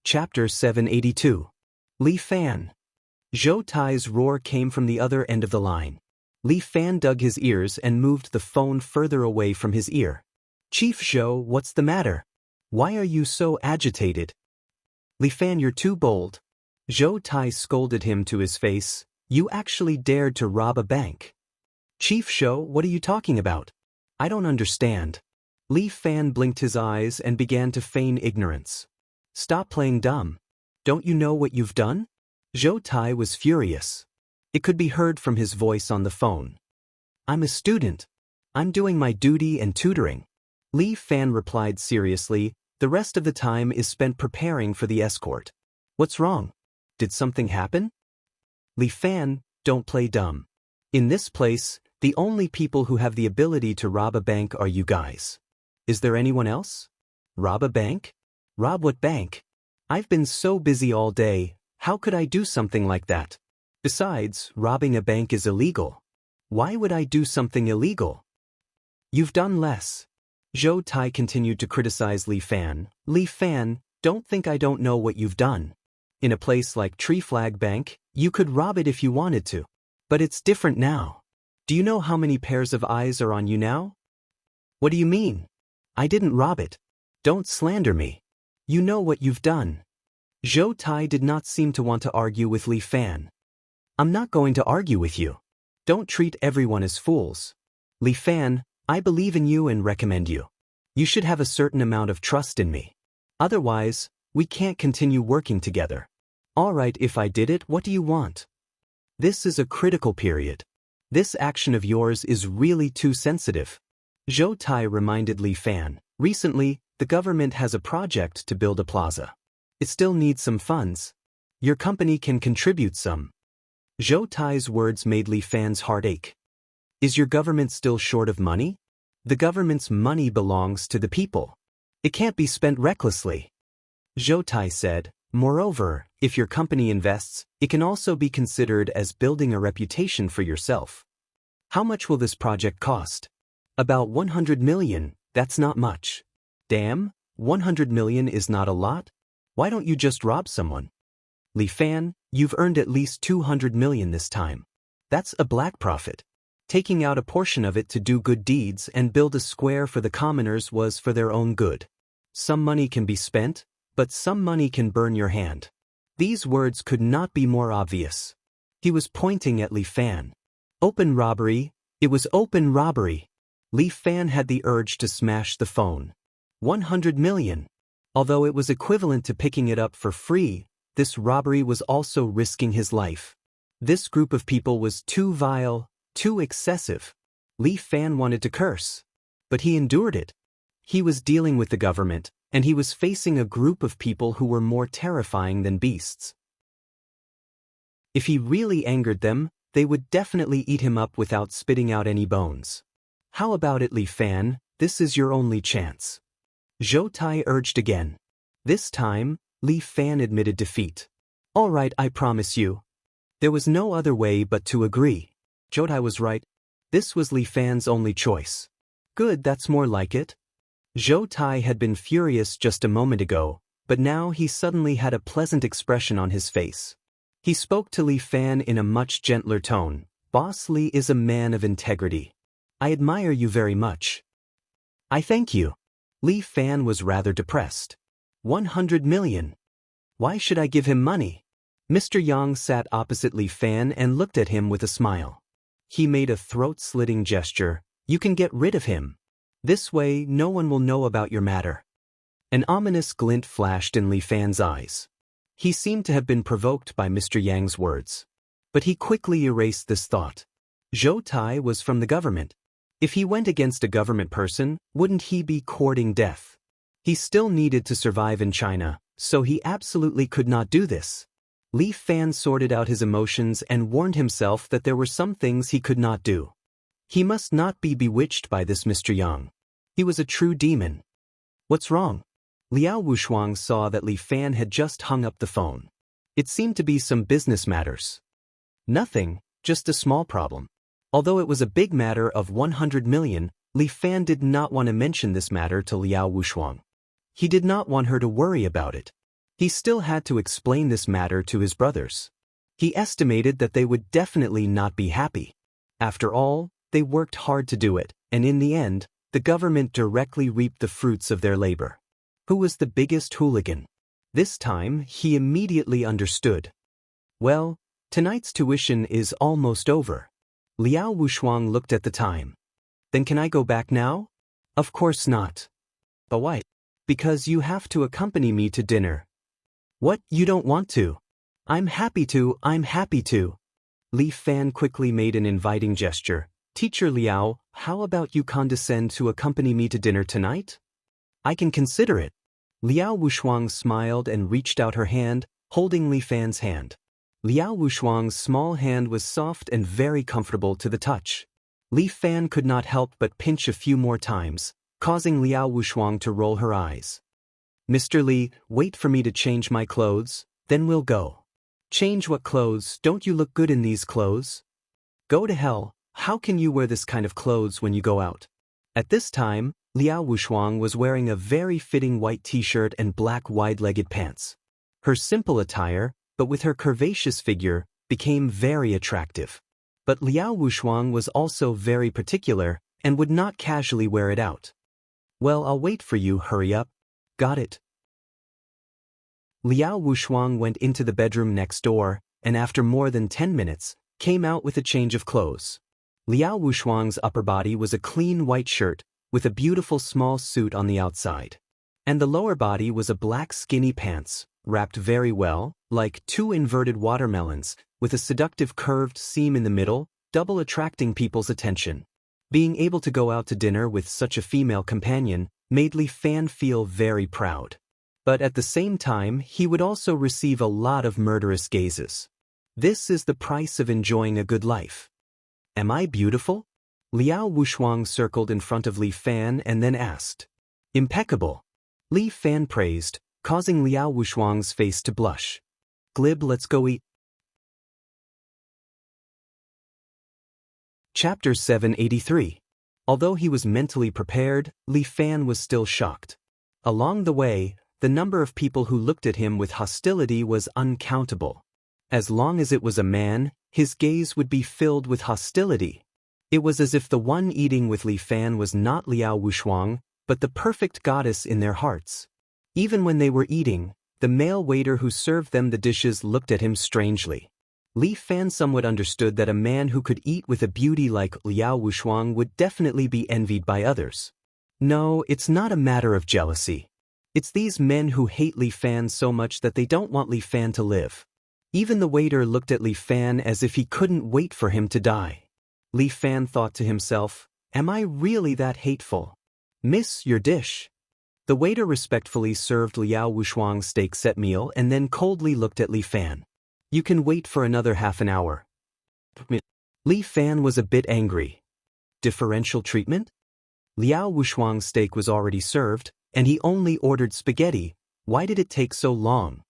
Chapter 782. Li Fan. Zhou Tai's roar came from the other end of the line. Li Fan dug his ears and moved the phone further away from his ear. "Chief Zhou, what's the matter? Why are you so agitated?" "Li Fan, you're too bold." Zhou Tai scolded him to his face. "You actually dared to rob a bank." "Chief Zhou, what are you talking about? I don't understand." Li Fan blinked his eyes and began to feign ignorance. "Stop playing dumb. Don't you know what you've done?" Zhou Tai was furious. It could be heard from his voice on the phone. "I'm a student. I'm doing my duty and tutoring." Li Fan replied seriously. "The rest of the time is spent preparing for the escort." "What's wrong? Did something happen?" "Li Fan, don't play dumb. In this place, the only people who have the ability to rob a bank are you guys. Is there anyone else?" "Rob a bank? Rob what bank? I've been so busy all day, how could I do something like that? Besides, robbing a bank is illegal. Why would I do something illegal?" "You've done less." Zhou Tai continued to criticize Li Fan. "Li Fan, don't think I don't know what you've done. In a place like Tree Flag Bank, you could rob it if you wanted to. But it's different now. Do you know how many pairs of eyes are on you now?" "What do you mean? I didn't rob it. Don't slander me. You know what you've done." Zhou Tai did not seem to want to argue with Li Fan. "I'm not going to argue with you. Don't treat everyone as fools. Li Fan, I believe in you and recommend you. You should have a certain amount of trust in me. Otherwise, we can't continue working together." "All right, if I did it, what do you want?" "This is a critical period. This action of yours is really too sensitive." Zhou Tai reminded Li Fan. "Recently, the government has a project to build a plaza. It still needs some funds. Your company can contribute some." Zhou Tai's words made Li Fan's heart ache. "Is your government still short of money?" "The government's money belongs to the people. It can't be spent recklessly." Zhou Tai said, "Moreover, if your company invests, it can also be considered as building a reputation for yourself." "How much will this project cost?" "About 100 million, that's not much." "Damn, 100 million is not a lot? Why don't you just rob someone?" "Li Fan, you've earned at least 200 million this time. That's a black profit. Taking out a portion of it to do good deeds and build a square for the commoners was for their own good. Some money can be spent, but some money can burn your hand." These words could not be more obvious. He was pointing at Li Fan. Open robbery, it was open robbery. Li Fan had the urge to smash the phone. 100 million. Although it was equivalent to picking it up for free, this robbery was also risking his life. This group of people was too vile, too excessive. Li Fan wanted to curse. But he endured it. He was dealing with the government, and he was facing a group of people who were more terrifying than beasts. If he really angered them, they would definitely eat him up without spitting out any bones. "How about it, Li Fan? This is your only chance." Zhou Tai urged again. This time, Li Fan admitted defeat. "All right, I promise you." There was no other way but to agree. Zhou Tai was right. This was Li Fan's only choice. "Good, that's more like it." Zhou Tai had been furious just a moment ago, but now he suddenly had a pleasant expression on his face. He spoke to Li Fan in a much gentler tone. "Boss Li is a man of integrity. I admire you very much." "I thank you." Li Fan was rather depressed. 100 million. Why should I give him money? Mr. Yang sat opposite Li Fan and looked at him with a smile. He made a throat-slitting gesture. "You can get rid of him. This way, no one will know about your matter." An ominous glint flashed in Li Fan's eyes. He seemed to have been provoked by Mr. Yang's words. But he quickly erased this thought. Zhou Tai was from the government. If he went against a government person, wouldn't he be courting death? He still needed to survive in China, so he absolutely could not do this. Li Fan sorted out his emotions and warned himself that there were some things he could not do. He must not be bewitched by this Mr. Yang. He was a true demon. "What's wrong?" Liao Wushuang saw that Li Fan had just hung up the phone. It seemed to be some business matters. "Nothing, just a small problem." Although it was a big matter of 100 million, Li Fan did not want to mention this matter to Liao Wushuang. He did not want her to worry about it. He still had to explain this matter to his brothers. He estimated that they would definitely not be happy. After all, they worked hard to do it, and in the end, the government directly reaped the fruits of their labor. Who was the biggest hooligan? This time, he immediately understood. Well, tonight's tuition is almost over. Liao Wushuang looked at the time. Then can I go back now? Of course not. But why? Because you have to accompany me to dinner. What, you don't want to? I'm happy to. Li Fan quickly made an inviting gesture. Teacher Liao, how about you condescend to accompany me to dinner tonight? I can consider it. Liao Wushuang smiled and reached out her hand, holding Li Fan's hand. Liao Wushuang's small hand was soft and very comfortable to the touch. Li Fan could not help but pinch a few more times, causing Liao Wushuang to roll her eyes. Mr. Li, wait for me to change my clothes, then we'll go. Change what clothes? Don't you look good in these clothes? Go to hell, how can you wear this kind of clothes when you go out? At this time, Liao Wushuang was wearing a very fitting white t-shirt and black wide-legged pants. Her simple attire, but with her curvaceous figure, became very attractive. But Liao Wushuang was also very particular and would not casually wear it out. Well, I'll wait for you, hurry up. Got it. Liao Wushuang went into the bedroom next door, and after more than 10 minutes, came out with a change of clothes. Liao Wushuang's upper body was a clean white shirt, with a beautiful small suit on the outside. And the lower body was a black skinny pants, wrapped very well, like two inverted watermelons, with a seductive curved seam in the middle, double attracting people's attention. Being able to go out to dinner with such a female companion made Li Fan feel very proud. But at the same time, he would also receive a lot of murderous gazes. This is the price of enjoying a good life. Am I beautiful? Liao Wushuang circled in front of Li Fan and then asked. Impeccable. Li Fan praised, causing Liao Wushuang's face to blush. Glib, let's go eat. Chapter 783. Although he was mentally prepared, Li Fan was still shocked. Along the way, the number of people who looked at him with hostility was uncountable. As long as it was a man, his gaze would be filled with hostility. It was as if the one eating with Li Fan was not Liao Wushuang, but the perfect goddess in their hearts. Even when they were eating, the male waiter who served them the dishes looked at him strangely. Li Fan somewhat understood that a man who could eat with a beauty like Liao Wushuang would definitely be envied by others. No, it's not a matter of jealousy. It's these men who hate Li Fan so much that they don't want Li Fan to live. Even the waiter looked at Li Fan as if he couldn't wait for him to die. Li Fan thought to himself, am I really that hateful? Miss, your dish. The waiter respectfully served Liao Wushuang's steak set meal and then coldly looked at Li Fan. You can wait for another half an hour. Li Fan was a bit angry. Differential treatment? Liao Wushuang's steak was already served, and he only ordered spaghetti. Why did it take so long?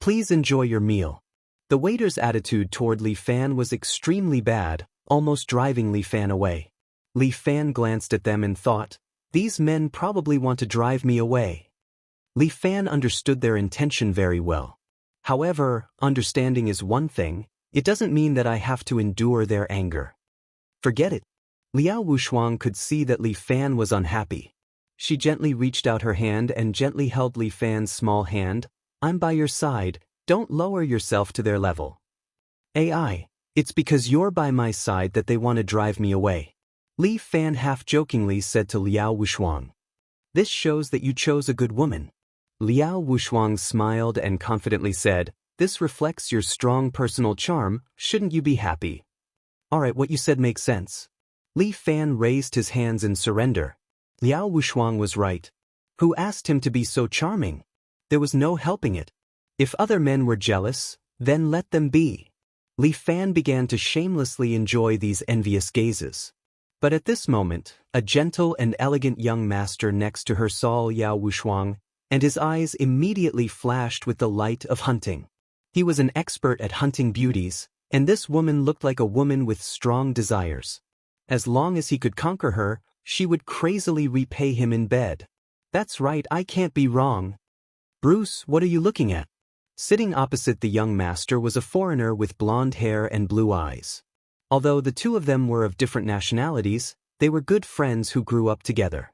Please enjoy your meal. The waiter's attitude toward Li Fan was extremely bad, almost driving Li Fan away. Li Fan glanced at them and thought, these men probably want to drive me away. Li Fan understood their intention very well. However, understanding is one thing, it doesn't mean that I have to endure their anger. Forget it. Liao Wushuang could see that Li Fan was unhappy. She gently reached out her hand and gently held Li Fan's small hand. I'm by your side, don't lower yourself to their level. AI, it's because you're by my side that they want to drive me away. Li Fan half-jokingly said to Liao Wushuang. This shows that you chose a good woman. Liao Wushuang smiled and confidently said, this reflects your strong personal charm, shouldn't you be happy? Alright, what you said makes sense. Li Fan raised his hands in surrender. Liao Wushuang was right. Who asked him to be so charming? There was no helping it. If other men were jealous, then let them be. Li Fan began to shamelessly enjoy these envious gazes. But at this moment, a gentle and elegant young master next to her saw Liao Wushuang, and his eyes immediately flashed with the light of hunting. He was an expert at hunting beauties, and this woman looked like a woman with strong desires. As long as he could conquer her, she would crazily repay him in bed. That's right, I can't be wrong. Bruce, what are you looking at? Sitting opposite the young master was a foreigner with blonde hair and blue eyes. Although the two of them were of different nationalities, they were good friends who grew up together.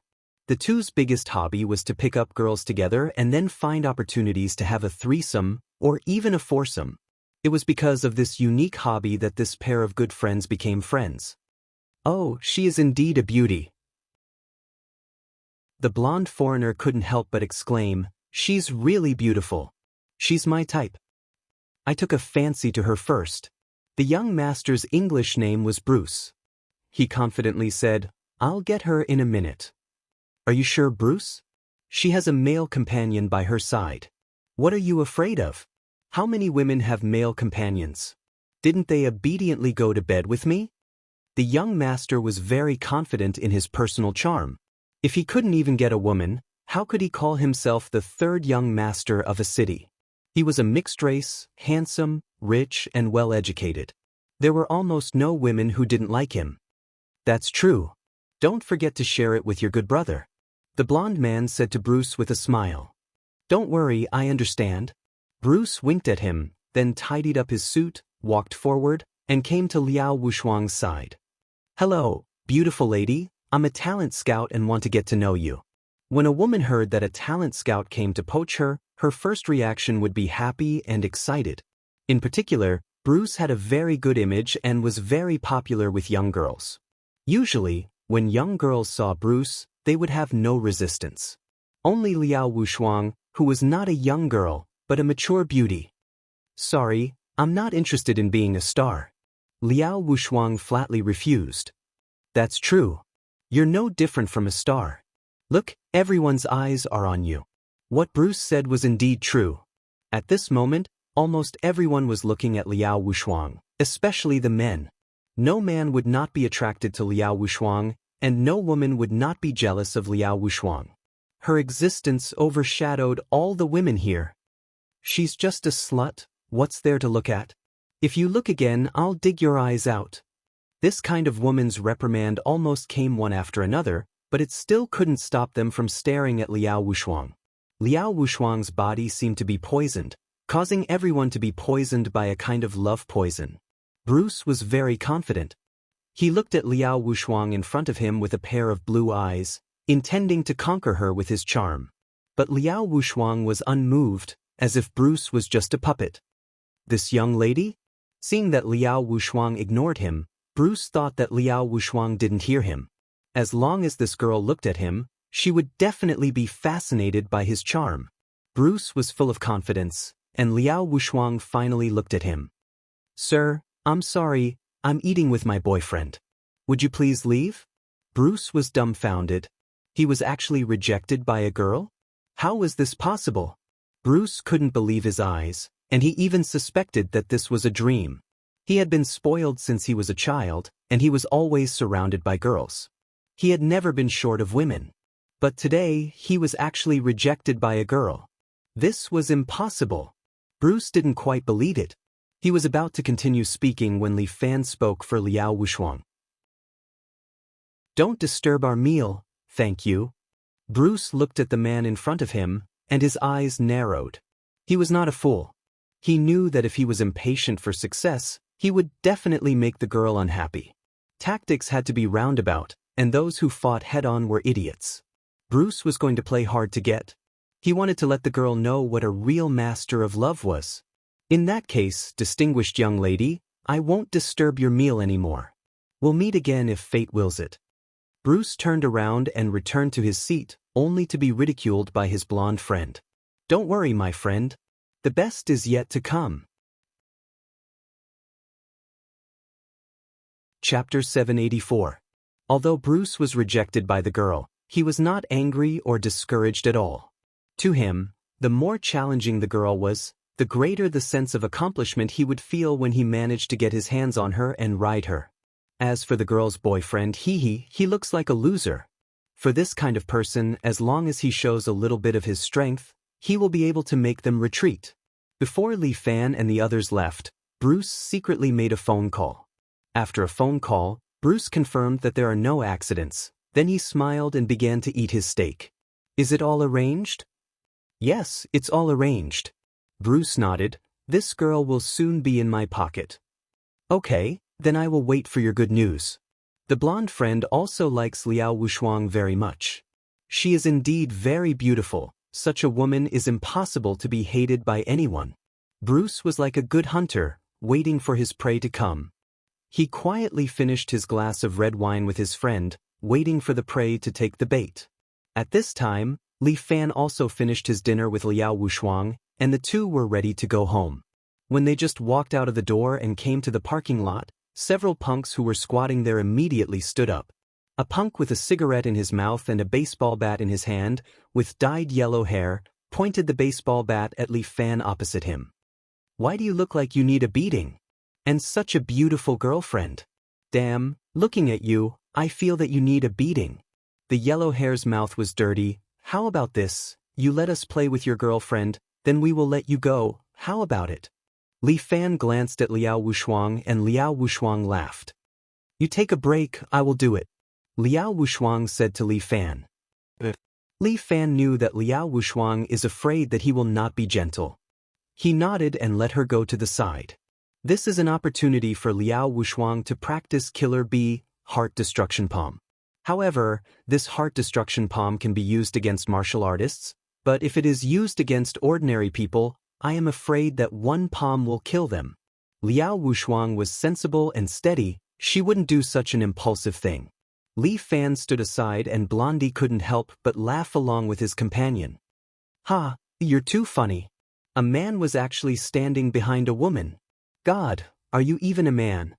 The two's biggest hobby was to pick up girls together and then find opportunities to have a threesome or even a foursome. It was because of this unique hobby that this pair of good friends became friends. Oh, she is indeed a beauty. The blonde foreigner couldn't help but exclaim, "She's really beautiful. She's my type. I took a fancy to her first." The young master's English name was Bruce. He confidently said, "I'll get her in a minute." "Are you sure, Bruce? She has a male companion by her side. What are you afraid of? How many women have male companions? Didn't they obediently go to bed with me?" The young master was very confident in his personal charm. If he couldn't even get a woman, how could he call himself the third young master of a city? He was a mixed race, handsome, rich, and well-educated. There were almost no women who didn't like him. "That's true. Don't forget to share it with your good brother," the blond man said to Bruce with a smile. "Don't worry, I understand." Bruce winked at him, then tidied up his suit, walked forward, and came to Liao Wushuang's side. "Hello, beautiful lady, I'm a talent scout and want to get to know you." When a woman heard that a talent scout came to poach her, her first reaction would be happy and excited. In particular, Bruce had a very good image and was very popular with young girls. Usually, when young girls saw Bruce, they would have no resistance. Only Liao Wushuang, who was not a young girl, but a mature beauty. "Sorry, I'm not interested in being a star." Liao Wushuang flatly refused. "That's true. You're no different from a star. Look, everyone's eyes are on you." What Bruce said was indeed true. At this moment, almost everyone was looking at Liao Wushuang, especially the men. No man would not be attracted to Liao Wushuang, and no woman would not be jealous of Liao Wushuang. Her existence overshadowed all the women here. "She's just a slut, what's there to look at? If you look again, I'll dig your eyes out." This kind of woman's reprimand almost came one after another, but it still couldn't stop them from staring at Liao Wushuang. Liao Wushuang's body seemed to be poisoned, causing everyone to be poisoned by a kind of love poison. Bruce was very confident. He looked at Liao Wushuang in front of him with a pair of blue eyes, intending to conquer her with his charm. But Liao Wushuang was unmoved, as if Bruce was just a puppet. This young lady? Seeing that Liao Wushuang ignored him, Bruce thought that Liao Wushuang didn't hear him. As long as this girl looked at him, she would definitely be fascinated by his charm. Bruce was full of confidence, and Liao Wushuang finally looked at him. "Sir, I'm sorry, I'm eating with my boyfriend. Would you please leave?" Bruce was dumbfounded. He was actually rejected by a girl? How was this possible? Bruce couldn't believe his eyes, and he even suspected that this was a dream. He had been spoiled since he was a child, and he was always surrounded by girls. He had never been short of women. But today, he was actually rejected by a girl. This was impossible. Bruce didn't quite believe it. He was about to continue speaking when Li Fan spoke for Liao Wushuang. "Don't disturb our meal, thank you." Bruce looked at the man in front of him, and his eyes narrowed. He was not a fool. He knew that if he was impatient for success, he would definitely make the girl unhappy. Tactics had to be roundabout, and those who fought head-on were idiots. Bruce was going to play hard to get. He wanted to let the girl know what a real master of love was. "In that case, distinguished young lady, I won't disturb your meal anymore. We'll meet again if fate wills it." Bruce turned around and returned to his seat, only to be ridiculed by his blonde friend. "Don't worry, my friend. The best is yet to come." Chapter 784. Although Bruce was rejected by the girl, he was not angry or discouraged at all. To him, the more challenging the girl was, the greater the sense of accomplishment he would feel when he managed to get his hands on her and ride her. As for the girl's boyfriend, he looks like a loser. For this kind of person, as long as he shows a little bit of his strength, he will be able to make them retreat. Before Li Fan and the others left, Bruce secretly made a phone call. After a phone call, Bruce confirmed that there are no accidents. Then he smiled and began to eat his steak. "Is it all arranged?" Yes, it's all arranged. Bruce nodded. This girl will soon be in my pocket. Okay, then I will wait for your good news. The blonde friend also likes Liao Wuxuang very much. She is indeed very beautiful. Such a woman is impossible to be hated by anyone. Bruce was like a good hunter, waiting for his prey to come. He quietly finished his glass of red wine with his friend, waiting for the prey to take the bait. At this time, Li Fan also finished his dinner with Liao Wuxuang, and the two were ready to go home. When they just walked out of the door and came to the parking lot, several punks who were squatting there immediately stood up. A punk with a cigarette in his mouth and a baseball bat in his hand, with dyed yellow hair, pointed the baseball bat at Li Fan opposite him. Why do you look like you need a beating? And such a beautiful girlfriend. Damn, looking at you, I feel that you need a beating. The yellow hair's mouth was dirty. How about this? You let us play with your girlfriend, then we will let you go. How about it? Li Fan glanced at Liao Wuxuang and Liao Wuxuang laughed. You take a break, I will do it. Liao Wuxuang said to Li Fan. Li Fan knew that Liao Wuxuang is afraid that he will not be gentle. He nodded and let her go to the side. This is an opportunity for Liao Wuxuang to practice Killer Bee, Heart Destruction Palm. However, this Heart Destruction Palm can be used against martial artists, but if it is used against ordinary people, I am afraid that one palm will kill them. Liao Wuxuang was sensible and steady. She wouldn't do such an impulsive thing. Li Fan stood aside and Blondie couldn't help but laugh along with his companion. Ha, you're too funny. A man was actually standing behind a woman. God, are you even a man?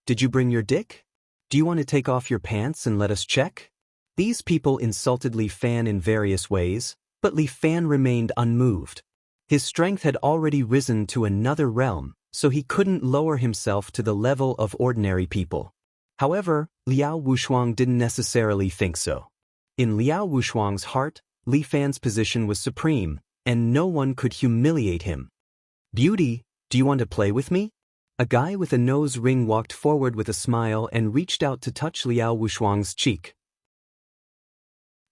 Did you bring your dick? Do you want to take off your pants and let us check? These people insulted Li Fan in various ways, but Li Fan remained unmoved. His strength had already risen to another realm, so he couldn't lower himself to the level of ordinary people. However, Liao Wuxuang didn't necessarily think so. In Liao Wuxuang's heart, Li Fan's position was supreme, and no one could humiliate him. Beauty, do you want to play with me? A guy with a nose ring walked forward with a smile and reached out to touch Liao Wuxuang's cheek.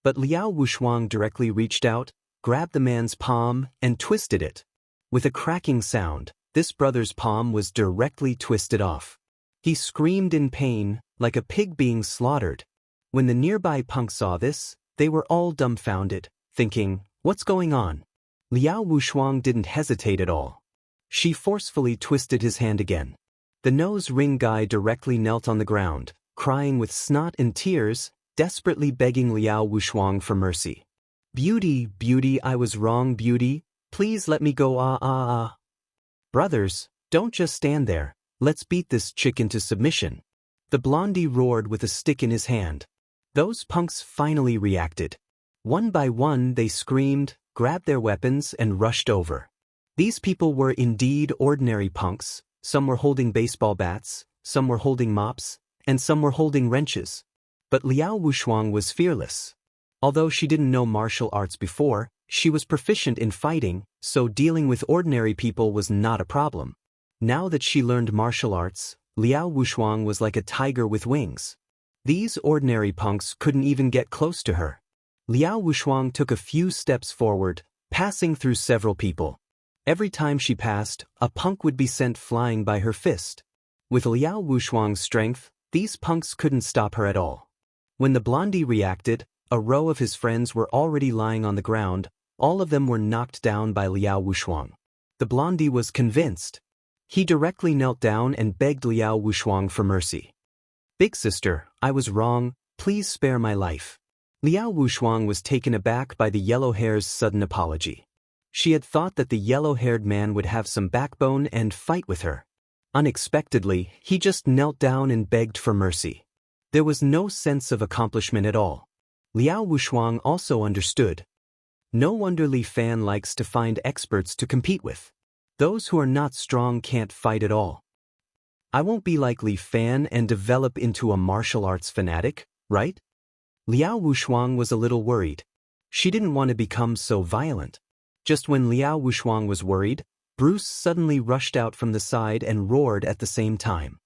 But Liao Wuxuang directly reached out, grabbed the man's palm, and twisted it. With a cracking sound, this brother's palm was directly twisted off. He screamed in pain, like a pig being slaughtered. When the nearby punks saw this, they were all dumbfounded, thinking, what's going on? Liao Wuxuang didn't hesitate at all. She forcefully twisted his hand again. The nose ring guy directly knelt on the ground, crying with snot and tears, desperately begging Liao Wuxuang for mercy. Beauty, beauty, I was wrong, beauty. Please let me go, ah, ah, ah. Brothers, don't just stand there. Let's beat this chick into submission. The blondie roared with a stick in his hand. Those punks finally reacted. One by one they screamed, grabbed their weapons, and rushed over. These people were indeed ordinary punks. Some were holding baseball bats, some were holding mops, and some were holding wrenches. But Liao Wuxuang was fearless. Although she didn't know martial arts before, she was proficient in fighting, so dealing with ordinary people was not a problem. Now that she learned martial arts, Liao Wuxuang was like a tiger with wings. These ordinary punks couldn't even get close to her. Liao Wuxuang took a few steps forward, passing through several people. Every time she passed, a punk would be sent flying by her fist. With Liao Wuxuang's strength, these punks couldn't stop her at all. When the blondie reacted, a row of his friends were already lying on the ground. All of them were knocked down by Liao Wuxuang. The blondie was convinced. He directly knelt down and begged Liao Wuxuang for mercy. Big sister, I was wrong, please spare my life. Liao Wuxuang was taken aback by the yellow hair's sudden apology. She had thought that the yellow-haired man would have some backbone and fight with her. Unexpectedly, he just knelt down and begged for mercy. There was no sense of accomplishment at all. Liao Wuxuang also understood. No wonder Li Fan likes to find experts to compete with. Those who are not strong can't fight at all. I won't be like Li Fan and develop into a martial arts fanatic, right? Liao Wuxuang was a little worried. She didn't want to become so violent. Just when Liao Wuxuang was worried, Bruce suddenly rushed out from the side and roared at the same time.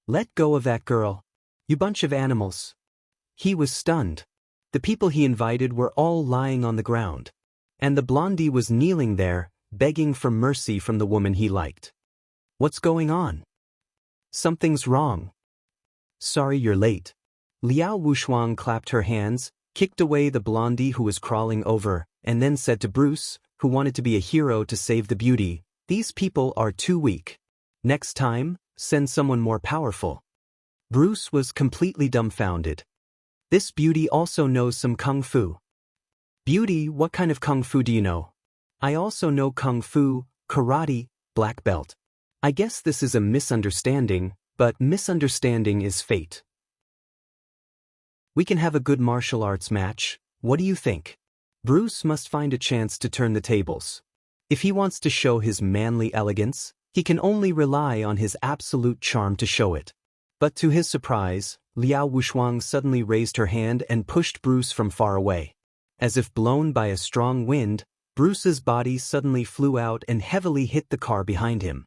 Let go of that girl. You bunch of animals. He was stunned. The people he invited were all lying on the ground. And the blondie was kneeling there, begging for mercy from the woman he liked. What's going on? Something's wrong. Sorry you're late. Liao Wushuang clapped her hands, kicked away the blondie who was crawling over, and then said to Bruce, who wanted to be a hero to save the beauty, "These people are too weak. Next time, send someone more powerful." Bruce was completely dumbfounded. This beauty also knows some kung fu. Beauty, what kind of kung fu do you know? I also know kung fu, karate, black belt. I guess this is a misunderstanding, but misunderstanding is fate. We can have a good martial arts match, what do you think? Bruce must find a chance to turn the tables. If he wants to show his manly elegance, he can only rely on his absolute charm to show it. But to his surprise, Liao Wushuang suddenly raised her hand and pushed Bruce from far away. As if blown by a strong wind, Bruce's body suddenly flew out and heavily hit the car behind him.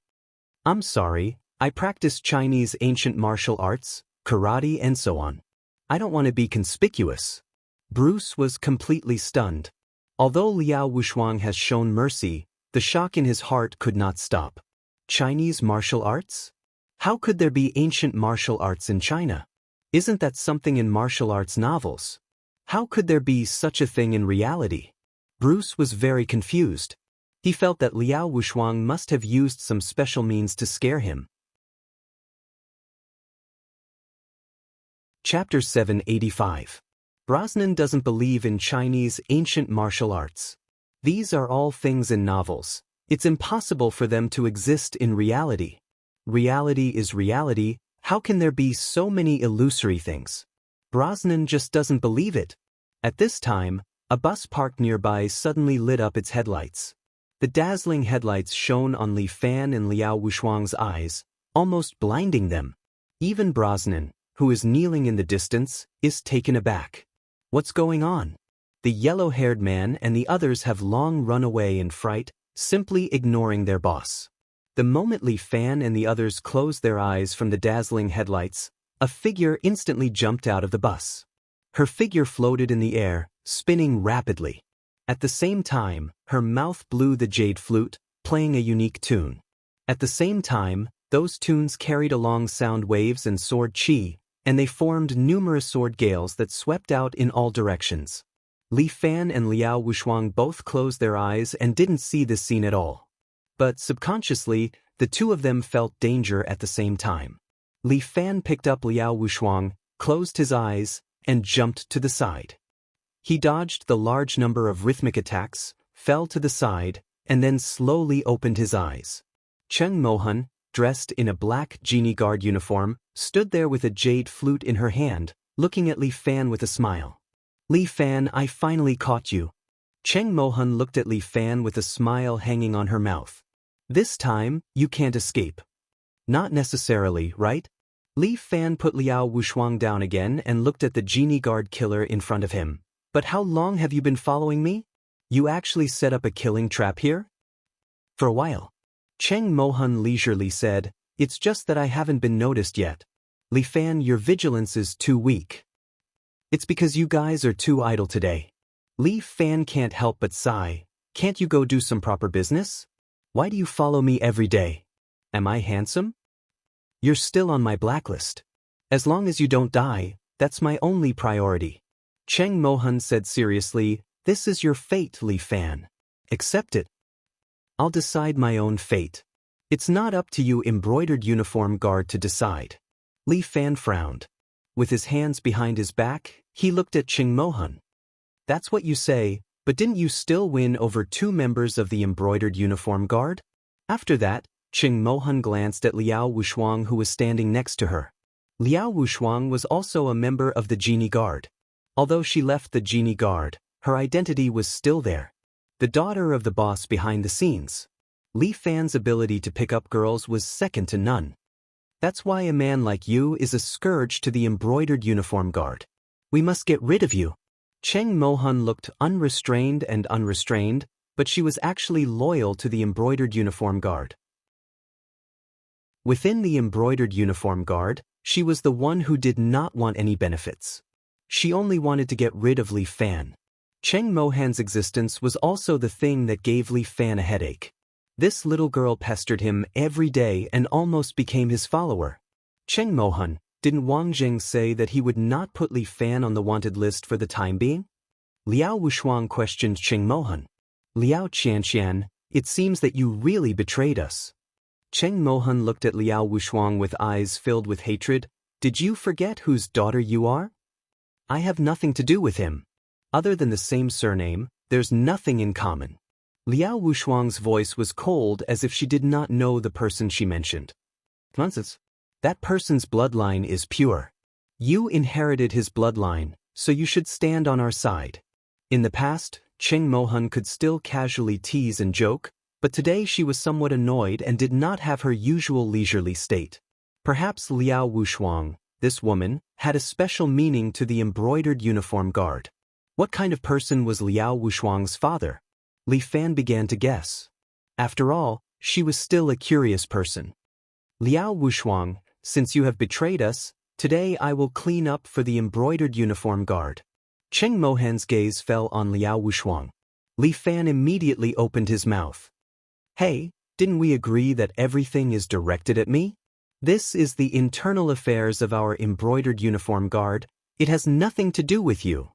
I'm sorry, I practice Chinese ancient martial arts, karate and so on. I don't want to be conspicuous. Bruce was completely stunned. Although Liao Wushuang has shown mercy, the shock in his heart could not stop. Chinese martial arts? How could there be ancient martial arts in China? Isn't that something in martial arts novels? How could there be such a thing in reality? Bruce was very confused. He felt that Liao Wushuang must have used some special means to scare him. Chapter 785. Brosnan doesn't believe in Chinese ancient martial arts. These are all things in novels. It's impossible for them to exist in reality. Reality is reality, how can there be so many illusory things? Brosnan just doesn't believe it. At this time, a bus parked nearby suddenly lit up its headlights. The dazzling headlights shone on Li Fan and Liao Wushuang's eyes, almost blinding them. Even Brosnan, who is kneeling in the distance, is taken aback. What's going on? The yellow-haired man and the others have long run away in fright, simply ignoring their boss. The moment Li Fan and the others closed their eyes from the dazzling headlights, a figure instantly jumped out of the bus. Her figure floated in the air, spinning rapidly. At the same time, her mouth blew the jade flute, playing a unique tune. At the same time, those tunes carried along sound waves and sword chi, and they formed numerous sword gales that swept out in all directions. Li Fan and Liao Wushuang both closed their eyes and didn't see this scene at all. But subconsciously, the two of them felt danger at the same time. Li Fan picked up Liao Wushuang, closed his eyes, and jumped to the side. He dodged the large number of rhythmic attacks, fell to the side, and then slowly opened his eyes. Cheng Mohan, dressed in a black genie guard uniform, stood there with a jade flute in her hand, looking at Li Fan with a smile. Li Fan, I finally caught you. Cheng Mohan looked at Li Fan with a smile hanging on her mouth. This time, you can't escape. Not necessarily, right? Li Fan put Liao Wushuang down again and looked at the genie guard killer in front of him. But how long have you been following me? You actually set up a killing trap here? For a while. Cheng Mohan leisurely said, it's just that I haven't been noticed yet. Li Fan, your vigilance is too weak. It's because you guys are too idle today. Li Fan can't help but sigh. Can't you go do some proper business? Why do you follow me every day? Am I handsome? You're still on my blacklist. As long as you don't die, that's my only priority. Cheng Mohan said seriously, this is your fate, Li Fan. Accept it. I'll decide my own fate. It's not up to you embroidered uniform guard to decide. Li Fan frowned. With his hands behind his back, he looked at Cheng Mohan. That's what you say, but didn't you still win over 2 members of the embroidered uniform guard? After that, Cheng Mohan glanced at Liao Wushuang who was standing next to her. Liao Wushuang was also a member of the genie guard. Although she left the genie guard, her identity was still there. The daughter of the boss behind the scenes. Li Fan's ability to pick up girls was second to none. That's why a man like you is a scourge to the embroidered uniform guard. We must get rid of you. Cheng Mohan looked unrestrained, but she was actually loyal to the embroidered uniform guard. Within the embroidered uniform guard, she was the one who did not want any benefits. She only wanted to get rid of Li Fan. Cheng Mohan's existence was also the thing that gave Li Fan a headache. This little girl pestered him every day and almost became his follower. Cheng Mohan, didn't Wang Zheng say that he would not put Li Fan on the wanted list for the time being? Liao Wushuang questioned Cheng Mohan. Liao Qianqian, it seems that you really betrayed us. Cheng Mohan looked at Liao Wushuang with eyes filled with hatred. Did you forget whose daughter you are? I have nothing to do with him. Other than the same surname, there's nothing in common. Liao Wushuang's voice was cold as if she did not know the person she mentioned. Nonsense. That person's bloodline is pure. You inherited his bloodline, so you should stand on our side. In the past, Cheng Mohan could still casually tease and joke, but today she was somewhat annoyed and did not have her usual leisurely state. Perhaps Liao Wushuang, this woman, had a special meaning to the embroidered uniform guard. What kind of person was Liao Wushuang's father? Li Fan began to guess. After all, she was still a curious person. Liao Wushuang, since you have betrayed us, today I will clean up for the embroidered uniform guard. Cheng Mohan's gaze fell on Liao Wushuang. Li Fan immediately opened his mouth. Hey, didn't we agree that everything is directed at me? This is the internal affairs of our embroidered uniform guard. It has nothing to do with you.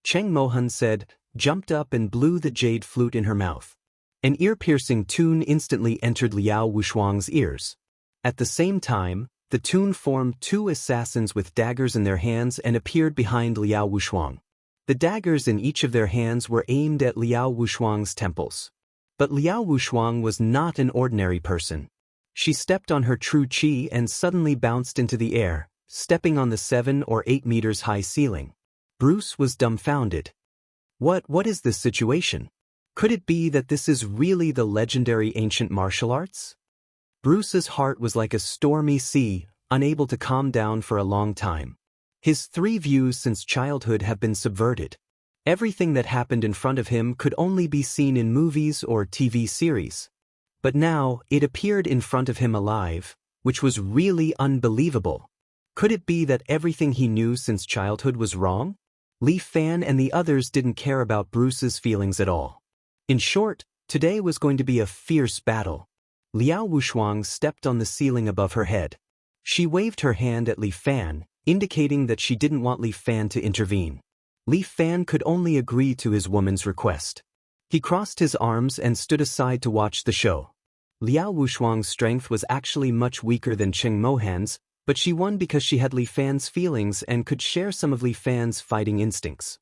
Cheng Mohan said, jumped up and blew the jade flute in her mouth. An ear-piercing tune instantly entered Liao Wushuang's ears. At the same time, the tune formed two assassins with daggers in their hands and appeared behind Liao Wushuang. The daggers in each of their hands were aimed at Liao Wushuang's temples. But Liao Wushuang was not an ordinary person. She stepped on her true qi and suddenly bounced into the air, stepping on the 7 or 8 meters high ceiling. Bruce was dumbfounded. What is this situation? Could it be that this is really the legendary ancient martial arts? Bruce's heart was like a stormy sea, unable to calm down for a long time. His 3 views since childhood have been subverted. Everything that happened in front of him could only be seen in movies or TV series. But now, it appeared in front of him alive, which was really unbelievable. Could it be that everything he knew since childhood was wrong? Li Fan and the others didn't care about Bruce's feelings at all. In short, today was going to be a fierce battle. Liao Wushuang stepped on the ceiling above her head. She waved her hand at Li Fan, indicating that she didn't want Li Fan to intervene. Li Fan could only agree to his woman's request. He crossed his arms and stood aside to watch the show. Liao Wushuang's strength was actually much weaker than Cheng Mohan's, but she won because she had Li Fan's feelings and could share some of Li Fan's fighting instincts.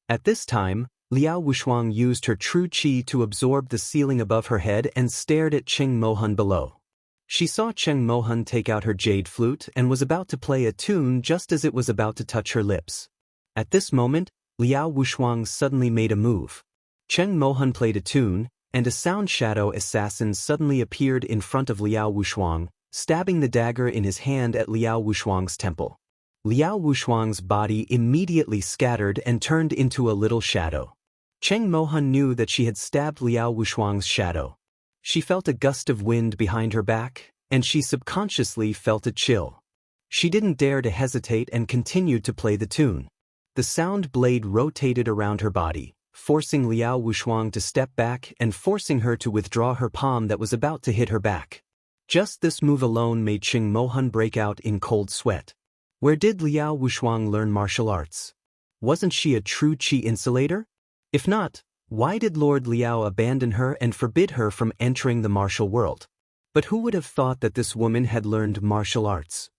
At this time, Liao Wushuang used her true qi to absorb the ceiling above her head and stared at Cheng Mohan below. She saw Cheng Mohan take out her jade flute and was about to play a tune just as it was about to touch her lips. At this moment, Liao Wushuang suddenly made a move. Cheng Mohan played a tune, and a sound shadow assassin suddenly appeared in front of Liao Wushuang, stabbing the dagger in his hand at Liao Wushuang's temple. Liao Wushuang's body immediately scattered and turned into a little shadow. Cheng Mohan knew that she had stabbed Liao Wushuang's shadow. She felt a gust of wind behind her back, and she subconsciously felt a chill. She didn't dare to hesitate and continued to play the tune. The sound blade rotated around her body, forcing Liao Wushuang to step back and forcing her to withdraw her palm that was about to hit her back. Just this move alone made Cheng Mohan break out in cold sweat. Where did Liao Wushuang learn martial arts? Wasn't she a true qi insulator? If not, why did Lord Liao abandon her and forbid her from entering the martial world? But who would have thought that this woman had learned martial arts?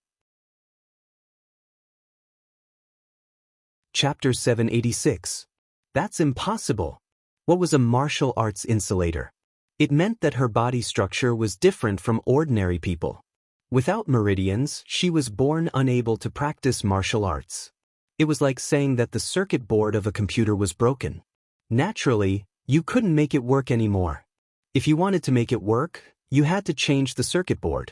Chapter 786. That's impossible. What was a martial arts insulator? It meant that her body structure was different from ordinary people. Without meridians, she was born unable to practice martial arts. It was like saying that the circuit board of a computer was broken. Naturally, you couldn't make it work anymore. If you wanted to make it work, you had to change the circuit board.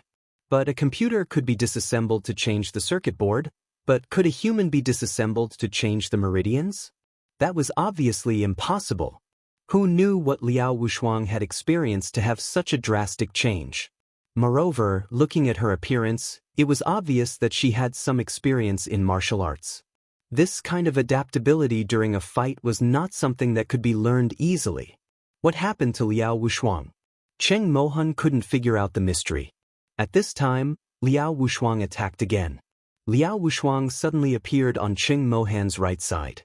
But a computer could be disassembled to change the circuit board, but could a human be disassembled to change the meridians? That was obviously impossible. Who knew what Liao Wushuang had experienced to have such a drastic change? Moreover, looking at her appearance, it was obvious that she had some experience in martial arts. This kind of adaptability during a fight was not something that could be learned easily. What happened to Liao Wushuang? Cheng Mohan couldn't figure out the mystery. At this time, Liao Wushuang attacked again. Liao Wushuang suddenly appeared on Cheng Mohan's right side.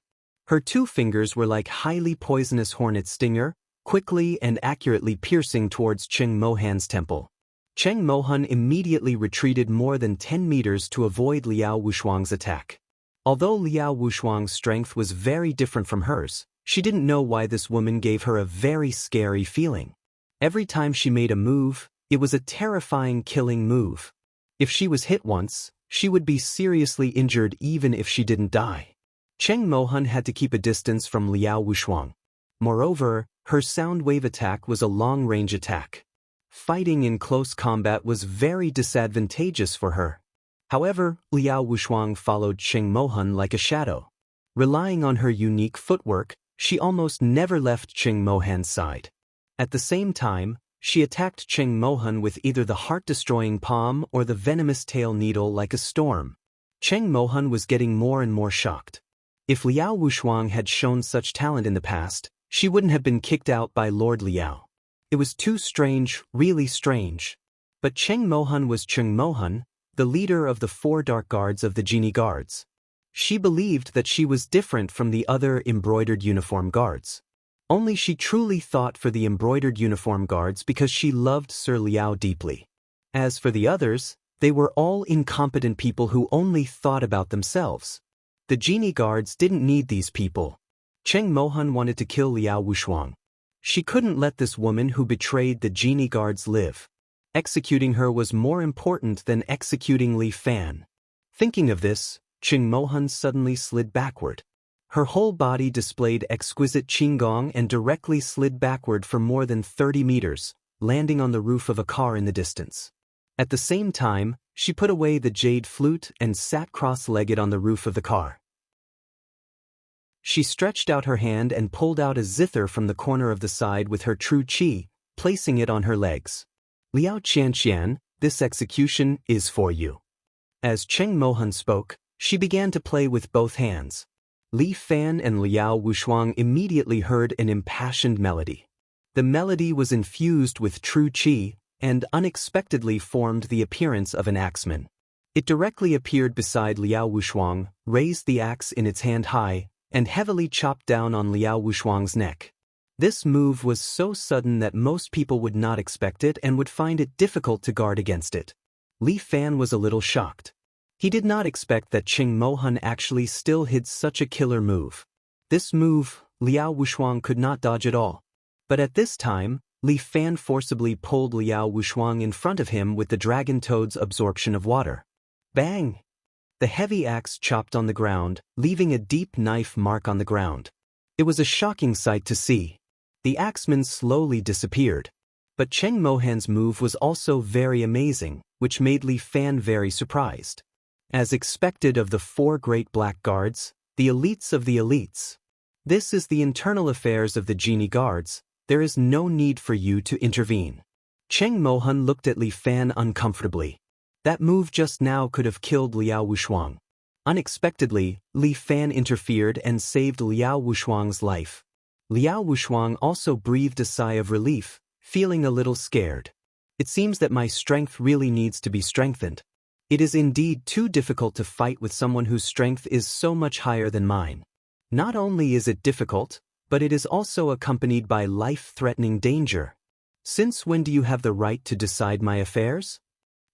Her two fingers were like highly poisonous hornet stinger, quickly and accurately piercing towards Cheng Mohan's temple. Cheng Mohan immediately retreated more than 10 meters to avoid Liao Wushuang's attack. Although Liao Wushuang's strength was very different from hers, she didn't know why this woman gave her a very scary feeling. Every time she made a move, it was a terrifying killing move. If she was hit once, she would be seriously injured even if she didn't die. Cheng Mohan had to keep a distance from Liao Wushuang. Moreover, her sound wave attack was a long-range attack. Fighting in close combat was very disadvantageous for her. However, Liao Wushuang followed Cheng Mohan like a shadow. Relying on her unique footwork, she almost never left Cheng Mohan's side. At the same time, she attacked Cheng Mohan with either the heart-destroying palm or the venomous tail needle like a storm. Cheng Mohan was getting more and more shocked. If Liao Wushuang had shown such talent in the past, she wouldn't have been kicked out by Lord Liao. It was too strange, really strange. But Cheng Mohan was Cheng Mohan, the leader of the 4 dark guards of the genie guards. She believed that she was different from the other embroidered uniform guards. Only she truly thought for the embroidered uniform guards because she loved Sir Liao deeply. As for the others, they were all incompetent people who only thought about themselves. The genie guards didn't need these people. Cheng Mohan wanted to kill Liao Wushuang. She couldn't let this woman who betrayed the genie guards live. Executing her was more important than executing Li Fan. Thinking of this, Cheng Mohan suddenly slid backward. Her whole body displayed exquisite qigong and directly slid backward for more than 30 meters, landing on the roof of a car in the distance. At the same time, she put away the jade flute and sat cross-legged on the roof of the car. She stretched out her hand and pulled out a zither from the corner of the side with her true qi, placing it on her legs. Liao Qianqian, this execution is for you. As Cheng Mohan spoke, she began to play with both hands. Li Fan and Liao Wushuang immediately heard an impassioned melody. The melody was infused with true qi and unexpectedly formed the appearance of an axeman. It directly appeared beside Liao Wushuang, raised the axe in its hand high, and heavily chopped down on Liao Wushuang's neck. This move was so sudden that most people would not expect it and would find it difficult to guard against it. Li Fan was a little shocked. He did not expect that Cheng Mohan actually still hid such a killer move. This move, Liao Wushuang could not dodge at all. But at this time, Li Fan forcibly pulled Liao Wushuang in front of him with the dragon toad's absorption of water. Bang! The heavy axe chopped on the ground, leaving a deep knife mark on the ground. It was a shocking sight to see. The axeman slowly disappeared. But Cheng Mohan's move was also very amazing, which made Li Fan very surprised. As expected of the 4 great black guards, the elites of the elites. This is the internal affairs of the genie guards, there is no need for you to intervene. Cheng Mohan looked at Li Fan uncomfortably. That move just now could have killed Liao Wushuang. Unexpectedly, Li Fan interfered and saved Liao Wushuang's life. Liao Wushuang also breathed a sigh of relief, feeling a little scared. It seems that my strength really needs to be strengthened. It is indeed too difficult to fight with someone whose strength is so much higher than mine. Not only is it difficult, but it is also accompanied by life-threatening danger. Since when do you have the right to decide my affairs?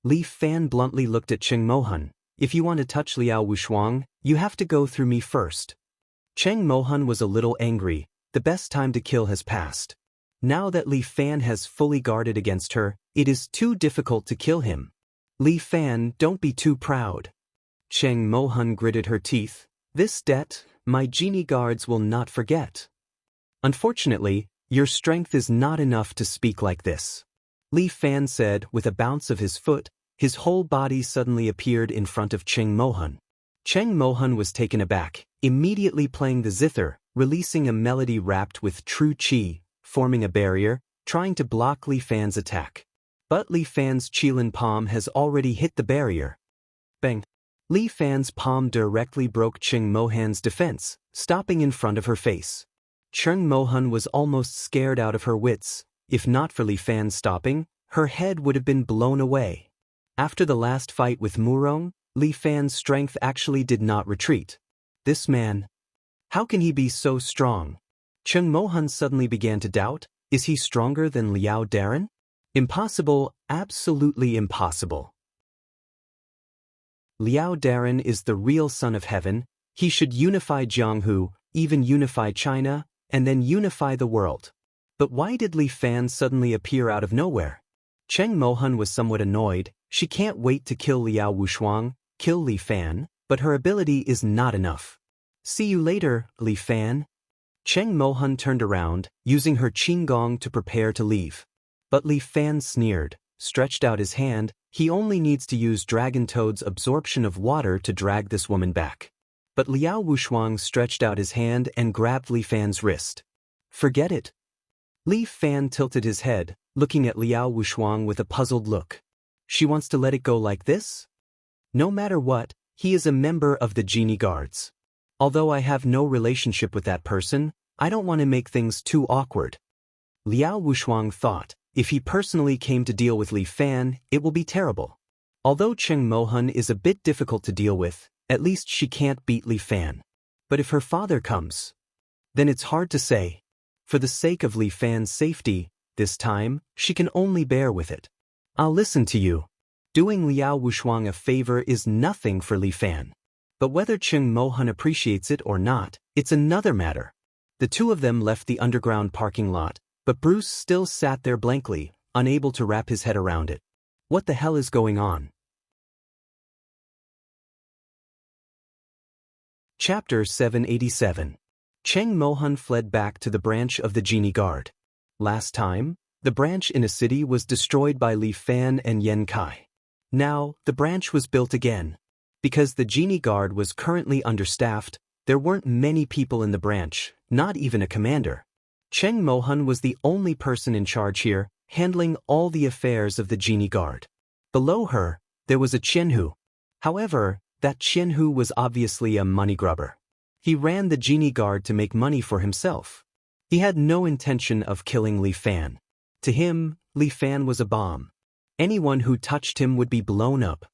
Li Fan bluntly looked at Cheng Mohan. If you want to touch Liao Wushuang, you have to go through me first. Cheng Mohan was a little angry. The best time to kill has passed. Now that Li Fan has fully guarded against her, it is too difficult to kill him. Li Fan, don't be too proud. Cheng Mohan gritted her teeth. This debt, my genie guards will not forget. Unfortunately, your strength is not enough to speak like this. Li Fan said with a bounce of his foot. His whole body suddenly appeared in front of Cheng Mohan. Cheng Mohan was taken aback, immediately playing the zither, releasing a melody wrapped with true qi, forming a barrier, trying to block Li Fan's attack. But Li Fan's qilin palm has already hit the barrier. Bang! Li Fan's palm directly broke Cheng Mohan's defense, stopping in front of her face. Cheng Mohan was almost scared out of her wits. If not for Li Fan stopping, her head would have been blown away. After the last fight with Murong, Li Fan's strength actually did not retreat. This man, how can he be so strong? Cheng Mohan suddenly began to doubt, is he stronger than Liao Darren? Impossible, absolutely impossible. Liao Darren is the real son of heaven. He should unify Jianghu, even unify China, and then unify the world. But why did Li Fan suddenly appear out of nowhere? Cheng Mohan was somewhat annoyed. She can't wait to kill Liao Wushuang, kill Li Fan, but her ability is not enough. See you later, Li Fan. Cheng Mohan turned around, using her qinggong to prepare to leave. But Li Fan sneered, stretched out his hand. He only needs to use Dragon Toad's absorption of water to drag this woman back. But Liao Wushuang stretched out his hand and grabbed Li Fan's wrist. Forget it. Li Fan tilted his head, looking at Liao Wushuang with a puzzled look. She wants to let it go like this? No matter what, he is a member of the Genie Guards. Although I have no relationship with that person, I don't want to make things too awkward. Liao Wushuang thought, if he personally came to deal with Li Fan, it will be terrible. Although Cheng Mohan is a bit difficult to deal with, at least she can't beat Li Fan. But if her father comes, then it's hard to say. For the sake of Li Fan's safety, this time, she can only bear with it. I'll listen to you. Doing Liao Wushuang a favor is nothing for Li Fan. But whether Cheng Mohan appreciates it or not, it's another matter. The two of them left the underground parking lot, but Bruce still sat there blankly, unable to wrap his head around it. What the hell is going on? Chapter 787. Cheng Mohan fled back to the branch of the Genie Guard. Last time, the branch in a city was destroyed by Li Fan and Yen Kai. Now, the branch was built again. Because the Genie Guard was currently understaffed, there weren't many people in the branch, not even a commander. Cheng Mohan was the only person in charge here, handling all the affairs of the Genie Guard. Below her, there was a Qianhu. However, that Qianhu was obviously a money grubber. He ran the Genie Guard to make money for himself. He had no intention of killing Li Fan. To him, Li Fan was a bomb. Anyone who touched him would be blown up.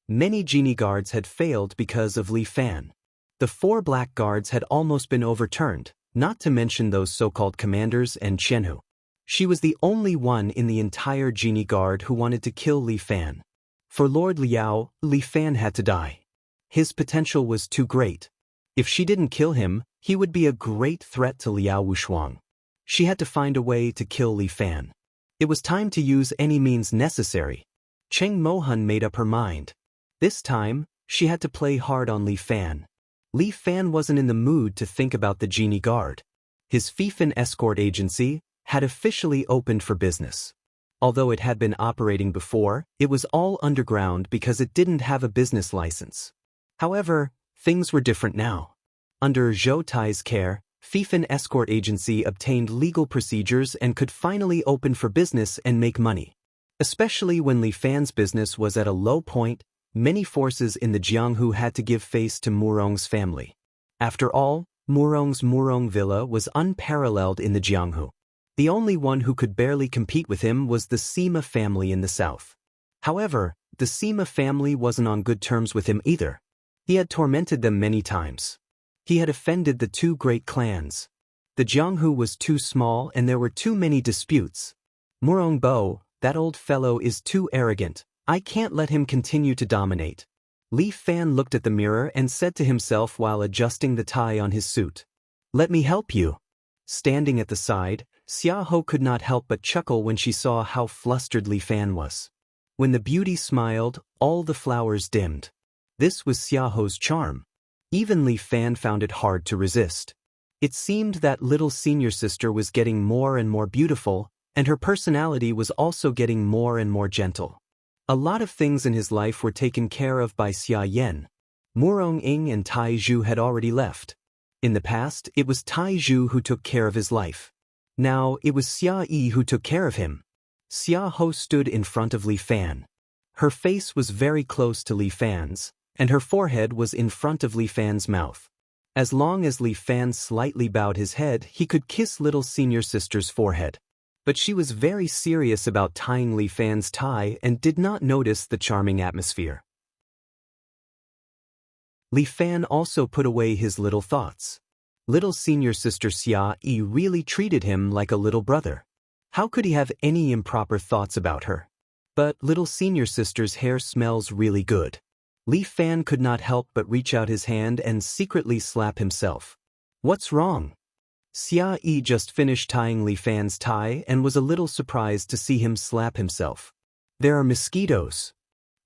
Many Genie Guards had failed because of Li Fan. The 4 black guards had almost been overturned, not to mention those so-called commanders and Qianhu. She was the only one in the entire Genie Guard who wanted to kill Li Fan. For Lord Liao, Li Fan had to die. His potential was too great. If she didn't kill him, he would be a great threat to Liao Wushuang. She had to find a way to kill Li Fan. It was time to use any means necessary. Cheng Mohan made up her mind. This time, she had to play hard on Li Fan. Li Fan wasn't in the mood to think about the Genie Guard. His fiefin escort agency had officially opened for business. Although it had been operating before, it was all underground because it didn't have a business license. However, things were different now. Under Zhou Tai's care, fiefin escort agency obtained legal procedures and could finally open for business and make money. Especially when Li Fan's business was at a low point, many forces in the Jianghu had to give face to Murong's family. After all, Murong's Murong Villa was unparalleled in the Jianghu. The only one who could barely compete with him was the Sima family in the south. However, the Sima family wasn't on good terms with him either. He had tormented them many times. He had offended the 2 great clans. The Jianghu was too small and there were too many disputes. Murong Bo, that old fellow is too arrogant. I can't let him continue to dominate. Li Fan looked at the mirror and said to himself while adjusting the tie on his suit. Let me help you. Standing at the side, Xiaoho could not help but chuckle when she saw how flustered Li Fan was. When the beauty smiled, all the flowers dimmed. This was Xiaoho's charm. Even Li Fan found it hard to resist. It seemed that little senior sister was getting more and more beautiful, and her personality was also getting more and more gentle. A lot of things in his life were taken care of by Xia Yan. Murong Ying and Tai Zhu had already left. In the past, it was Tai Zhu who took care of his life. Now, it was Xia Yi who took care of him. Xia Ho stood in front of Li Fan. Her face was very close to Li Fan's, and her forehead was in front of Li Fan's mouth. As long as Li Fan slightly bowed his head, he could kiss little senior sister's forehead. But she was very serious about tying Li Fan's tie and did not notice the charming atmosphere. Li Fan also put away his little thoughts. Little senior sister Xia Yi really treated him like a little brother. How could he have any improper thoughts about her? But little senior sister's hair smells really good. Li Fan could not help but reach out his hand and secretly slap himself. What's wrong? Xia Yi just finished tying Li Fan's tie and was a little surprised to see him slap himself. There are mosquitoes.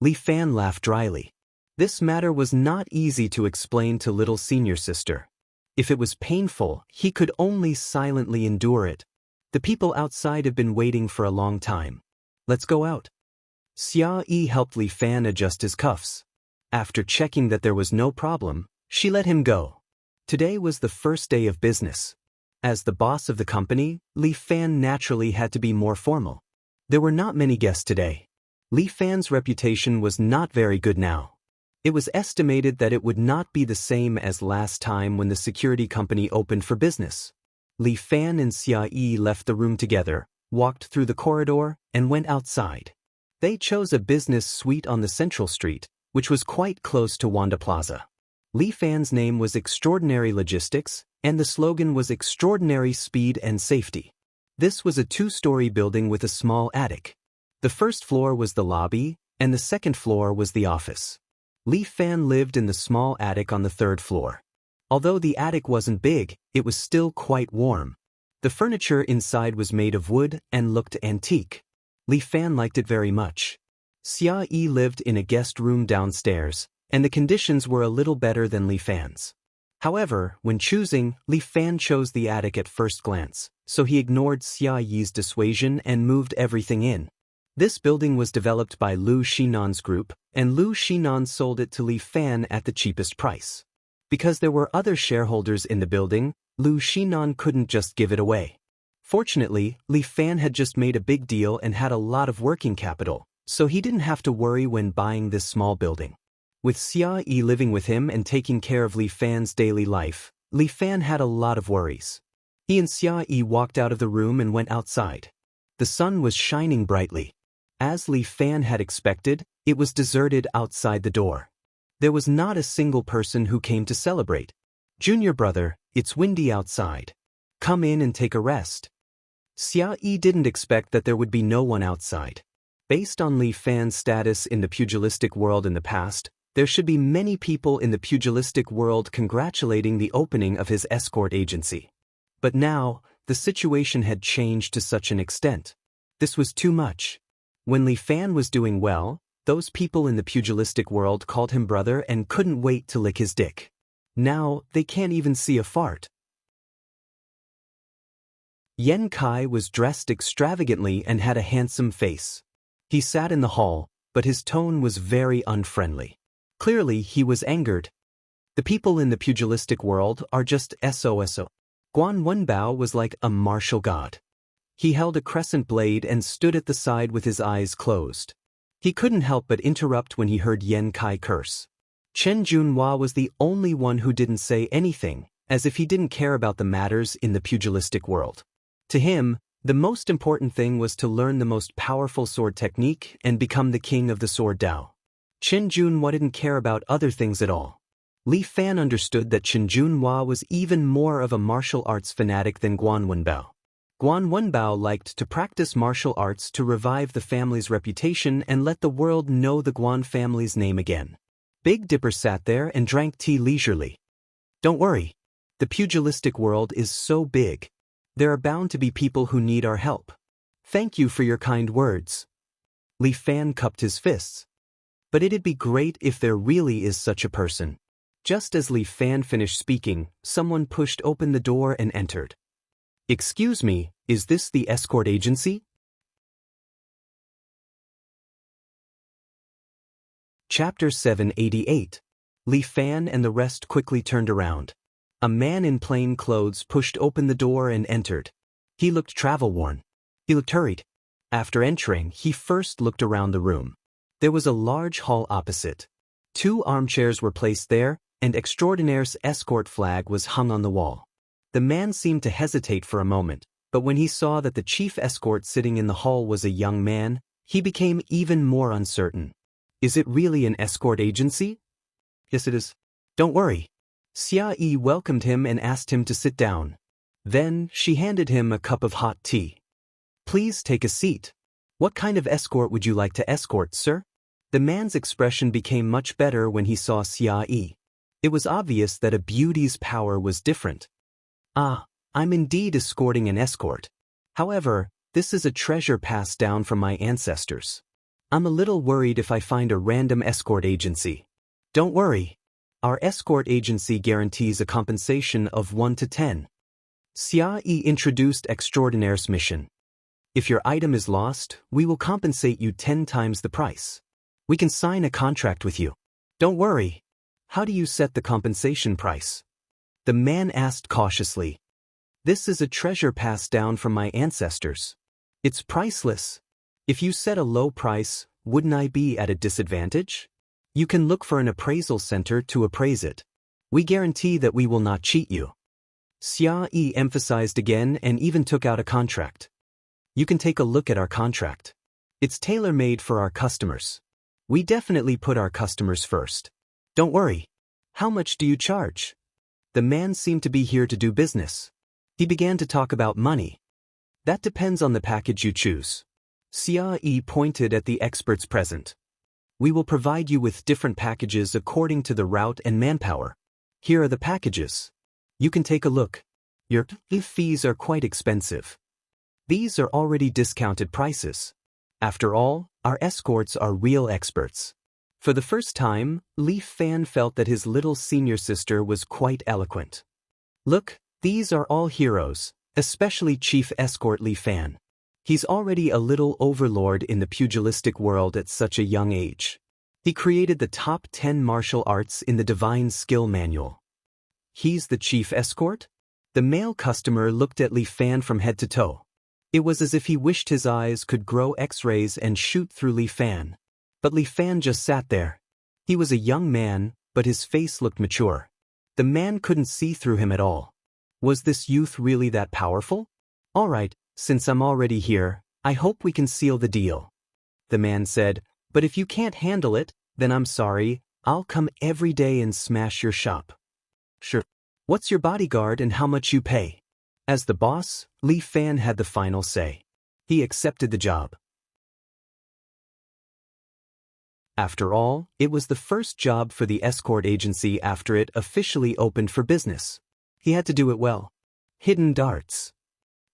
Li Fan laughed dryly. This matter was not easy to explain to little senior sister. If it was painful, he could only silently endure it. The people outside have been waiting for a long time. Let's go out. Xia Yi helped Li Fan adjust his cuffs. After checking that there was no problem, she let him go. Today was the first day of business. As the boss of the company, Li Fan naturally had to be more formal. There were not many guests today. Li Fan's reputation was not very good now. It was estimated that it would not be the same as last time when the security company opened for business. Li Fan and Xia Yi left the room together, walked through the corridor, and went outside. They chose a business suite on the central street, which was quite close to Wanda Plaza. Li Fan's name was Extraordinary Logistics, and the slogan was Extraordinary Speed and Safety. This was a two-story building with a small attic. The first floor was the lobby, and the second floor was the office. Li Fan lived in the small attic on the third floor. Although the attic wasn't big, it was still quite warm. The furniture inside was made of wood and looked antique. Li Fan liked it very much. Xia Yi lived in a guest room downstairs, and the conditions were a little better than Li Fan's. However, when choosing, Li Fan chose the attic at first glance, so he ignored Xia Yi's dissuasion and moved everything in. This building was developed by Lu Xinan's group, and Lu Xinan sold it to Li Fan at the cheapest price. Because there were other shareholders in the building, Lu Xinan couldn't just give it away. Fortunately, Li Fan had just made a big deal and had a lot of working capital, so he didn't have to worry when buying this small building. With Xia Yi living with him and taking care of Li Fan's daily life, Li Fan had a lot of worries. He and Xia Yi walked out of the room and went outside. The sun was shining brightly. As Li Fan had expected, it was deserted outside the door. There was not a single person who came to celebrate. "Junior brother, it's windy outside. Come in and take a rest." Xia Yi didn't expect that there would be no one outside. Based on Li Fan's status in the pugilistic world in the past, there should be many people in the pugilistic world congratulating the opening of his escort agency. But now, the situation had changed to such an extent. This was too much. When Li Fan was doing well, those people in the pugilistic world called him brother and couldn't wait to lick his dick. Now, they can't even see a fart. Yan Kai was dressed extravagantly and had a handsome face. He sat in the hall, but his tone was very unfriendly. Clearly, he was angered. The people in the pugilistic world are just SOSO. Guan Wenbao was like a martial god. He held a crescent blade and stood at the side with his eyes closed. He couldn't help but interrupt when he heard Yan Kai curse. Chen Junhua was the only one who didn't say anything, as if he didn't care about the matters in the pugilistic world. To him, the most important thing was to learn the most powerful sword technique and become the king of the sword Dao. Chen Junhua didn't care about other things at all. Li Fan understood that Chen Junhua was even more of a martial arts fanatic than Guan Wenbao. Guan Wenbao liked to practice martial arts to revive the family's reputation and let the world know the Guan family's name again. Big Dipper sat there and drank tea leisurely. "Don't worry. The pugilistic world is so big. There are bound to be people who need our help. Thank you for your kind words." Li Fan cupped his fists. But it'd be great if there really is such a person. Just as Li Fan finished speaking, someone pushed open the door and entered. "Excuse me, is this the escort agency?" Chapter 788. Li Fan and the rest quickly turned around. A man in plain clothes pushed open the door and entered. He looked travel-worn. He looked hurried. After entering, he first looked around the room. There was a large hall opposite. 2 armchairs were placed there, and Extraordinaire's escort flag was hung on the wall. The man seemed to hesitate for a moment, but when he saw that the chief escort sitting in the hall was a young man, he became even more uncertain. Is it really an escort agency? Yes, it is. Don't worry. Xia Yi welcomed him and asked him to sit down. Then, she handed him a cup of hot tea. Please take a seat. What kind of escort would you like to escort, sir? The man's expression became much better when he saw Xia Yi. It was obvious that a beauty's power was different. Ah, I'm indeed escorting an escort. However, this is a treasure passed down from my ancestors. I'm a little worried if I find a random escort agency. Don't worry. Our escort agency guarantees a compensation of 1 to 10. Xia Yi introduced Extraordinaire's mission. If your item is lost, we will compensate you 10 times the price. We can sign a contract with you. Don't worry. How do you set the compensation price? The man asked cautiously. This is a treasure passed down from my ancestors. It's priceless. If you set a low price, wouldn't I be at a disadvantage? You can look for an appraisal center to appraise it. We guarantee that we will not cheat you. Xia Yi emphasized again and even took out a contract. You can take a look at our contract. It's tailor-made for our customers. We definitely put our customers first. Don't worry. How much do you charge? The man seemed to be here to do business. He began to talk about money. That depends on the package you choose. Xia Yi pointed at the experts present. We will provide you with different packages according to the route and manpower. Here are the packages. You can take a look. Your fees are quite expensive. These are already discounted prices. After all, our escorts are real experts. For the first time, Li Fan felt that his little senior sister was quite eloquent. Look, these are all heroes, especially Chief Escort Li Fan. He's already a little overlord in the pugilistic world at such a young age. He created the top 10 martial arts in the Divine Skill Manual. He's the chief escort? The male customer looked at Li Fan from head to toe. It was as if he wished his eyes could grow X-rays and shoot through Li Fan. But Li Fan just sat there. He was a young man, but his face looked mature. The man couldn't see through him at all. Was this youth really that powerful? All right, since I'm already here, I hope we can seal the deal. The man said, but if you can't handle it, then I'm sorry, I'll come every day and smash your shop. Sure. What's your bodyguard and how much you pay? As the boss, Li Fan had the final say. He accepted the job. After all, it was the first job for the escort agency after it officially opened for business. He had to do it well. Hidden darts.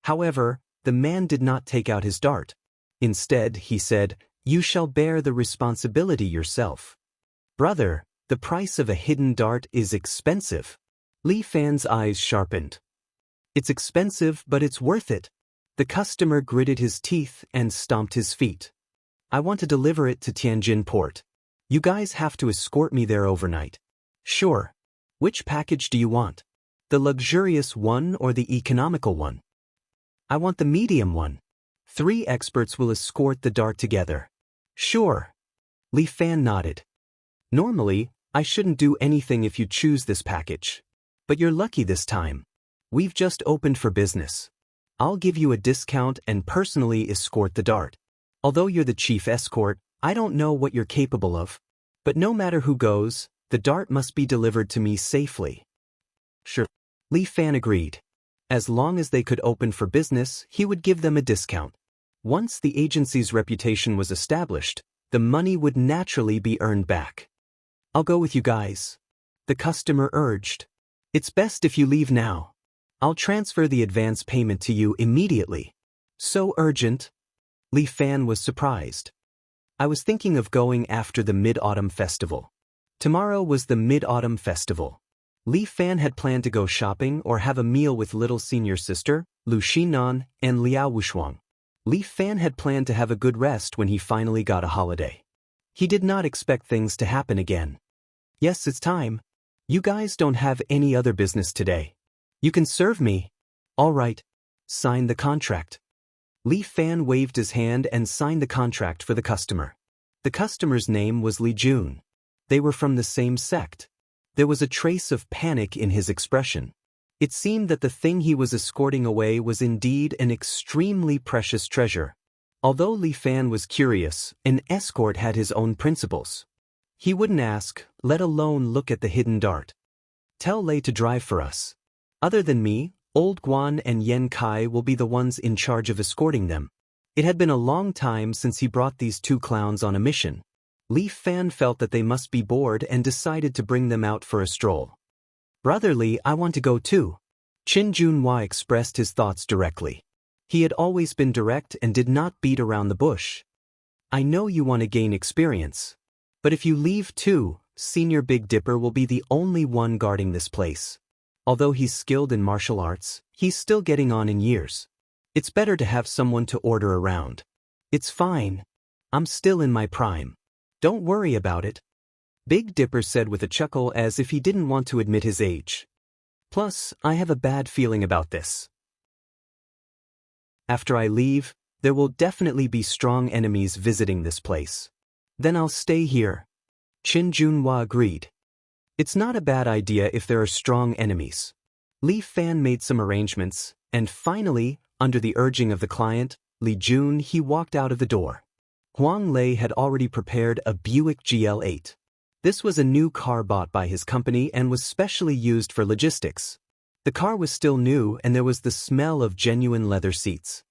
However, the man did not take out his dart. Instead, he said, you shall bear the responsibility yourself. Brother, the price of a hidden dart is expensive. Li Fan's eyes sharpened. It's expensive, but it's worth it. The customer gritted his teeth and stomped his feet. I want to deliver it to Tianjin port. You guys have to escort me there overnight. Sure. Which package do you want? The luxurious one or the economical one? I want the medium one. 3 experts will escort the dart together. Sure. Li Fan nodded. Normally, I shouldn't do anything if you choose this package. But you're lucky this time. We've just opened for business. I'll give you a discount and personally escort the dart. Although you're the chief escort, I don't know what you're capable of. But no matter who goes, the dart must be delivered to me safely. Sure. Li Fan agreed. As long as they could open for business, he would give them a discount. Once the agency's reputation was established, the money would naturally be earned back. I'll go with you guys. The customer urged. It's best if you leave now. I'll transfer the advance payment to you immediately. So urgent? Li Fan was surprised. I was thinking of going after the Mid-Autumn Festival. Tomorrow was the Mid-Autumn Festival. Li Fan had planned to go shopping or have a meal with little senior sister, Lu Xinan, and Liao Wushuang. Li Fan had planned to have a good rest when he finally got a holiday. He did not expect things to happen again. Yes, it's time. You guys don't have any other business today. You can serve me. All right. Sign the contract. Li Fan waved his hand and signed the contract for the customer. The customer's name was Li Jun. They were from the same sect. There was a trace of panic in his expression. It seemed that the thing he was escorting away was indeed an extremely precious treasure. Although Li Fan was curious, an escort had his own principles. He wouldn't ask, let alone look at the hidden dart. Tell Lei to drive for us. Other than me, Old Guan and Yen Kai will be the ones in charge of escorting them. It had been a long time since he brought these two clowns on a mission. Li Fan felt that they must be bored and decided to bring them out for a stroll. Brother Li, I want to go too. Qin Junhua expressed his thoughts directly. He had always been direct and did not beat around the bush. I know you want to gain experience. But if you leave too, Senior Big Dipper will be the only one guarding this place. Although he's skilled in martial arts, he's still getting on in years. It's better to have someone to order around. It's fine. I'm still in my prime. Don't worry about it. Big Dipper said with a chuckle as if he didn't want to admit his age. Plus, I have a bad feeling about this. After I leave, there will definitely be strong enemies visiting this place. Then I'll stay here. Qin Junhua agreed. It's not a bad idea if there are strong enemies. Li Fan made some arrangements, and finally, under the urging of the client, Li Jun, he walked out of the door. Huang Lei had already prepared a Buick GL8. This was a new car bought by his company and was specially used for logistics. The car was still new and there was the smell of genuine leather seats.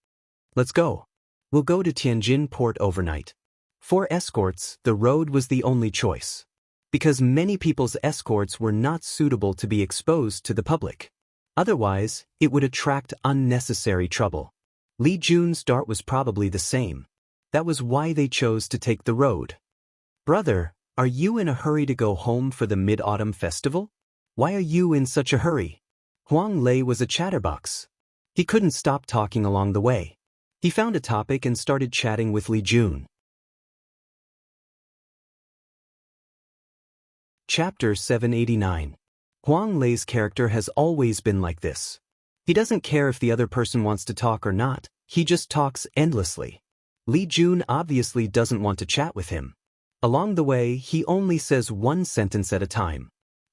Let's go. We'll go to Tianjin port overnight. For escorts, the road was the only choice. Because many people's escorts were not suitable to be exposed to the public. Otherwise, it would attract unnecessary trouble. Li Jun's dart was probably the same. That was why they chose to take the road. Brother, are you in a hurry to go home for the Mid-Autumn Festival? Why are you in such a hurry? Huang Lei was a chatterbox. He couldn't stop talking along the way. He found a topic and started chatting with Li Jun. Chapter 789. Huang Lei's character has always been like this. He doesn't care if the other person wants to talk or not, he just talks endlessly. Li Jun obviously doesn't want to chat with him. Along the way, he only says one sentence at a time.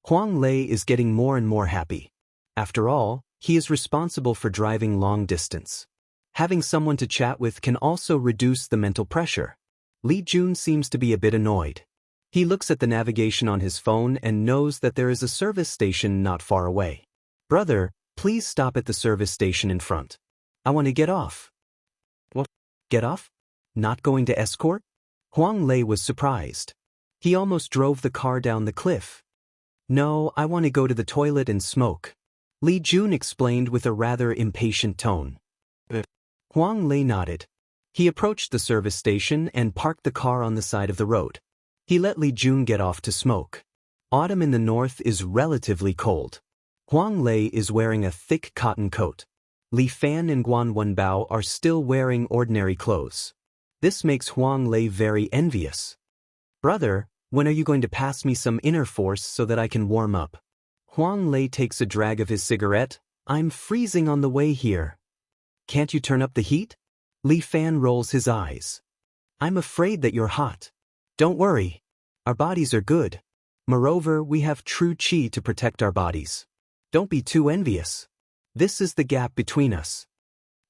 Huang Lei is getting more and more happy. After all, he is responsible for driving long distance. Having someone to chat with can also reduce the mental pressure. Li Jun seems to be a bit annoyed. He looks at the navigation on his phone and knows that there is a service station not far away. Brother, please stop at the service station in front. I want to get off. What? Get off? Not going to escort? Huang Lei was surprised. He almost drove the car down the cliff. No, I want to go to the toilet and smoke. Li Jun explained with a rather impatient tone. Huang Lei nodded. He approached the service station and parked the car on the side of the road. He let Li Jun get off to smoke. Autumn in the north is relatively cold. Huang Lei is wearing a thick cotton coat. Li Fan and Guan Wenbao are still wearing ordinary clothes. This makes Huang Lei very envious. Brother, when are you going to pass me some inner force so that I can warm up? Huang Lei takes a drag of his cigarette. I'm freezing on the way here. Can't you turn up the heat? Li Fan rolls his eyes. I'm afraid that you're hot. Don't worry. Our bodies are good. Moreover, we have true qi to protect our bodies. Don't be too envious. This is the gap between us.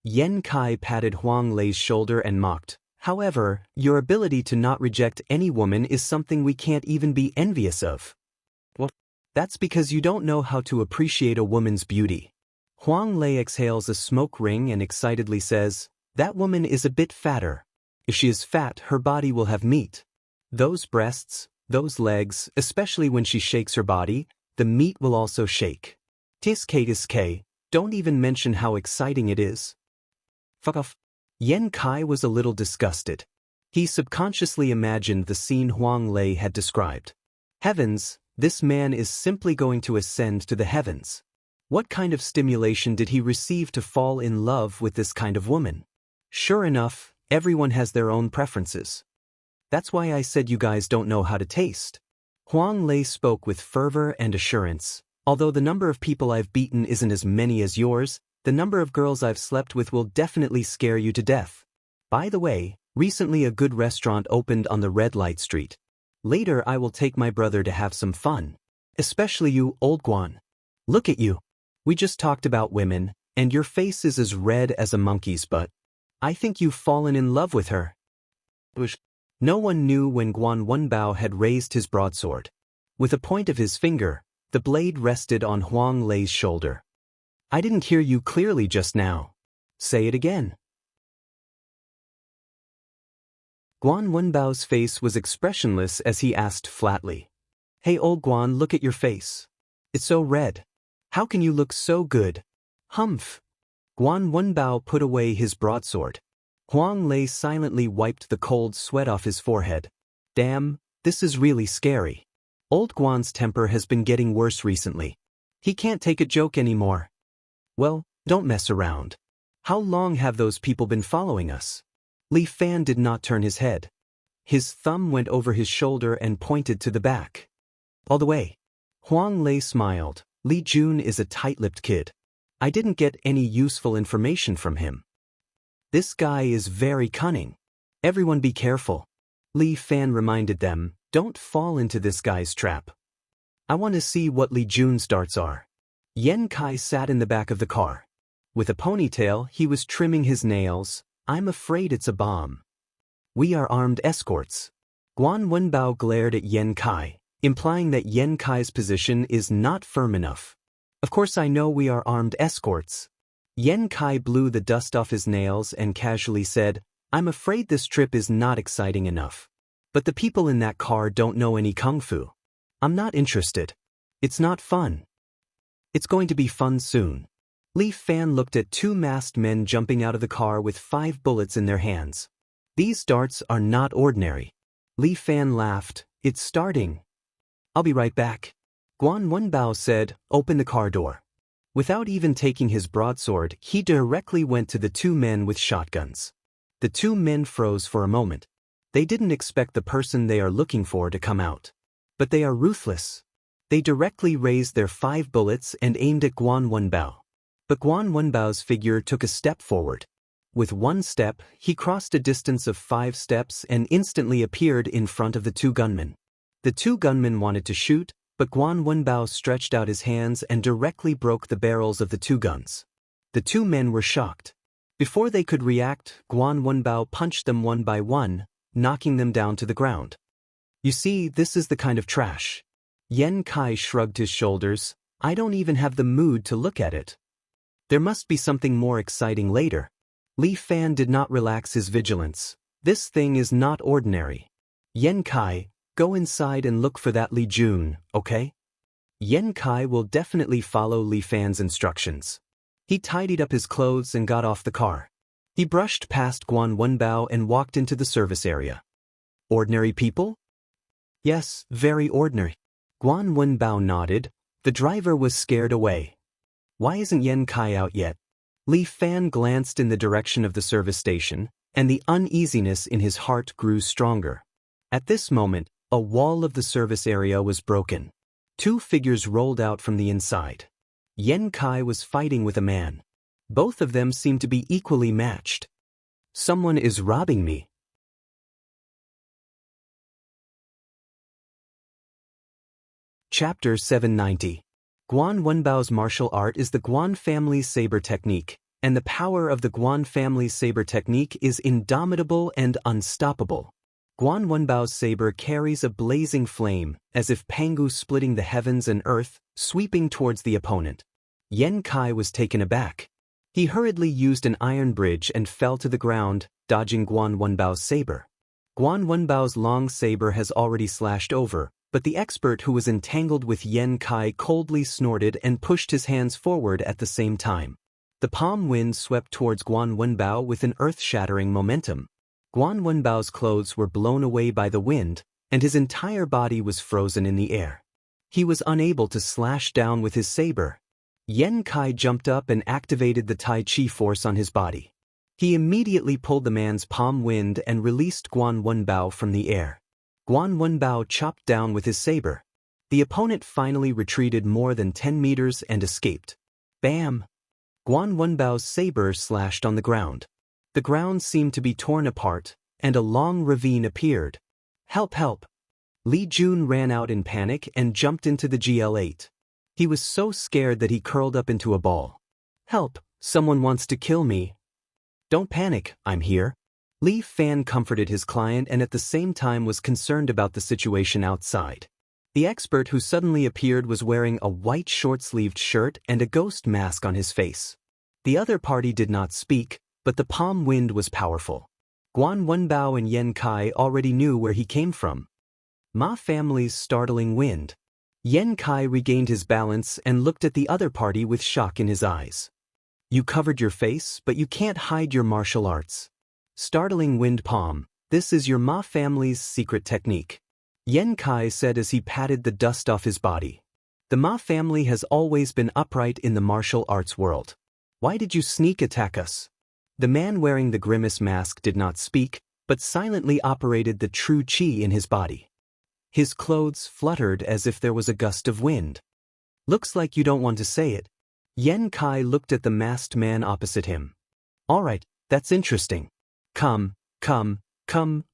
Yen Kai patted Huang Lei's shoulder and mocked. However, your ability to not reject any woman is something we can't even be envious of. Well, that's because you don't know how to appreciate a woman's beauty. Huang Lei exhales a smoke ring and excitedly says, that woman is a bit fatter. If she is fat, her body will have meat. Those breasts, those legs, especially when she shakes her body, the meat will also shake. Tisk, don't even mention how exciting it is. Fuck off. Yen Kai was a little disgusted. He subconsciously imagined the scene Huang Lei had described. Heavens, this man is simply going to ascend to the heavens. What kind of stimulation did he receive to fall in love with this kind of woman? Sure enough, everyone has their own preferences. That's why I said you guys don't know how to taste. Huang Lei spoke with fervor and assurance. Although the number of people I've beaten isn't as many as yours, the number of girls I've slept with will definitely scare you to death. By the way, recently a good restaurant opened on the red light street. Later I will take my brother to have some fun. Especially you, old Guan. Look at you. We just talked about women, and your face is as red as a monkey's butt. I think you've fallen in love with her. No one knew when Guan Wenbao had raised his broadsword. With a point of his finger, the blade rested on Huang Lei's shoulder. I didn't hear you clearly just now. Say it again. Guan Wenbao's face was expressionless as he asked flatly. Hey old Guan, look at your face. It's so red. How can you look so good? Humph. Guan Wenbao put away his broadsword. Huang Lei silently wiped the cold sweat off his forehead. Damn, this is really scary. Old Guan's temper has been getting worse recently. He can't take a joke anymore. Well, don't mess around. How long have those people been following us? Li Fan did not turn his head. His thumb went over his shoulder and pointed to the back. All the way. Huang Lei smiled. Li Jun is a tight-lipped kid. I didn't get any useful information from him. This guy is very cunning. Everyone be careful. Li Fan reminded them, don't fall into this guy's trap. I want to see what Li Jun's darts are. Yan Kai sat in the back of the car. With a ponytail, he was trimming his nails. I'm afraid it's a bomb. We are armed escorts. Guan Wenbao glared at Yan Kai, implying that Yan Kai's position is not firm enough. Of course I know we are armed escorts. Yan Kai blew the dust off his nails and casually said, I'm afraid this trip is not exciting enough. But the people in that car don't know any kung fu. I'm not interested. It's not fun. It's going to be fun soon. Li Fan looked at two masked men jumping out of the car with 5 bullets in their hands. These darts are not ordinary. Li Fan laughed. It's starting. I'll be right back. Guan Wenbao said, open the car door. Without even taking his broadsword, he directly went to the 2 men with shotguns. The 2 men froze for a moment. They didn't expect the person they are looking for to come out. But they are ruthless. They directly raised their 5 bullets and aimed at Guan Wenbao. But Guan Wenbao's figure took a step forward. With 1 step, he crossed a distance of 5 steps and instantly appeared in front of the 2 gunmen. The 2 gunmen wanted to shoot, but Guan Wenbao stretched out his hands and directly broke the barrels of the 2 guns. The 2 men were shocked. Before they could react, Guan Wenbao punched them one by one, knocking them down to the ground. You see, this is the kind of trash. Yan Kai shrugged his shoulders. I don't even have the mood to look at it. There must be something more exciting later. Li Fan did not relax his vigilance. This thing is not ordinary. Yan Kai, go inside and look for that Li Jun, okay? Yan Kai will definitely follow Li Fan's instructions. He tidied up his clothes and got off the car. He brushed past Guan Wenbao and walked into the service area. Ordinary people? Yes, very ordinary. Guan Wenbao nodded. The driver was scared away. Why isn't Yan Kai out yet? Li Fan glanced in the direction of the service station, and the uneasiness in his heart grew stronger. At this moment, a wall of the service area was broken. 2 figures rolled out from the inside. Yan Kai was fighting with a man. Both of them seemed to be equally matched. Someone is robbing me. Chapter 790. Guan Wenbao's martial art is the Guan family's saber technique, and the power of the Guan family's saber technique is indomitable and unstoppable. Guan Wenbao's saber carries a blazing flame, as if Pangu splitting the heavens and earth, sweeping towards the opponent. Yan Kai was taken aback. He hurriedly used an iron bridge and fell to the ground, dodging Guan Wenbao's saber. Guan Wenbao's long saber has already slashed over, but the expert who was entangled with Yan Kai coldly snorted and pushed his hands forward at the same time. The palm wind swept towards Guan Wenbao with an earth-shattering momentum. Guan Wenbao's clothes were blown away by the wind, and his entire body was frozen in the air. He was unable to slash down with his saber. Yan Kai jumped up and activated the Tai Chi force on his body. He immediately pulled the man's palm wind and released Guan Wenbao from the air. Guan Wenbao chopped down with his saber. The opponent finally retreated more than 10 meters and escaped. Bam! Guan Wenbao's saber slashed on the ground. The ground seemed to be torn apart, and a long ravine appeared. Help, help! Li Jun ran out in panic and jumped into the GL8. He was so scared that he curled up into a ball. "Help, someone wants to kill me." "Don't panic, I'm here." Li Fan comforted his client and at the same time was concerned about the situation outside. The expert who suddenly appeared was wearing a white short-sleeved shirt and a ghost mask on his face. The other party did not speak, but the palm wind was powerful. Guan Wenbao and Yen Kai already knew where he came from. Ma family's startling wind. Yen Kai regained his balance and looked at the other party with shock in his eyes. "You covered your face, but you can't hide your martial arts." Startling wind palm, this is your Ma family's secret technique. Yen Kai said as he patted the dust off his body. The Ma family has always been upright in the martial arts world. Why did you sneak attack us? The man wearing the grimace mask did not speak, but silently operated the true qi in his body. His clothes fluttered as if there was a gust of wind. "Looks like you don't want to say it." Yen Kai looked at the masked man opposite him. "All right, that's interesting. Come,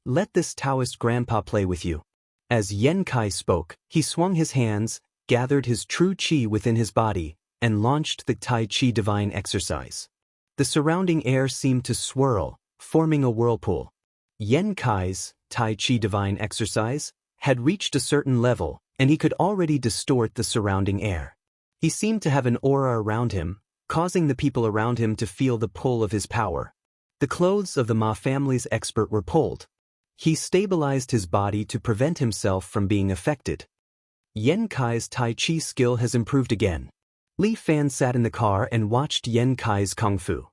let this Taoist grandpa play with you." As Yen Kai spoke, he swung his hands, gathered his true qi within his body, and launched the Tai Chi divine exercise. The surrounding air seemed to swirl, forming a whirlpool. Yen Kai's Tai Chi divine exercise had reached a certain level, and he could already distort the surrounding air. He seemed to have an aura around him, causing the people around him to feel the pull of his power. The clothes of the Ma family's expert were pulled. He stabilized his body to prevent himself from being affected. Yen Kai's Tai Chi skill has improved again. Li Fan sat in the car and watched Yen Kai's kung fu.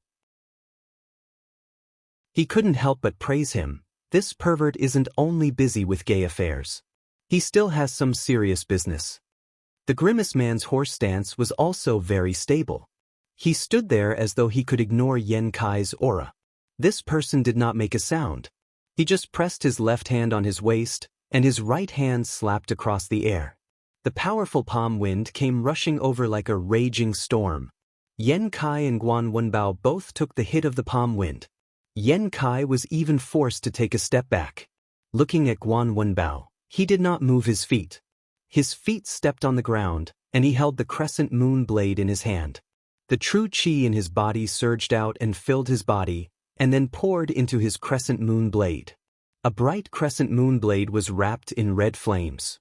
He couldn't help but praise him. This pervert isn't only busy with gay affairs. He still has some serious business. The grimace man's horse stance was also very stable. He stood there as though he could ignore Yen Kai's aura. This person did not make a sound. He just pressed his left hand on his waist, and his right hand slapped across the air. The powerful palm wind came rushing over like a raging storm. Yen Kai and Guan Wenbao both took the hit of the palm wind. Yen Kai was even forced to take a step back. Looking at Guan Wenbao, he did not move his feet. His feet stepped on the ground, and he held the crescent moon blade in his hand. The true qi in his body surged out and filled his body, and then poured into his crescent moon blade. A bright crescent moon blade was wrapped in red flames.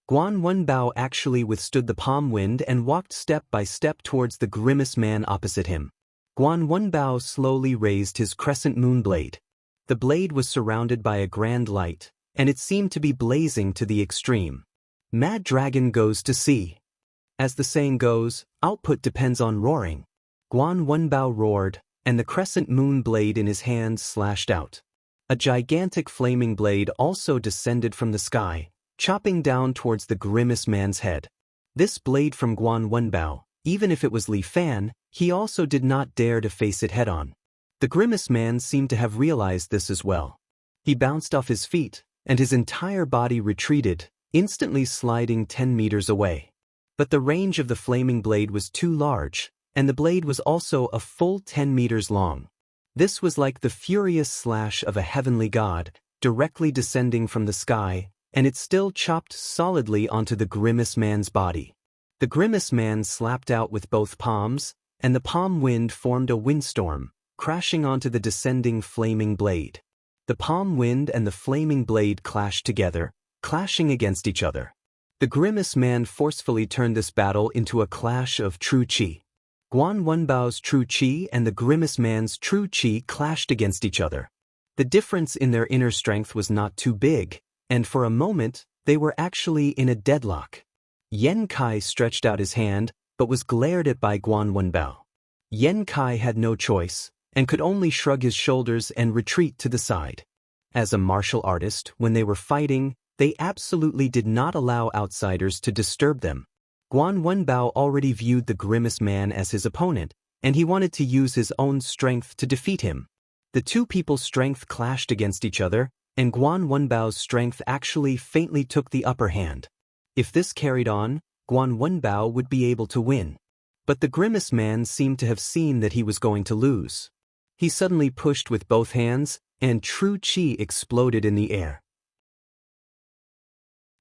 Guan Wenbao actually withstood the palm wind and walked step by step towards the grimace man opposite him. Guan Wenbao slowly raised his crescent moon blade. The blade was surrounded by a grand light, and it seemed to be blazing to the extreme. Mad Dragon goes to sea. As the saying goes, output depends on roaring. Guan Wenbao roared, and the crescent moon blade in his hand slashed out. A gigantic flaming blade also descended from the sky, chopping down towards the grimace man's head. This blade from Guan Wenbao, even if it was Li Fan, he also did not dare to face it head-on. The grimace man seemed to have realized this as well. He bounced off his feet, and his entire body retreated, instantly sliding 10 meters away. But the range of the flaming blade was too large, and the blade was also a full 10 meters long. This was like the furious slash of a heavenly god, directly descending from the sky, and it still chopped solidly onto the grimace man's body. The grimace man slapped out with both palms, and the palm wind formed a windstorm, crashing onto the descending flaming blade. The palm wind and the flaming blade clashed together, clashing against each other. The grimace man forcefully turned this battle into a clash of true qi. Guan Wenbao's true qi and the grimace man's true qi clashed against each other. The difference in their inner strength was not too big, and for a moment, they were actually in a deadlock. Yen Kai stretched out his hand, but was glared at by Guan Wenbao. Yen Kai had no choice, and could only shrug his shoulders and retreat to the side. As a martial artist, when they were fighting, they absolutely did not allow outsiders to disturb them. Guan Wenbao already viewed the grimace man as his opponent, and he wanted to use his own strength to defeat him. The two people's strength clashed against each other, and Guan Wenbao's strength actually faintly took the upper hand. If this carried on, Guan Wenbao would be able to win. But the grimace man seemed to have seen that he was going to lose. He suddenly pushed with both hands, and true qi exploded in the air.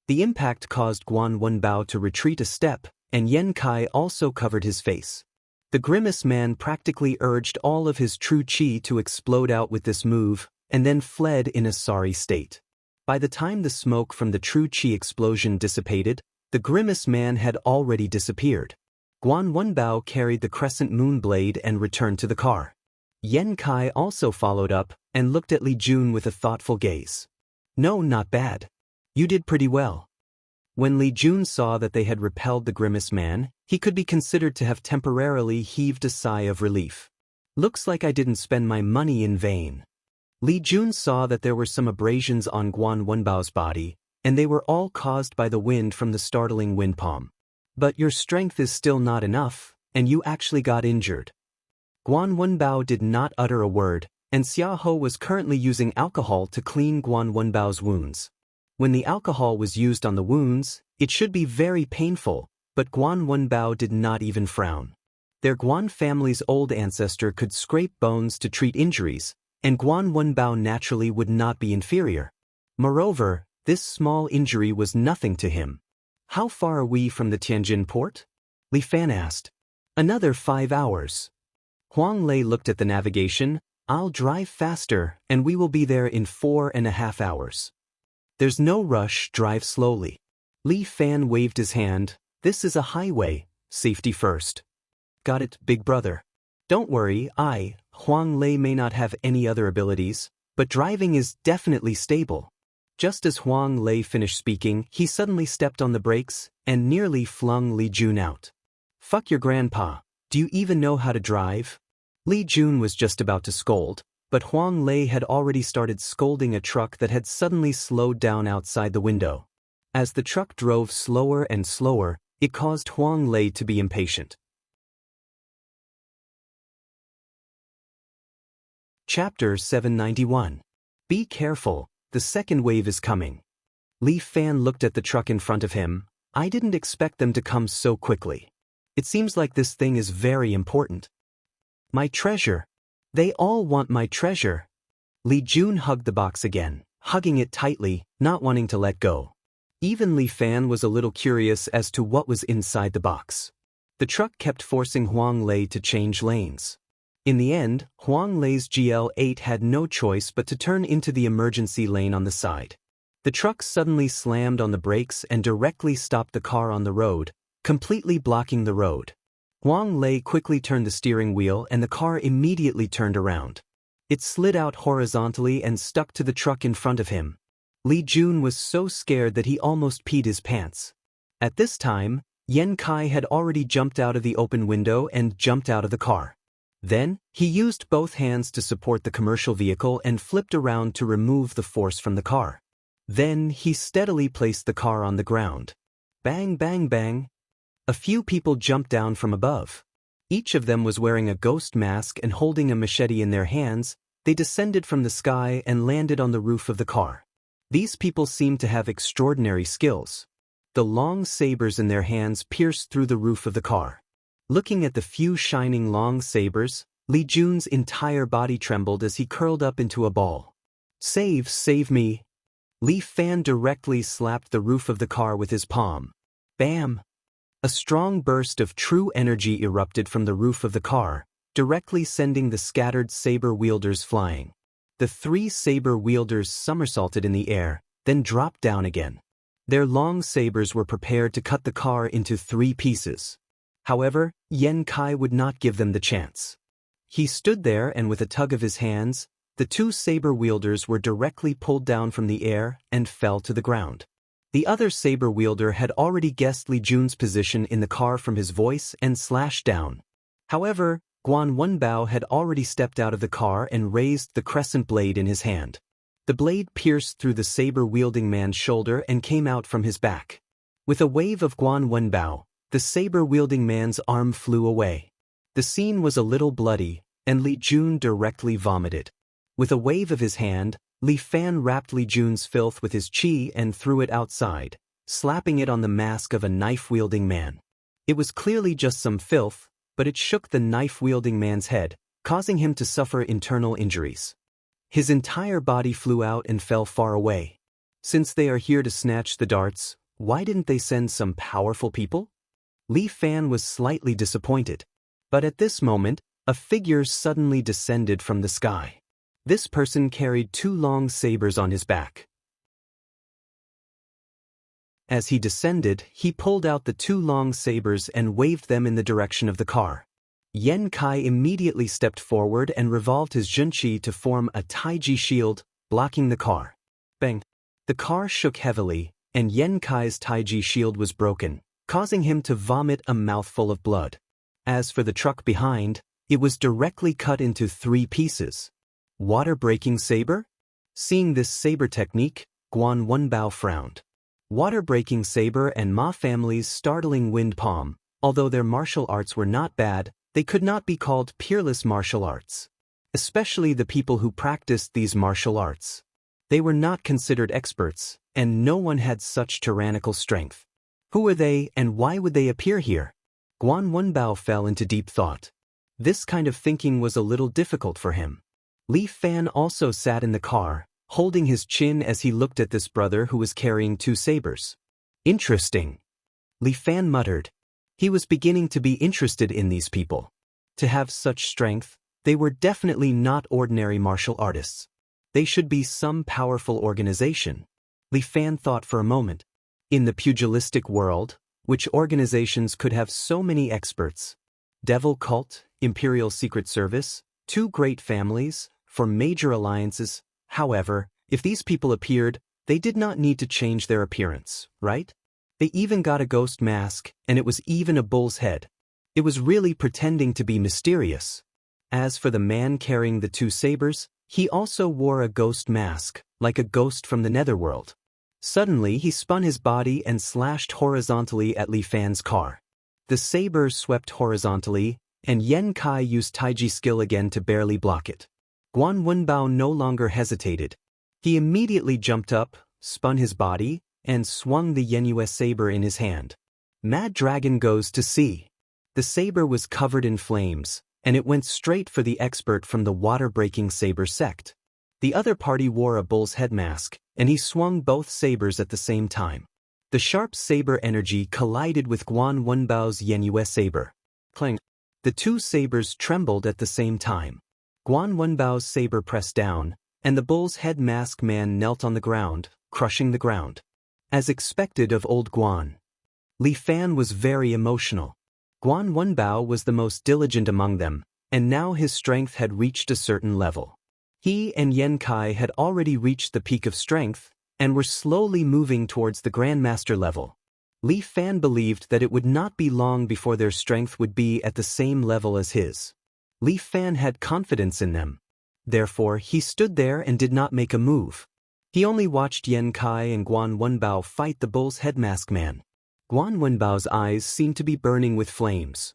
The impact caused Guan Wenbao to retreat a step, and Yan Kai also covered his face. The Grimace Man practically urged all of his true chi to explode out with this move, and then fled in a sorry state. By the time the smoke from the true chi explosion dissipated, the Grimace Man had already disappeared. Guan Wenbao carried the crescent moon blade and returned to the car. Yan Kai also followed up and looked at Li Jun with a thoughtful gaze. No, not bad. You did pretty well. When Li Jun saw that they had repelled the Grimace Man, he could be considered to have temporarily heaved a sigh of relief. Looks like I didn't spend my money in vain. Li Jun saw that there were some abrasions on Guan Wenbao's body, and they were all caused by the wind from the startling wind palm. But your strength is still not enough, and you actually got injured. Guan Wenbao did not utter a word, and Xiaoho was currently using alcohol to clean Guan Wenbao's wounds. When the alcohol was used on the wounds, it should be very painful, but Guan Wenbao did not even frown. Their Guan family's old ancestor could scrape bones to treat injuries, and Guan Wenbao naturally would not be inferior. Moreover, this small injury was nothing to him. How far are we from the Tianjin port? Li Fan asked. Another 5 hours. Huang Lei looked at the navigation. I'll drive faster, and we will be there in 4.5 hours. There's no rush, drive slowly. Li Fan waved his hand. This is a highway, safety first. Got it, big brother. Don't worry, Huang Lei may not have any other abilities, but driving is definitely stable. Just as Huang Lei finished speaking, he suddenly stepped on the brakes and nearly flung Li Jun out. Fuck your grandpa, do you even know how to drive? Li Jun was just about to scold, but Huang Lei had already started scolding a truck that had suddenly slowed down outside the window. As the truck drove slower and slower, it caused Huang Lei to be impatient. Chapter 791. Be careful, the second wave is coming. Li Fan looked at the truck in front of him. I didn't expect them to come so quickly. It seems like this thing is very important. My treasure. They all want my treasure. Li Jun hugged the box again, hugging it tightly, not wanting to let go. Even Li Fan was a little curious as to what was inside the box. The truck kept forcing Huang Lei to change lanes. In the end, Huang Lei's GL8 had no choice but to turn into the emergency lane on the side. The truck suddenly slammed on the brakes and directly stopped the car on the road, completely blocking the road. Huang Lei quickly turned the steering wheel and the car immediately turned around. It slid out horizontally and stuck to the truck in front of him. Li Jun was so scared that he almost peed his pants. At this time, Yan Kai had already jumped out of the open window and jumped out of the car. Then, he used both hands to support the commercial vehicle and flipped around to remove the force from the car. Then, he steadily placed the car on the ground. Bang, bang, bang. A few people jumped down from above. Each of them was wearing a ghost mask and holding a machete in their hands. They descended from the sky and landed on the roof of the car. These people seemed to have extraordinary skills. The long sabers in their hands pierced through the roof of the car. Looking at the few shining long sabers, Li Jun's entire body trembled as he curled up into a ball. Save me. Li Fan directly slapped the roof of the car with his palm. Bam! A strong burst of true energy erupted from the roof of the car, directly sending the scattered saber-wielders flying. The 3 saber-wielders somersaulted in the air, then dropped down again. Their long sabers were prepared to cut the car into 3 pieces. However, Yan Kai would not give them the chance. He stood there and with a tug of his hands, the 2 saber-wielders were directly pulled down from the air and fell to the ground. The other saber-wielder had already guessed Li Jun's position in the car from his voice and slashed down. However, Guan Wenbao had already stepped out of the car and raised the crescent blade in his hand. The blade pierced through the saber-wielding man's shoulder and came out from his back. With a wave of Guan Wenbao, the saber-wielding man's arm flew away. The scene was a little bloody, and Li Jun directly vomited. With a wave of his hand, Li Fan wrapped Li Jun's filth with his chi and threw it outside, slapping it on the mask of a knife-wielding man. It was clearly just some filth, but it shook the knife-wielding man's head, causing him to suffer internal injuries. His entire body flew out and fell far away. Since they are here to snatch the darts, why didn't they send some powerful people? Li Fan was slightly disappointed. But at this moment, a figure suddenly descended from the sky. This person carried 2 long sabers on his back. As he descended, he pulled out the 2 long sabers and waved them in the direction of the car. Yan Kai immediately stepped forward and revolved his Junqi to form a Taiji shield, blocking the car. Bang! The car shook heavily, and Yan Kai's Taiji shield was broken, causing him to vomit a mouthful of blood. As for the truck behind, it was directly cut into 3 pieces. Water-breaking saber? Seeing this saber technique, Guan Wenbao frowned. Water-breaking saber and Ma family's startling wind palm, although their martial arts were not bad, they could not be called peerless martial arts. Especially the people who practiced these martial arts. They were not considered experts, and no one had such tyrannical strength. Who were they and why would they appear here? Guan Wenbao fell into deep thought. This kind of thinking was a little difficult for him. Li Fan also sat in the car, holding his chin as he looked at this brother who was carrying 2 sabers. Interesting. Li Fan muttered. He was beginning to be interested in these people. To have such strength, they were definitely not ordinary martial artists. They should be some powerful organization. Li Fan thought for a moment. In the pugilistic world, which organizations could have so many experts? Devil Cult, Imperial Secret Service, 2 great families, for major alliances. However, if these people appeared, they did not need to change their appearance, right? They even got a ghost mask, and it was even a bull's head. It was really pretending to be mysterious. As for the man carrying the 2 sabers, he also wore a ghost mask, like a ghost from the netherworld. Suddenly he spun his body and slashed horizontally at Li Fan's car. The saber swept horizontally, and Yan Kai used Taiji skill again to barely block it. Guan Wenbao no longer hesitated. He immediately jumped up, spun his body, and swung the Yenyue saber in his hand. Mad Dragon goes to sea. The saber was covered in flames, and it went straight for the expert from the water-breaking saber sect. The other party wore a bull's head mask, and he swung both sabers at the same time. The sharp saber energy collided with Guan Wenbao's Yenyue saber. Clang! The 2 sabers trembled at the same time. Guan Wenbao's saber pressed down, and the bull's head mask man knelt on the ground, crushing the ground. As expected of old Guan. Li Fan was very emotional. Guan Wenbao was the most diligent among them, and now his strength had reached a certain level. He and Yan Kai had already reached the peak of strength, and were slowly moving towards the Grandmaster level. Li Fan believed that it would not be long before their strength would be at the same level as his. Li Fan had confidence in them. Therefore, he stood there and did not make a move. He only watched Yan Kai and Guan Wenbao fight the bull's head mask man. Guan Wenbao's eyes seemed to be burning with flames.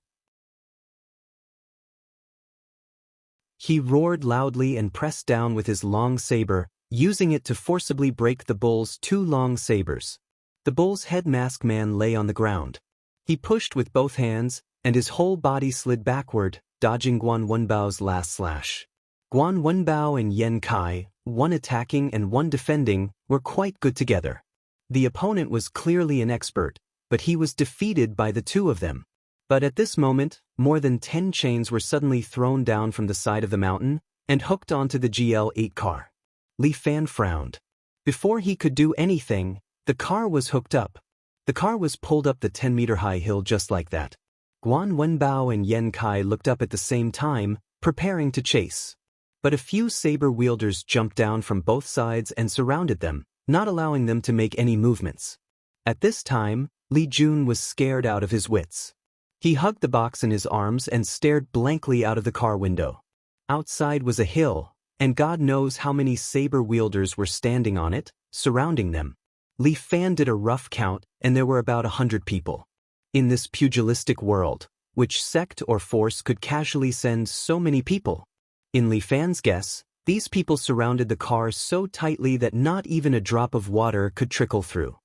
He roared loudly and pressed down with his long saber, using it to forcibly break the bull's 2 long sabers. The bull's head mask man lay on the ground. He pushed with both hands, and his whole body slid backward, dodging Guan Wenbao's last slash. Guan Wenbao and Yan Kai, one attacking and one defending, were quite good together. The opponent was clearly an expert, but he was defeated by the 2 of them. But at this moment, more than 10 chains were suddenly thrown down from the side of the mountain and hooked onto the GL-8 car. Li Fan frowned. Before he could do anything, the car was hooked up. The car was pulled up the 10-meter-high hill just like that. Guan Wenbao and Yan Kai looked up at the same time, preparing to chase. But a few saber-wielders jumped down from both sides and surrounded them, not allowing them to make any movements. At this time, Li Jun was scared out of his wits. He hugged the box in his arms and stared blankly out of the car window. Outside was a hill, and God knows how many saber-wielders were standing on it, surrounding them. Li Fan did a rough count, and there were about 100 people. In this pugilistic world, which sect or force could casually send so many people? In Li Fan's guess, these people surrounded the car so tightly that not even a drop of water could trickle through.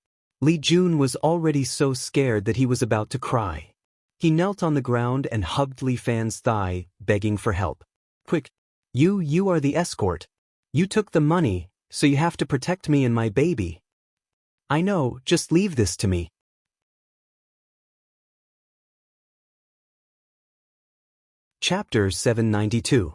Li Jun was already so scared that he was about to cry. He knelt on the ground and hugged Li Fan's thigh, begging for help. Quick! You are the escort. You took the money, so you have to protect me and my baby. I know, just leave this to me. Chapter 792.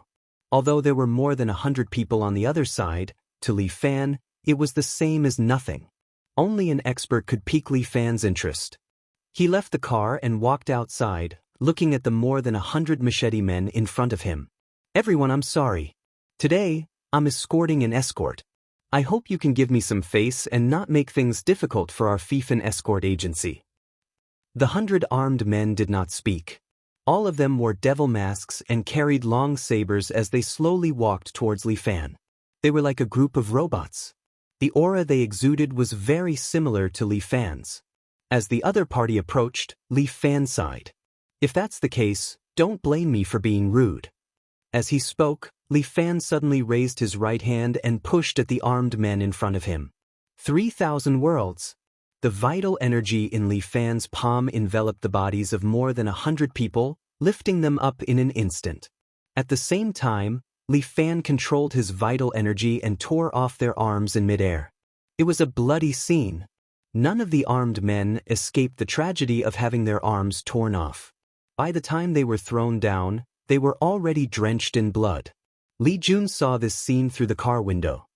Although there were more than 100 people on the other side, to Li Fan, it was the same as nothing. Only an expert could pique Li Fan's interest. He left the car and walked outside, looking at the more than 100 machete men in front of him. Everyone, I'm sorry. Today, I'm escorting an escort. I hope you can give me some face and not make things difficult for our fiefin escort agency. The 100 armed men did not speak. All of them wore devil masks and carried long sabers as they slowly walked towards Li Fan. They were like a group of robots. The aura they exuded was very similar to Li Fan's. As the other party approached, Li Fan sighed. If that's the case, don't blame me for being rude. As he spoke, Li Fan suddenly raised his right hand and pushed at the armed men in front of him. 3,000 worlds. The vital energy in Li Fan's palm enveloped the bodies of more than 100 people, lifting them up in an instant. At the same time, Li Fan controlled his vital energy and tore off their arms in midair. It was a bloody scene. None of the armed men escaped the tragedy of having their arms torn off. By the time they were thrown down, they were already drenched in blood. Li Jun saw this scene through the car window.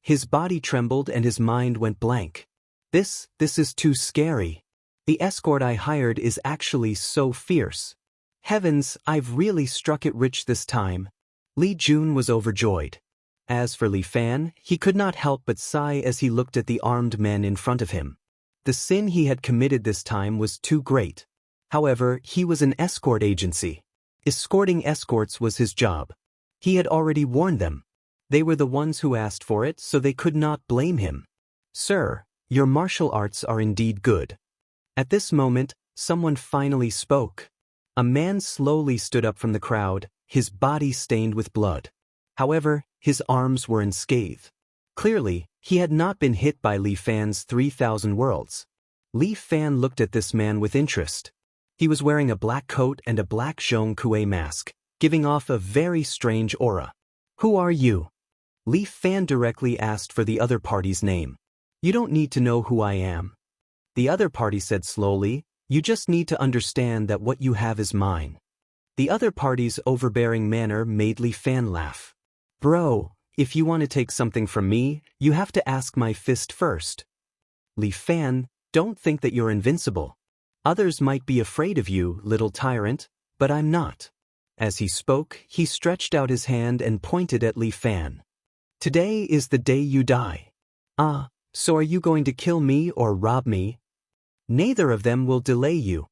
His body trembled and his mind went blank. This is too scary. The escort I hired is actually so fierce. Heavens, I've really struck it rich this time. Li Jun was overjoyed. As for Li Fan, he could not help but sigh as he looked at the armed men in front of him. The sin he had committed this time was too great. However, he was an escort agency. Escorting escorts was his job. He had already warned them. They were the ones who asked for it, so they could not blame him. Sir, your martial arts are indeed good. At this moment, someone finally spoke. A man slowly stood up from the crowd, his body stained with blood. However, his arms were unscathed. Clearly, he had not been hit by Li Fan's 3,000 worlds. Li Fan looked at this man with interest. He was wearing a black coat and a black Zhong Kuei mask, giving off a very strange aura. Who are you? Li Fan directly asked for the other party's name. You don't need to know who I am. The other party said slowly, you just need to understand that what you have is mine. The other party's overbearing manner made Li Fan laugh. Bro, if you want to take something from me, you have to ask my fist first. Li Fan, don't think that you're invincible. Others might be afraid of you, little tyrant, but I'm not. As he spoke, he stretched out his hand and pointed at Li Fan. Today is the day you die. Ah, so are you going to kill me or rob me? Neither of them will delay you.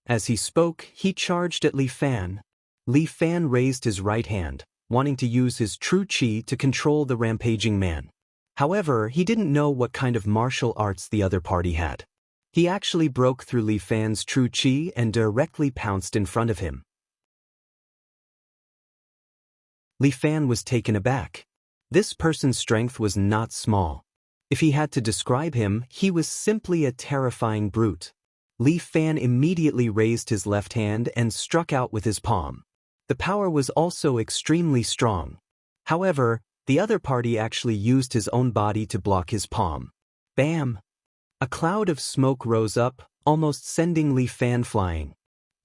As he spoke, he charged at Li Fan. Li Fan raised his right hand, wanting to use his true chi to control the rampaging man. However, he didn't know what kind of martial arts the other party had. He actually broke through Li Fan's true chi and directly pounced in front of him. Li Fan was taken aback. This person's strength was not small. If he had to describe him, he was simply a terrifying brute. Li Fan immediately raised his left hand and struck out with his palm. The power was also extremely strong. However, the other party actually used his own body to block his palm. Bam! A cloud of smoke rose up, almost sending Li Fan flying.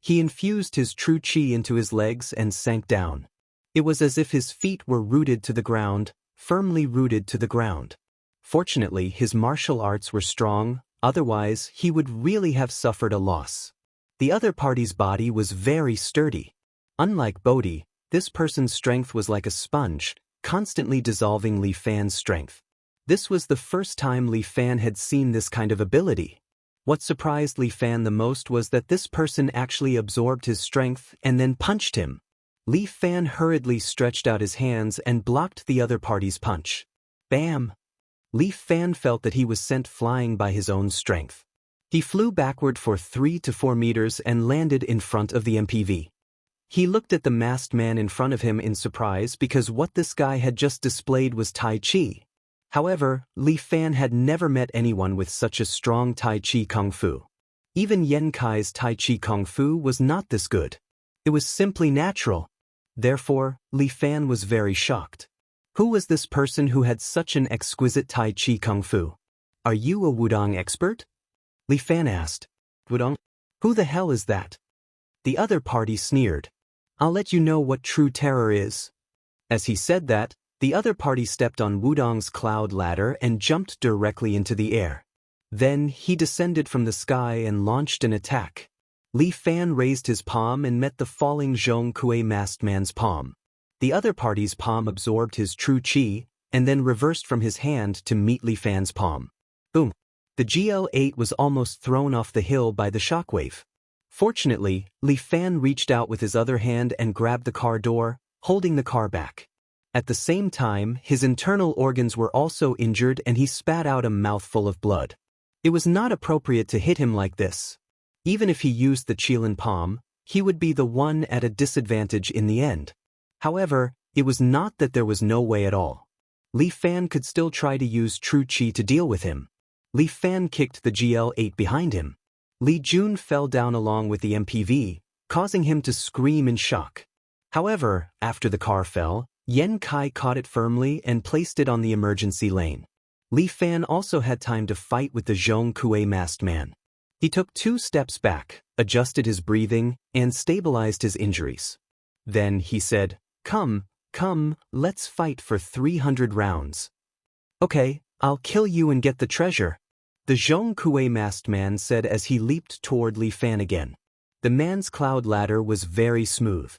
He infused his true chi into his legs and sank down. It was as if his feet were rooted to the ground, firmly rooted to the ground. Fortunately, his martial arts were strong, otherwise he would really have suffered a loss. The other party's body was very sturdy. Unlike Bodhi, this person's strength was like a sponge, constantly dissolving Li Fan's strength. This was the first time Li Fan had seen this kind of ability. What surprised Li Fan the most was that this person actually absorbed his strength and then punched him. Li Fan hurriedly stretched out his hands and blocked the other party's punch. Bam! Li Fan felt that he was sent flying by his own strength. He flew backward for 3 to 4 meters and landed in front of the MPV. He looked at the masked man in front of him in surprise because what this guy had just displayed was Tai Chi. However, Li Fan had never met anyone with such a strong Tai Chi Kung Fu. Even Yen Kai's Tai Chi Kung Fu was not this good. It was simply natural. Therefore, Li Fan was very shocked. Who was this person who had such an exquisite Tai Chi Kung Fu? Are you a wudong expert? Li Fan asked. Wudong? Who the hell is that? The other party sneered. I'll let you know what true terror is. As he said that, the other party stepped on Wudong's cloud ladder and jumped directly into the air. Then he descended from the sky and launched an attack. Li Fan raised his palm and met the falling Zhong Kui masked man's palm. The other party's palm absorbed his true chi, and then reversed from his hand to meet Li Fan's palm. Boom! The GL-8 was almost thrown off the hill by the shockwave. Fortunately, Li Fan reached out with his other hand and grabbed the car door, holding the car back. At the same time, his internal organs were also injured and he spat out a mouthful of blood. It was not appropriate to hit him like this. Even if he used the Qilin palm, he would be the one at a disadvantage in the end. However, it was not that there was no way at all. Li Fan could still try to use true chi to deal with him. Li Fan kicked the GL-8 behind him. Li Jun fell down along with the MPV, causing him to scream in shock. However, after the car fell, Yan Kai caught it firmly and placed it on the emergency lane. Li Fan also had time to fight with the Zhong Kui masked man. He took 2 steps back, adjusted his breathing, and stabilized his injuries. Then he said, Come, let's fight for 300 rounds. Okay, I'll kill you and get the treasure. The Zhong Kui masked man said as he leaped toward Li Fan again. The man's cloud ladder was very smooth.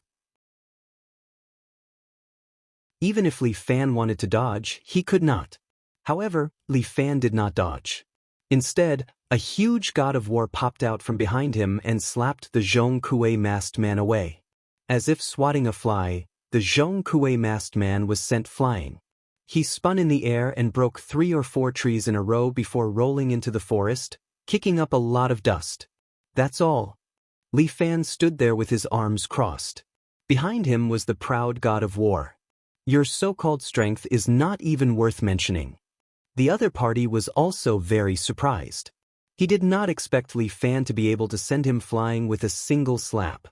Even if Li Fan wanted to dodge, he could not. However, Li Fan did not dodge. Instead, a huge god of war popped out from behind him and slapped the Zhong Kui masked man away. As if swatting a fly, the Zhong Kui masked man was sent flying. He spun in the air and broke 3 or 4 trees in a row before rolling into the forest, kicking up a lot of dust. That's all. Li Fan stood there with his arms crossed. Behind him was the proud god of war. Your so-called strength is not even worth mentioning. The other party was also very surprised. He did not expect Li Fan to be able to send him flying with a single slap.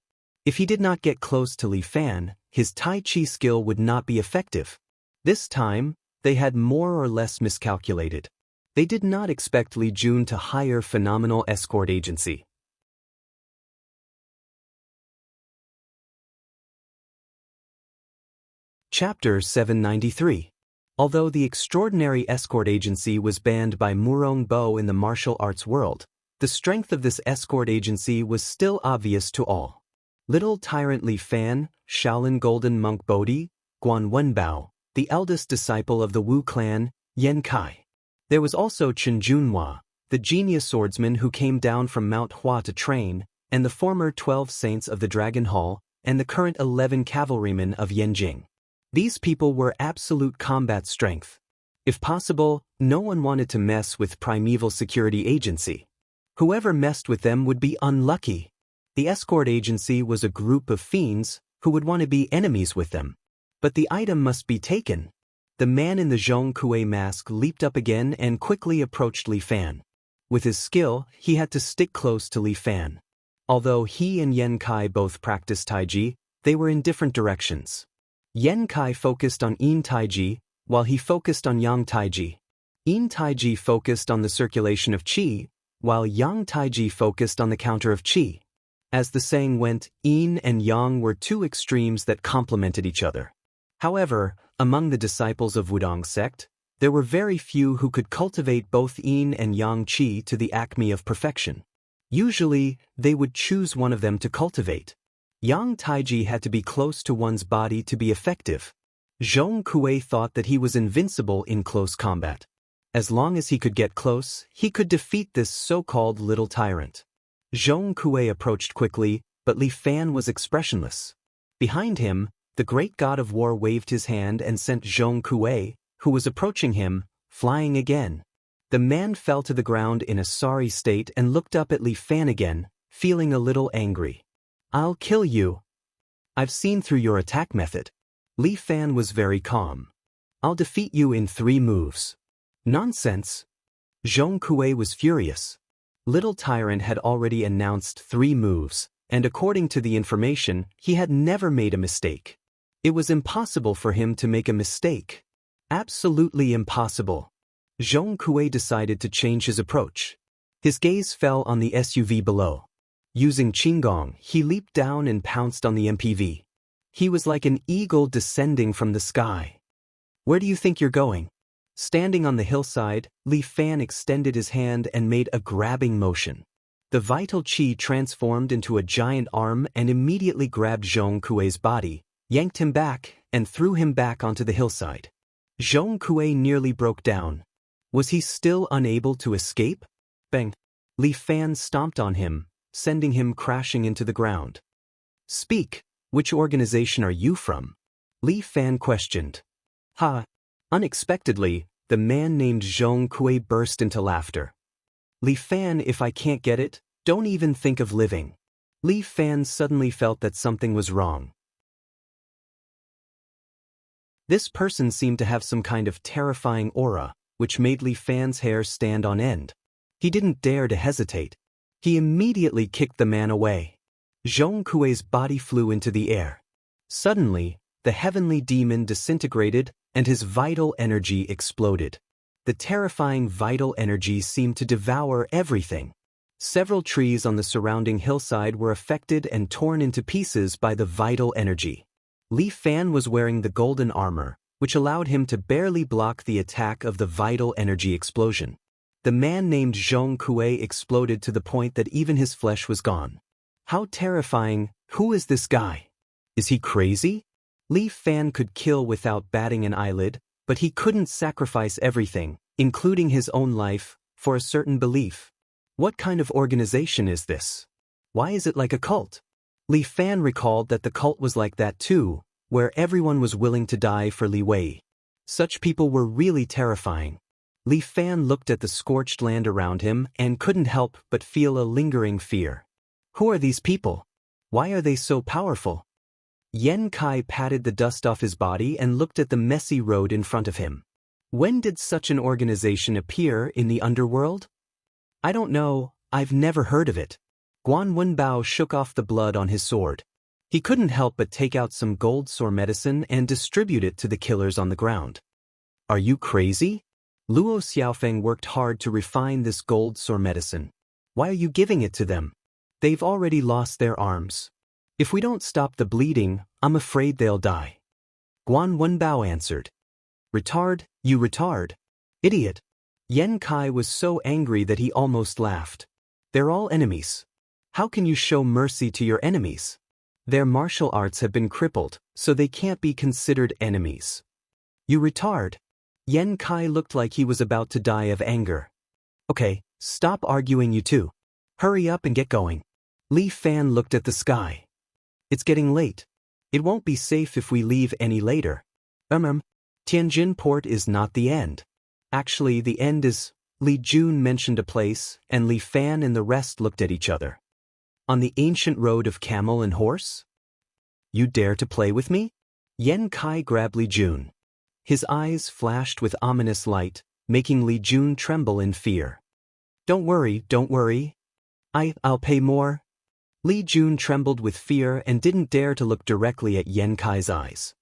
If he did not get close to Li Fan, his Tai Chi skill would not be effective. This time, they had more or less miscalculated. They did not expect Li Jun to hire phenomenal escort agency. Chapter 793. Although the extraordinary escort agency was banned by Murong Bo in the martial arts world, the strength of this escort agency was still obvious to all. Little Tyrant Li Fan, Shaolin Golden Monk Bodhi, Guan Wenbao, the eldest disciple of the Wu clan, Yan Kai. There was also Chen Junhua, the genius swordsman who came down from Mount Hua to train, and the former 12 saints of the Dragon Hall, and the current 11 cavalrymen of Yanjing. These people were absolute combat strength. If possible, no one wanted to mess with Primeval Security Agency. Whoever messed with them would be unlucky. The escort agency was a group of fiends who would want to be enemies with them. But the item must be taken. The man in the Zhong Kui mask leaped up again and quickly approached Li Fan. With his skill, he had to stick close to Li Fan. Although he and Yan Kai both practiced Taiji, they were in different directions. Yan Kai focused on Yin Taiji, while he focused on Yang Taiji. Yin Taiji focused on the circulation of Qi, while Yang Taiji focused on the counter of Qi. As the saying went, Yin and Yang were 2 extremes that complemented each other. However, among the disciples of Wudong sect, there were very few who could cultivate both Yin and Yang Qi to the acme of perfection. Usually, they would choose one of them to cultivate. Yang Taiji had to be close to one's body to be effective. Zhong Kui thought that he was invincible in close combat. As long as he could get close, he could defeat this so-called little tyrant. Zhong Kui approached quickly, but Li Fan was expressionless. Behind him, the great god of war waved his hand and sent Zhong Kui, who was approaching him, flying again. The man fell to the ground in a sorry state and looked up at Li Fan again, feeling a little angry. I'll kill you. I've seen through your attack method. Li Fan was very calm. I'll defeat you in 3 moves. Nonsense. Zhong Kui was furious. Little Tyrant had already announced 3 moves, and according to the information, he had never made a mistake. It was impossible for him to make a mistake. Absolutely impossible. Zhong Kuei decided to change his approach. His gaze fell on the SUV below. Using Qinggong, he leaped down and pounced on the MPV. He was like an eagle descending from the sky. Where do you think you're going? Standing on the hillside, Li Fan extended his hand and made a grabbing motion. The vital qi transformed into a giant arm and immediately grabbed Zhong Kuei's body, yanked him back, and threw him back onto the hillside. Zhong Kuei nearly broke down. Was he still unable to escape? Bang! Li Fan stomped on him, sending him crashing into the ground. Speak, which organization are you from? Li Fan questioned. Ha! Unexpectedly, the man named Zhong Kuei burst into laughter. Li Fan, if I can't get it, don't even think of living. Li Fan suddenly felt that something was wrong. This person seemed to have some kind of terrifying aura, which made Li Fan's hair stand on end. He didn't dare to hesitate. He immediately kicked the man away. Zhong Kuei's body flew into the air. Suddenly, the heavenly demon disintegrated and his vital energy exploded. The terrifying vital energy seemed to devour everything. Several trees on the surrounding hillside were affected and torn into pieces by the vital energy. Li Fan was wearing the golden armor, which allowed him to barely block the attack of the vital energy explosion. The man named Zhong Kuei exploded to the point that even his flesh was gone. How terrifying! Who is this guy? Is he crazy? Li Fan could kill without batting an eyelid, but he couldn't sacrifice everything, including his own life, for a certain belief. What kind of organization is this? Why is it like a cult? Li Fan recalled that the cult was like that too, where everyone was willing to die for Li Wei. Such people were really terrifying. Li Fan looked at the scorched land around him and couldn't help but feel a lingering fear. Who are these people? Why are they so powerful? Yan Kai patted the dust off his body and looked at the messy road in front of him. When did such an organization appear in the underworld? I don't know, I've never heard of it. Guan Wenbao shook off the blood on his sword. He couldn't help but take out some gold sore medicine and distribute it to the killers on the ground. Are you crazy? Luo Xiaofeng worked hard to refine this gold sore medicine. Why are you giving it to them? They've already lost their arms. If we don't stop the bleeding, I'm afraid they'll die. Guan Wenbao answered. Retard, you retard. Idiot. Yan Kai was so angry that he almost laughed. They're all enemies. How can you show mercy to your enemies? Their martial arts have been crippled, so they can't be considered enemies. You retard. Yan Kai looked like he was about to die of anger. Okay, stop arguing you two. Hurry up and get going. Li Fan looked at the sky. It's getting late. It won't be safe if we leave any later. Tianjin port is not the end. Actually, the end is... Li Jun mentioned a place, and Li Fan and the rest looked at each other. On the ancient road of camel and horse? You dare to play with me? Yan Kai grabbed Li Jun. His eyes flashed with ominous light, making Li Jun tremble in fear. Don't worry, don't worry. I'll pay more. Li Jun trembled with fear and didn't dare to look directly at Yan Kai's eyes.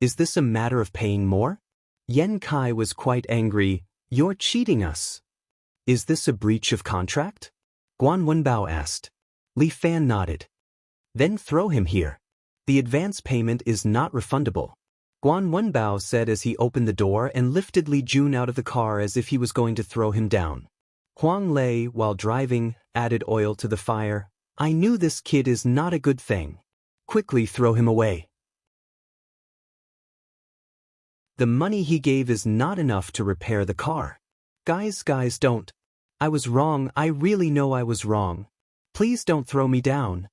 Is this a matter of paying more? Yan Kai was quite angry. You're cheating us. Is this a breach of contract? Guan Wenbao asked. Li Fan nodded. Then throw him here. The advance payment is not refundable. Guan Wenbao said as he opened the door and lifted Li Jun out of the car as if he was going to throw him down. Huang Lei, while driving, added oil to the fire. I knew this kid is not a good thing. Quickly throw him away. The money he gave is not enough to repair the car. Guys, don't. I was wrong, I really know I was wrong. Please don't throw me down.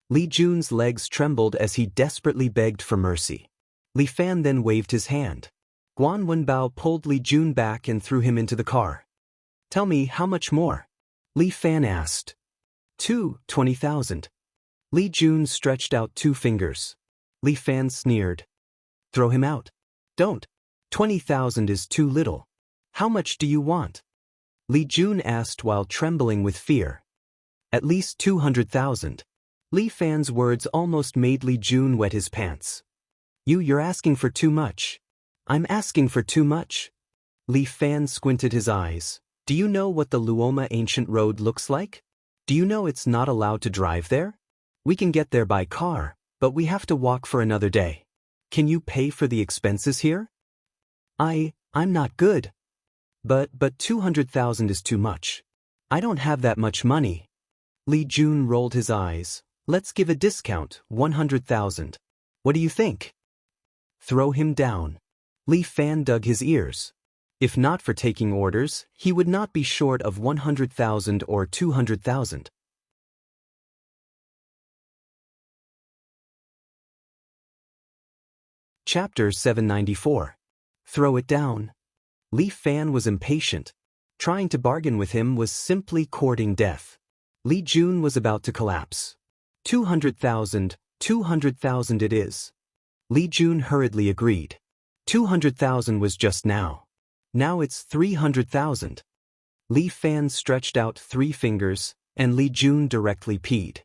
Li Jun's legs trembled as he desperately begged for mercy. Li Fan then waved his hand. Guan Wenbao pulled Li Jun back and threw him into the car. Tell me how much more? Li Fan asked. 20,000. Li Jun stretched out 2 fingers. Li Fan sneered. Throw him out. Don't. 20,000 is too little. How much do you want? Li Jun asked while trembling with fear. At least 200,000. Li Fan's words almost made Li Jun wet his pants. You're asking for too much. I'm asking for too much. Li Fan squinted his eyes. Do you know what the Luoma Ancient Road looks like? Do you know it's not allowed to drive there? We can get there by car, but we have to walk for another day. Can you pay for the expenses here? I'm not good. But 200,000 is too much. I don't have that much money. Li Jun rolled his eyes. Let's give a discount, 100,000. What do you think? Throw him down. Li Fan dug his ears. If not for taking orders, he would not be short of 100,000 or 200,000. Chapter 794. Throw it down. Li Fan was impatient. Trying to bargain with him was simply courting death. Li Jun was about to collapse. 200,000 it is. Li Jun hurriedly agreed. 200,000 was just now. Now it's 300,000. Li Fan stretched out 3 fingers, and Li Jun directly peed.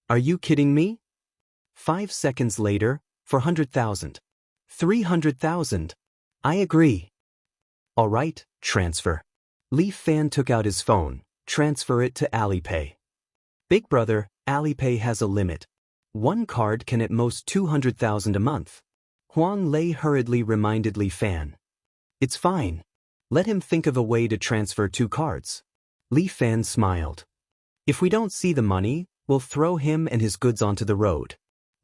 Are you kidding me? 5 seconds later, 400,000. 300,000. I agree. All right, transfer. Li Fan took out his phone. Transfer it to Alipay. Big brother, Alipay has a limit. One card can at most 200,000 a month. Huang Lei hurriedly reminded Li Fan. It's fine. Let him think of a way to transfer 2 cards. Li Fan smiled. If we don't see the money, we'll throw him and his goods onto the road.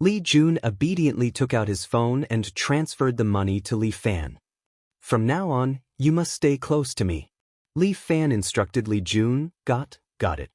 Li Jun obediently took out his phone and transferred the money to Li Fan. From now on, you must stay close to me. Li Fan instructed Li Jun. Got it.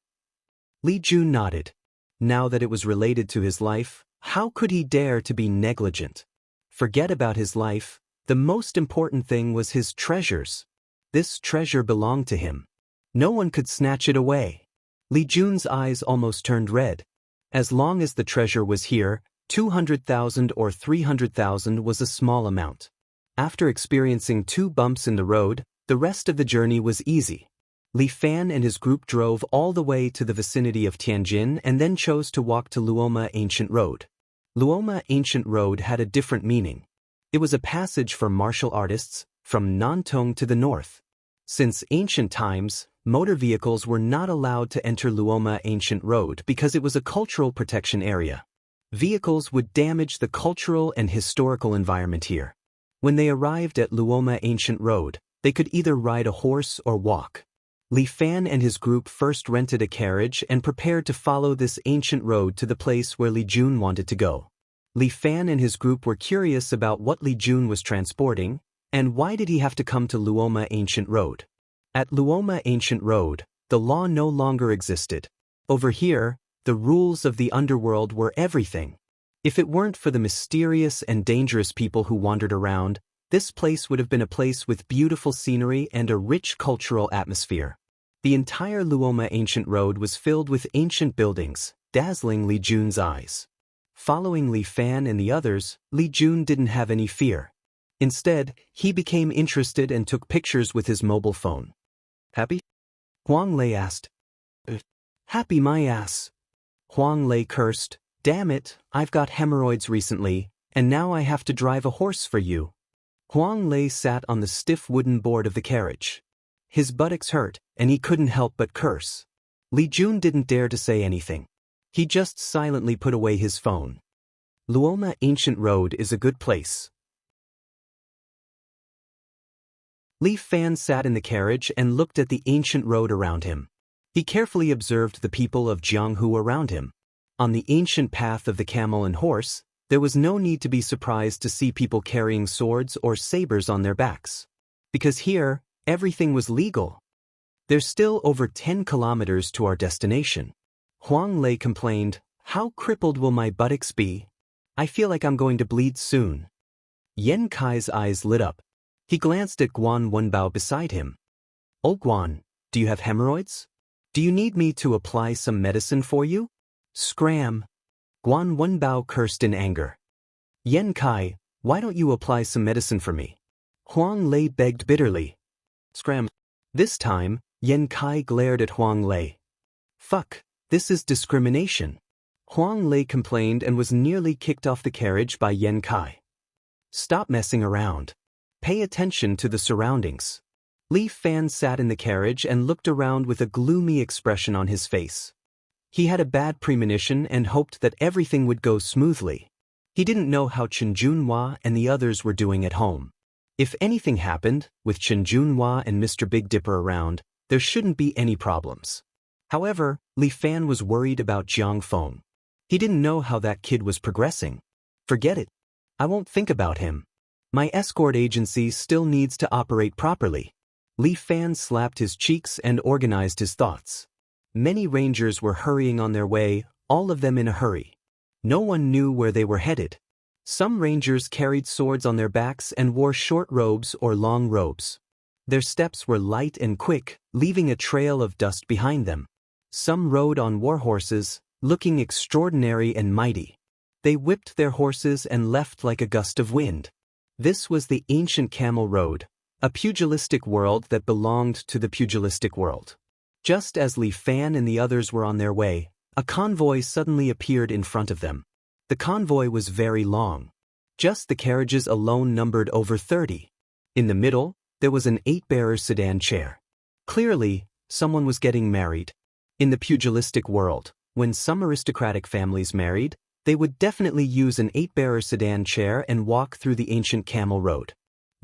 Li Jun nodded. Now that it was related to his life, how could he dare to be negligent? Forget about his life. The most important thing was his treasures. This treasure belonged to him. No one could snatch it away. Li Jun's eyes almost turned red. As long as the treasure was here, 200,000 or 300,000 was a small amount. After experiencing 2 bumps in the road, the rest of the journey was easy. Li Fan and his group drove all the way to the vicinity of Tianjin and then chose to walk to Luoma Ancient Road. Luoma Ancient Road had a different meaning. It was a passage for martial artists, from Nantong to the north. Since ancient times, motor vehicles were not allowed to enter Luoma Ancient Road because it was a cultural protection area. Vehicles would damage the cultural and historical environment here. When they arrived at Luoma Ancient Road, they could either ride a horse or walk. Li Fan and his group first rented a carriage and prepared to follow this ancient road to the place where Li Jun wanted to go. Li Fan and his group were curious about what Li Jun was transporting, and why did he have to come to Luoma Ancient Road. At Luoma Ancient Road, the law no longer existed. Over here, the rules of the underworld were everything. If it weren't for the mysterious and dangerous people who wandered around, this place would have been a place with beautiful scenery and a rich cultural atmosphere. The entire Luoma Ancient Road was filled with ancient buildings, dazzling Li Jun's eyes. Following Li Fan and the others, Li Jun didn't have any fear. Instead, he became interested and took pictures with his mobile phone. Happy? Huang Lei asked. Happy my ass. Huang Lei cursed. Damn it, I've got hemorrhoids recently, and now I have to drive a horse for you. Huang Lei sat on the stiff wooden board of the carriage. His buttocks hurt, and he couldn't help but curse. Li Jun didn't dare to say anything. He just silently put away his phone. Luoma Ancient Road is a good place. Li Fan sat in the carriage and looked at the ancient road around him. He carefully observed the people of Jianghu around him. On the ancient path of the camel and horse, there was no need to be surprised to see people carrying swords or sabers on their backs. Because here, everything was legal. There's still over 10 kilometers to our destination. Huang Lei complained, how crippled will my buttocks be? I feel like I'm going to bleed soon. Yan Kai's eyes lit up. He glanced at Guan Wenbao beside him. Oh Guan, do you have hemorrhoids? Do you need me to apply some medicine for you? Scram! Guan Wenbao cursed in anger. Yan Kai, why don't you apply some medicine for me? Huang Lei begged bitterly. Scram! This time, Yan Kai glared at Huang Lei. Fuck, this is discrimination. Huang Lei complained and was nearly kicked off the carriage by Yan Kai. Stop messing around. Pay attention to the surroundings. Li Fan sat in the carriage and looked around with a gloomy expression on his face. He had a bad premonition and hoped that everything would go smoothly. He didn't know how Chen Junhua and the others were doing at home. If anything happened, with Chen Junhua and Mr. Big Dipper around, there shouldn't be any problems. However, Li Fan was worried about Jiang Feng. He didn't know how that kid was progressing. Forget it. I won't think about him. My escort agency still needs to operate properly. Li Fan slapped his cheeks and organized his thoughts. Many rangers were hurrying on their way, all of them in a hurry. No one knew where they were headed. Some rangers carried swords on their backs and wore short robes or long robes. Their steps were light and quick, leaving a trail of dust behind them. Some rode on war horses, looking extraordinary and mighty. They whipped their horses and left like a gust of wind. This was the ancient camel road, a pugilistic world that belonged to the pugilistic world. Just as Li Fan and the others were on their way, a convoy suddenly appeared in front of them. The convoy was very long. Just the carriages alone numbered over 30. In the middle, there was an 8-bearer sedan chair. Clearly, someone was getting married. In the pugilistic world, when some aristocratic families married, they would definitely use an 8-bearer sedan chair and walk through the ancient camel road.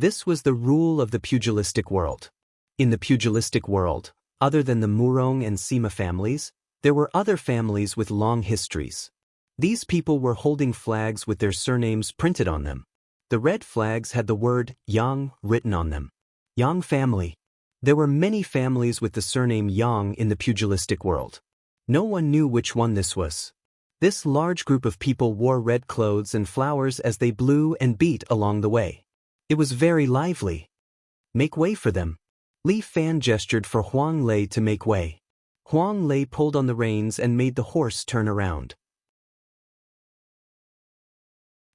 This was the rule of the pugilistic world. In the pugilistic world, other than the Murong and Sima families, there were other families with long histories. These people were holding flags with their surnames printed on them. The red flags had the word Yang written on them. Yang family. There were many families with the surname Yang in the pugilistic world. No one knew which one this was. This large group of people wore red clothes and flowers as they blew and beat along the way. It was very lively. Make way for them. Li Fan gestured for Huang Lei to make way. Huang Lei pulled on the reins and made the horse turn around.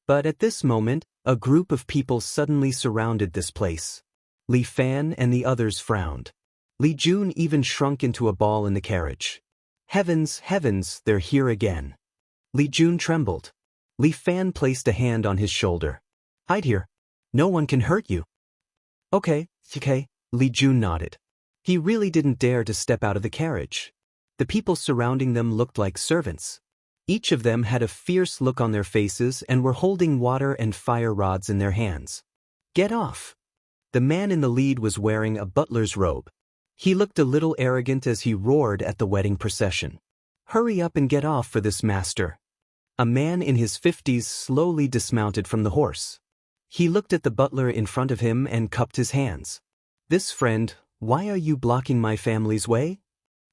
But at this moment, a group of people suddenly surrounded this place. Li Fan and the others frowned. Li Jun even shrunk into a ball in the carriage. Heavens, heavens, they're here again. Li Jun trembled. Li Fan placed a hand on his shoulder. Hide here. No one can hurt you. Okay. Li Jun nodded. He really didn't dare to step out of the carriage. The people surrounding them looked like servants. Each of them had a fierce look on their faces and were holding water and fire rods in their hands. Get off. The man in the lead was wearing a butler's robe. He looked a little arrogant as he roared at the wedding procession. Hurry up and get off for this, master. A man in his 50s slowly dismounted from the horse. He looked at the butler in front of him and cupped his hands. This friend, why are you blocking my family's way?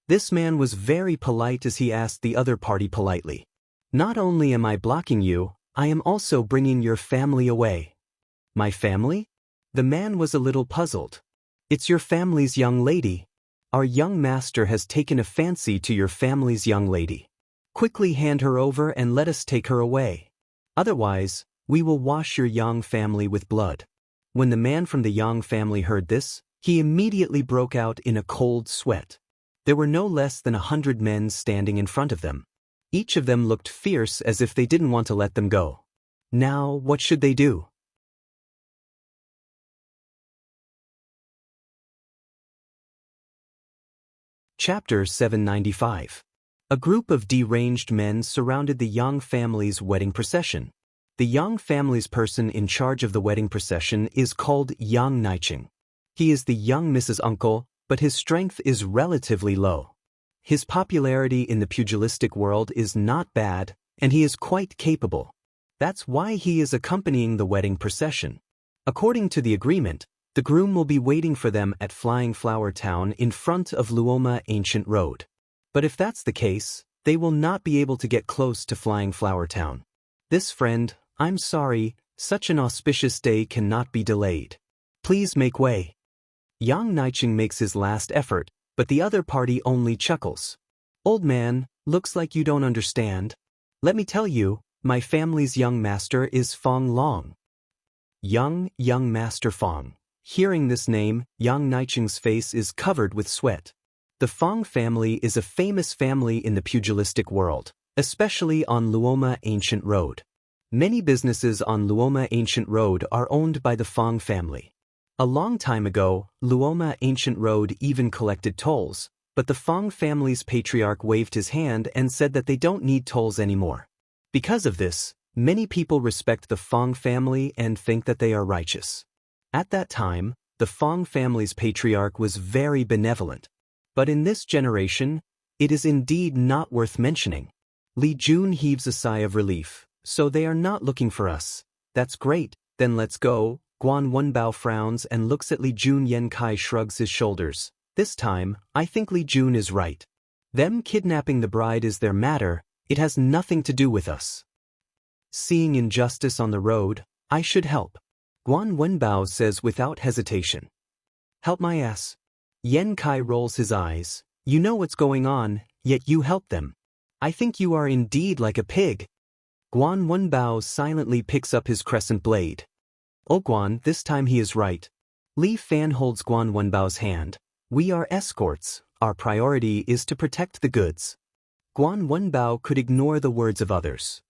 This man was very polite as he asked the other party politely. Not only am I blocking you, I am also bringing your family away. My family? The man was a little puzzled. It's your family's young lady. Our young master has taken a fancy to your family's young lady. Quickly hand her over and let us take her away. Otherwise, we will wash your Yang family with blood. When the man from the Yang family heard this, he immediately broke out in a cold sweat. There were no less than 100 men standing in front of them. Each of them looked fierce as if they didn't want to let them go. Now, what should they do? Chapter 795. A group of deranged men surrounded the Yang family's wedding procession. The Yang family's person in charge of the wedding procession is called Yang Naiching. He is the young Mrs. Uncle, but his strength is relatively low. His popularity in the pugilistic world is not bad, and he is quite capable. That's why he is accompanying the wedding procession. According to the agreement, the groom will be waiting for them at Flying Flower Town in front of Luoma Ancient Road. But if that's the case, they will not be able to get close to Flying Flower Town. This friend, I'm sorry, such an auspicious day cannot be delayed. Please make way. Yang Naiching makes his last effort, but the other party only chuckles. Old man, looks like you don't understand. Let me tell you, my family's young master is Fong Long. Young Master Fong. Hearing this name, Yang Naiching's face is covered with sweat. The Fong family is a famous family in the pugilistic world, especially on Luoma Ancient Road. Many businesses on Luoma Ancient Road are owned by the Fong family. A long time ago, Luoma Ancient Road even collected tolls, but the Fong family's patriarch waved his hand and said that they don't need tolls anymore. Because of this, many people respect the Fong family and think that they are righteous. At that time, the Fong family's patriarch was very benevolent. But in this generation, it is indeed not worth mentioning. Li Jun heaves a sigh of relief. So they are not looking for us. That's great, then let's go. Guan Wenbao frowns and looks at Li Jun. Yan Kai shrugs his shoulders. This time, I think Li Jun is right. Them kidnapping the bride is their matter, it has nothing to do with us. Seeing injustice on the road, I should help. Guan Wenbao says without hesitation. Help my ass. Yan Kai rolls his eyes. You know what's going on, yet you help them. I think you are indeed like a pig. Guan Wenbao silently picks up his crescent blade. Oh Guan, this time he is right. Li Fan holds Guan Wenbao's hand. We are escorts, our priority is to protect the goods. Guan Wenbao could ignore the words of others.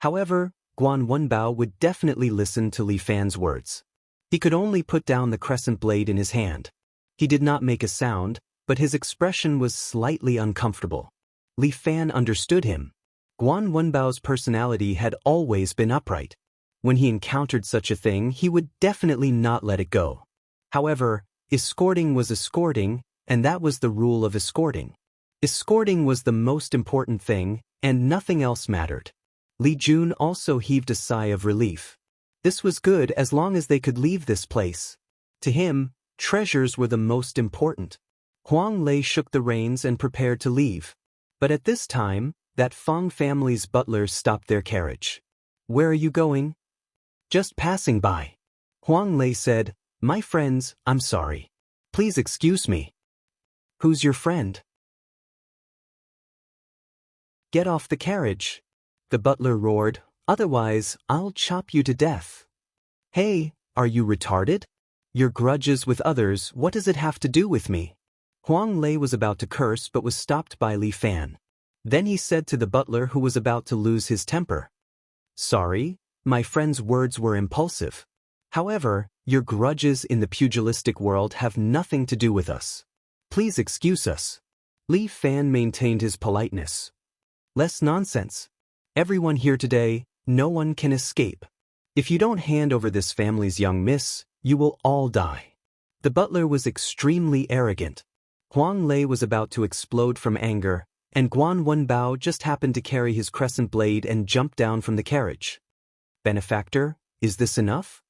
However, Guan Wenbao would definitely listen to Li Fan's words. He could only put down the crescent blade in his hand. He did not make a sound, but his expression was slightly uncomfortable. Li Fan understood him. Guan Wenbao's personality had always been upright. When he encountered such a thing, he would definitely not let it go. However, escorting was escorting, and that was the rule of escorting. Escorting was the most important thing, and nothing else mattered. Li Jun also heaved a sigh of relief. This was good as long as they could leave this place. To him, treasures were the most important. Huang Lei shook the reins and prepared to leave. But at this time, that Fong family's butler stopped their carriage. Where are you going? Just passing by. Huang Lei said, My friends, I'm sorry. Please excuse me. Who's your friend? Get off the carriage. The butler roared, otherwise, I'll chop you to death. Hey, are you retarded? Your grudges with others, what does it have to do with me? Huang Lei was about to curse but was stopped by Li Fan. Then he said to the butler who was about to lose his temper. Sorry, my friend's words were impulsive. However, your grudges in the pugilistic world have nothing to do with us. Please excuse us. Li Fan maintained his politeness. Less nonsense. Everyone here today, no one can escape. If you don't hand over this family's young miss, you will all die. The butler was extremely arrogant. Huang Lei was about to explode from anger, and Guan Wenbao just happened to carry his crescent blade and jump down from the carriage. Benefactor, is this enough?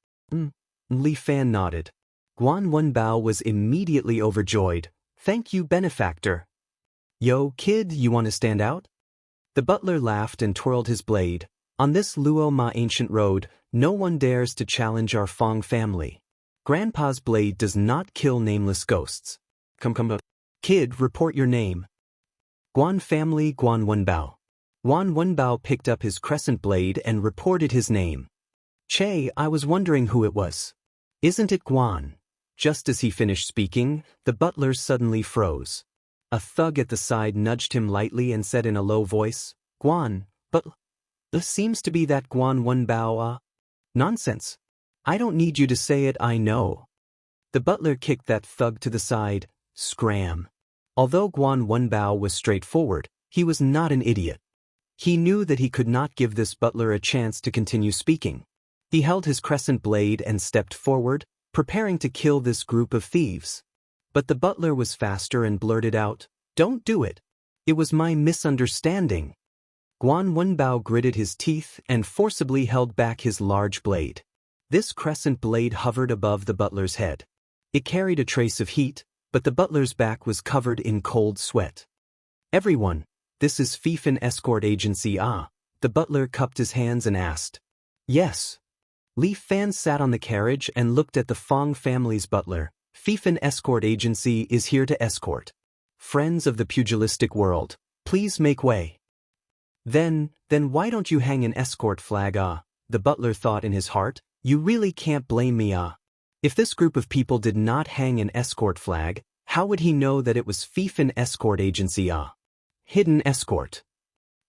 Li Fan nodded. Guan Wenbao was immediately overjoyed. Thank you, benefactor. Yo, kid, you want to stand out? The butler laughed and twirled his blade. On this Luo Ma ancient road, no one dares to challenge our Fong family. Grandpa's blade does not kill nameless ghosts. Come. Kid, report your name. Guan family Guan Wenbao. Guan Wenbao picked up his crescent blade and reported his name. Che, I was wondering who it was. Isn't it Guan? Just as he finished speaking, the butler suddenly froze. A thug at the side nudged him lightly and said in a low voice, Guan, but this seems to be that Guan Wenbao. Nonsense. I don't need you to say it, I know. The butler kicked that thug to the side. Scram. Although Guan Wenbao was straightforward, he was not an idiot. He knew that he could not give this butler a chance to continue speaking. He held his crescent blade and stepped forward, preparing to kill this group of thieves. But the butler was faster and blurted out, Don't do it. It was my misunderstanding. Guan Wenbao gritted his teeth and forcibly held back his large blade. This crescent blade hovered above the butler's head. It carried a trace of heat, but the butler's back was covered in cold sweat. Everyone, this is Fifan Escort Agency. The butler cupped his hands and asked. Yes. Li Fan sat on the carriage and looked at the Fong family's butler. Fifan Escort Agency is here to escort. Friends of the pugilistic world, please make way. Then why don't you hang an escort flag? The butler thought in his heart. You really can't blame me. If this group of people did not hang an escort flag, how would he know that it was Fifan Escort Agency? Hidden escort.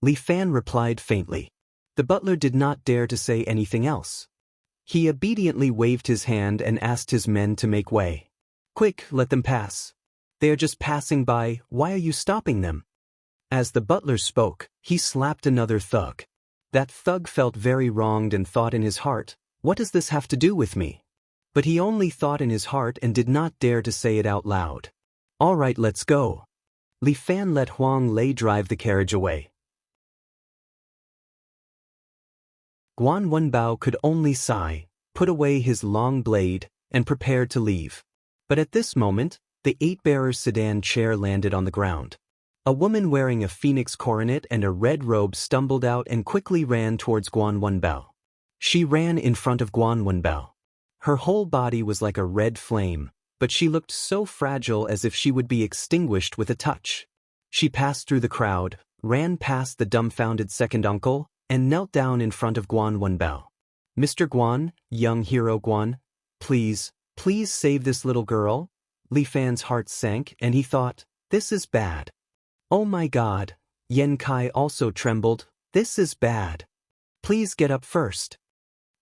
Li Fan replied faintly. The butler did not dare to say anything else. He obediently waved his hand and asked his men to make way. Quick, let them pass. They are just passing by, why are you stopping them? As the butler spoke, he slapped another thug. That thug felt very wronged and thought in his heart, what does this have to do with me? But he only thought in his heart and did not dare to say it out loud. All right, let's go. Li Fan let Huang Lei drive the carriage away. Guan Wenbao could only sigh, put away his long blade, and prepared to leave. But at this moment, the 8-bearer's sedan chair landed on the ground. A woman wearing a phoenix coronet and a red robe stumbled out and quickly ran towards Guan Wenbao. She ran in front of Guan Wenbao. Her whole body was like a red flame, but she looked so fragile as if she would be extinguished with a touch. She passed through the crowd, ran past the dumbfounded second uncle, and knelt down in front of Guan Wenbao. Mr. Guan, young hero Guan, please save this little girl. Li Fan's heart sank and he thought, this is bad. Oh my God, Yan Kai also trembled, this is bad. Please get up first.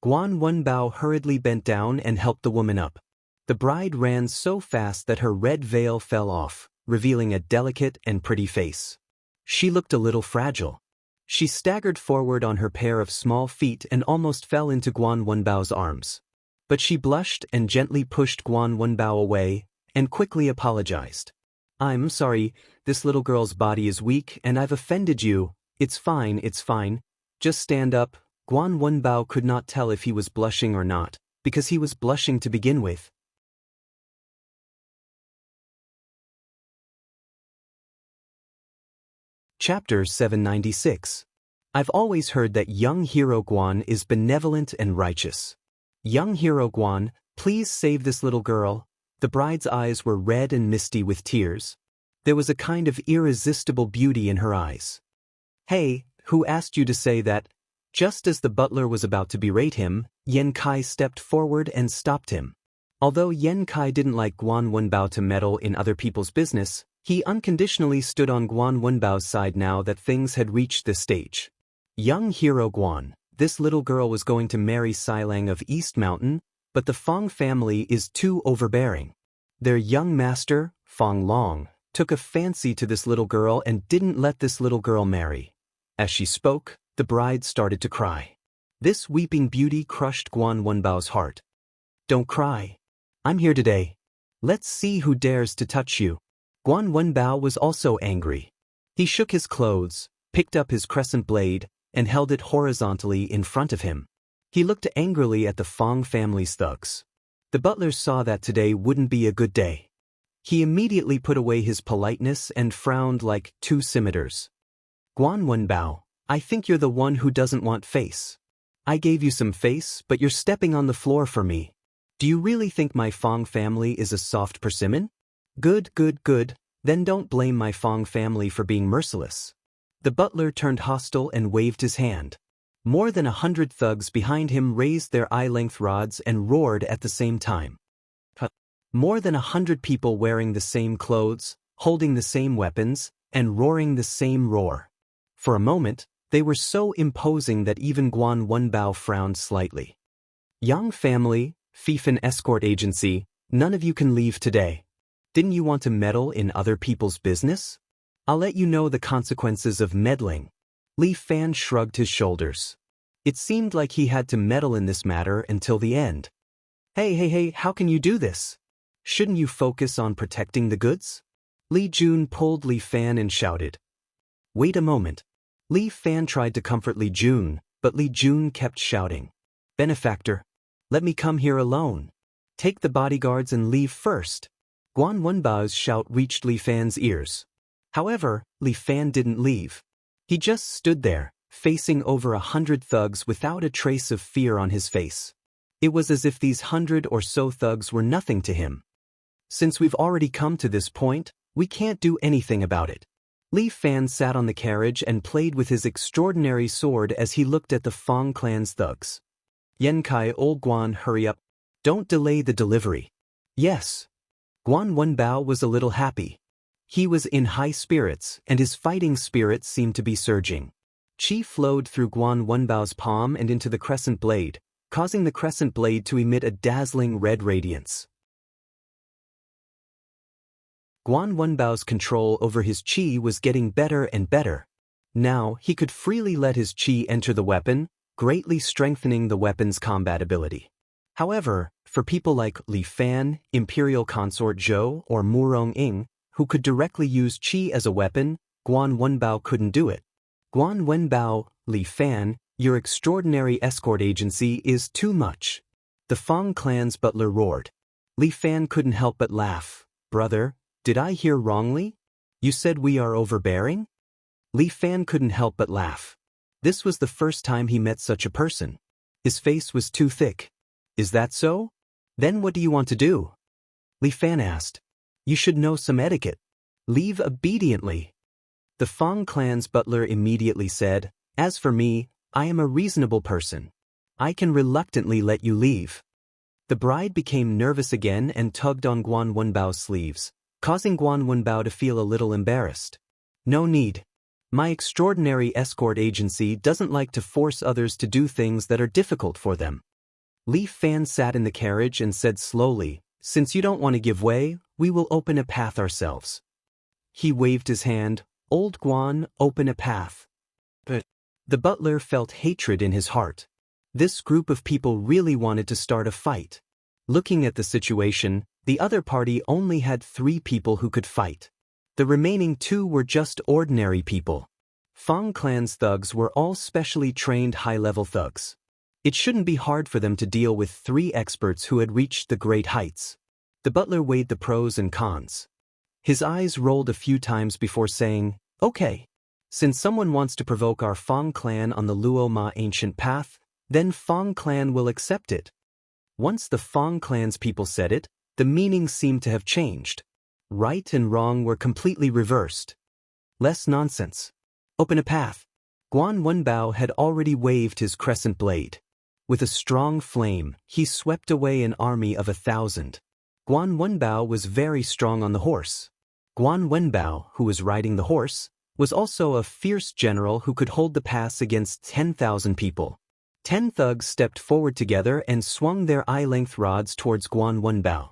Guan Wenbao hurriedly bent down and helped the woman up. The bride ran so fast that her red veil fell off, revealing a delicate and pretty face. She looked a little fragile. She staggered forward on her pair of small feet and almost fell into Guan Wenbao's arms. But she blushed and gently pushed Guan Wenbao away, and quickly apologized. I'm sorry, this little girl's body is weak and I've offended you. It's fine. Just stand up. Guan Wenbao could not tell if he was blushing or not, because he was blushing to begin with. Chapter 796. I've always heard that young hero Guan is benevolent and righteous. Young hero Guan, please save this little girl. The bride's eyes were red and misty with tears. There was a kind of irresistible beauty in her eyes. Hey, who asked you to say that? Just as the butler was about to berate him, Yan Kai stepped forward and stopped him. Although Yan Kai didn't like Guan Wenbao to meddle in other people's business, he unconditionally stood on Guan Wenbao's side now that things had reached this stage. Young hero Guan, this little girl was going to marry Silang of East Mountain, but the Fong family is too overbearing. Their young master, Fong Long, took a fancy to this little girl and didn't let this little girl marry. As she spoke, the bride started to cry. This weeping beauty crushed Guan Wenbao's heart. Don't cry. I'm here today. Let's see who dares to touch you. Guan Wenbao was also angry. He shook his clothes, picked up his crescent blade, and held it horizontally in front of him. He looked angrily at the Fong family's thugs. The butler saw that today wouldn't be a good day. He immediately put away his politeness and frowned like two scimitars. Guan Wenbao, I think you're the one who doesn't want face. I gave you some face, but you're stepping on the floor for me. Do you really think my Fong family is a soft persimmon? Good. Then don't blame my Fong family for being merciless. The butler turned hostile and waved his hand. More than 100 thugs behind him raised their eye-length rods and roared at the same time. More than 100 people wearing the same clothes, holding the same weapons, and roaring the same roar. For a moment, they were so imposing that even Guan Wenbao frowned slightly. Young family, Fifan escort agency, none of you can leave today. Didn't you want to meddle in other people's business? I'll let you know the consequences of meddling. Li Fan shrugged his shoulders. It seemed like he had to meddle in this matter until the end. Hey, how can you do this? Shouldn't you focus on protecting the goods? Li Jun pulled Li Fan and shouted. Wait a moment. Li Fan tried to comfort Li Jun, but Li Jun kept shouting. Benefactor, let me come here alone. Take the bodyguards and leave first. Guan Wenbao's shout reached Li Fan's ears. However, Li Fan didn't leave. He just stood there, facing over 100 thugs without a trace of fear on his face. It was as if these 100 or so thugs were nothing to him. Since we've already come to this point, we can't do anything about it. Li Fan sat on the carriage and played with his extraordinary sword as he looked at the Fong clan's thugs. Yan Kai, old Guan, hurry up. Don't delay the delivery. Yes. Guan Wenbao was a little happy. He was in high spirits, and his fighting spirit seemed to be surging. Qi flowed through Guan Wenbao's palm and into the crescent blade, causing the crescent blade to emit a dazzling red radiance. Guan Wenbao's control over his qi was getting better and better. Now, he could freely let his qi enter the weapon, greatly strengthening the weapon's combat ability. However, for people like Li Fan, Imperial Consort Zhou, or Murong Ying, who could directly use qi as a weapon, Guan Wenbao couldn't do it. Guan Wenbao, Li Fan, your extraordinary escort agency is too much. The Fang clan's butler roared. Li Fan couldn't help but laugh. Brother, did I hear wrongly? You said we are overbearing? Li Fan couldn't help but laugh. This was the first time he met such a person. His face was too thick. Is that so? Then what do you want to do? Li Fan asked. You should know some etiquette. Leave obediently. The Fang clan's butler immediately said, As for me, I am a reasonable person. I can reluctantly let you leave. The bride became nervous again and tugged on Guan Wenbao's sleeves, causing Guan Wenbao to feel a little embarrassed. No need. My extraordinary escort agency doesn't like to force others to do things that are difficult for them. Li Fan sat in the carriage and said slowly, Since you don't want to give way, we will open a path ourselves. He waved his hand, Old Guan, open a path. But the butler felt hatred in his heart. This group of people really wanted to start a fight. Looking at the situation, the other party only had 3 people who could fight. The remaining 2 were just ordinary people. Fang clan's thugs were all specially trained high-level thugs. It shouldn't be hard for them to deal with 3 experts who had reached the great heights. The butler weighed the pros and cons. His eyes rolled a few times before saying, Okay. Since someone wants to provoke our Fang clan on the Luo Ma ancient path, then Fang clan will accept it. Once the Fang clan's people said it, the meaning seemed to have changed. Right and wrong were completely reversed. Less nonsense. Open a path. Guan Wenbao had already waved his crescent blade. With a strong flame, he swept away an army of 1,000. Guan Wenbao was very strong on the horse. Guan Wenbao, who was riding the horse, was also a fierce general who could hold the pass against 10,000 people. 10 thugs stepped forward together and swung their eye-length rods towards Guan Wenbao.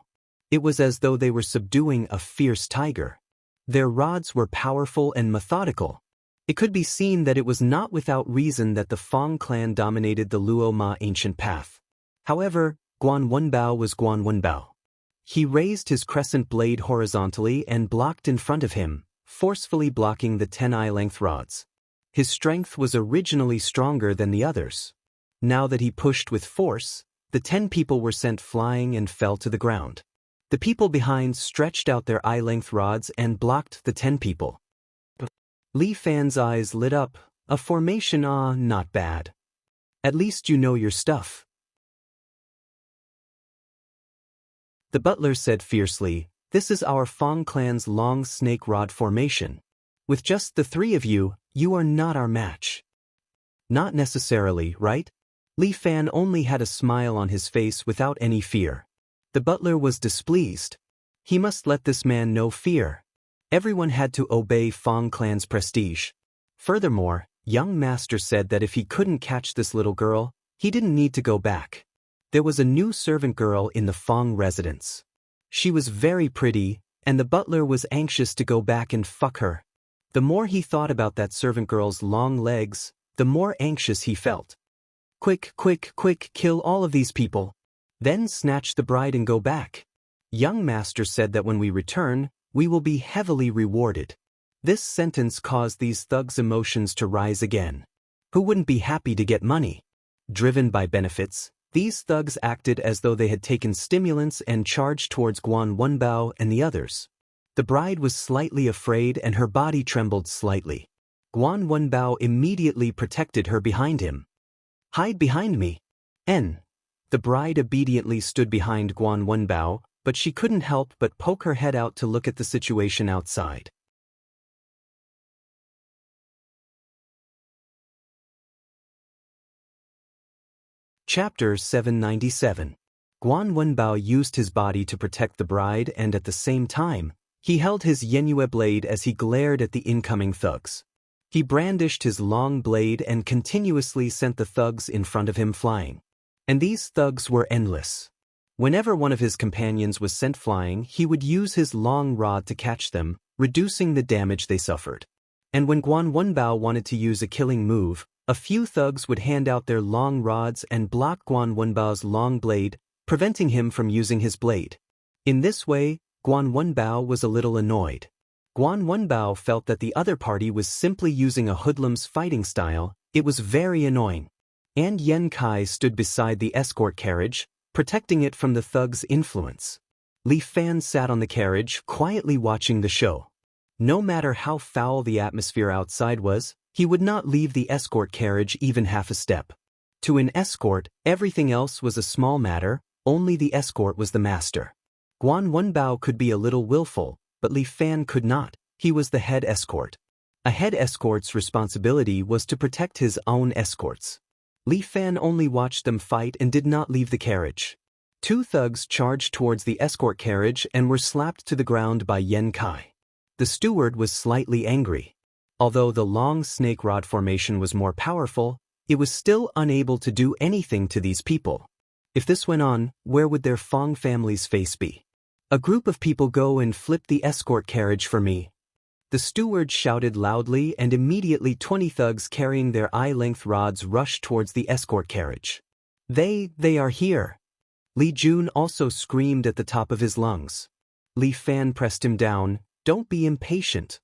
It was as though they were subduing a fierce tiger. Their rods were powerful and methodical. It could be seen that it was not without reason that the Fang clan dominated the Luo Ma ancient path. However, Guan Wenbao was Guan Wenbao. He raised his crescent blade horizontally and blocked in front of him, forcefully blocking the 10 eye-length rods. His strength was originally stronger than the others. Now that he pushed with force, the 10 people were sent flying and fell to the ground. The people behind stretched out their eye-length rods and blocked the 10 people. Li Fan's eyes lit up, a formation not bad. At least you know your stuff. The butler said fiercely, This is our Fang clan's long snake rod formation. With just the 3 of you, you are not our match. Not necessarily, right? Li Fan only had a smile on his face without any fear. The butler was displeased. He must let this man know fear. Everyone had to obey Fang clan's prestige. Furthermore, young master said that if he couldn't catch this little girl, he didn't need to go back. There was a new servant girl in the Fang residence. She was very pretty, and the butler was anxious to go back and fuck her. The more he thought about that servant girl's long legs, the more anxious he felt. Quick, quick, quick, kill all of these people. Then snatch the bride and go back. Young master said that when we return, we will be heavily rewarded. This sentence caused these thugs' emotions to rise again. Who wouldn't be happy to get money? Driven by benefits, these thugs acted as though they had taken stimulants and charged towards Guan Wenbao and the others. The bride was slightly afraid and her body trembled slightly. Guan Wenbao immediately protected her behind him. Hide behind me. The bride obediently stood behind Guan Wenbao, but she couldn't help but poke her head out to look at the situation outside. Chapter 797. Guan Wenbao used his body to protect the bride and at the same time, he held his Yenyue blade as he glared at the incoming thugs. He brandished his long blade and continuously sent the thugs in front of him flying. And these thugs were endless. Whenever one of his companions was sent flying, he would use his long rod to catch them, reducing the damage they suffered. And when Guan Wenbao wanted to use a killing move, a few thugs would hand out their long rods and block Guan Wenbao's long blade, preventing him from using his blade. In this way, Guan Wenbao was a little annoyed. Guan Wenbao felt that the other party was simply using a hoodlum's fighting style. It was very annoying. And Yan Kai stood beside the escort carriage, protecting it from the thugs' influence. Li Fan sat on the carriage, quietly watching the show. No matter how foul the atmosphere outside was, he would not leave the escort carriage even half a step. To an escort, everything else was a small matter, only the escort was the master. Guan Wenbao could be a little willful, but Li Fan could not. He was the head escort. A head escort's responsibility was to protect his own escorts. Li Fan only watched them fight and did not leave the carriage. Two thugs charged towards the escort carriage and were slapped to the ground by Yan Kai. The steward was slightly angry. Although the long snake rod formation was more powerful, it was still unable to do anything to these people. If this went on, where would their Fong family's face be? A group of people go and flip the escort carriage for me. The steward shouted loudly, and immediately 20 thugs carrying their eye-length rods rushed towards the escort carriage. They are here. Li Jun also screamed at the top of his lungs. Li Fan pressed him down. Don't be impatient.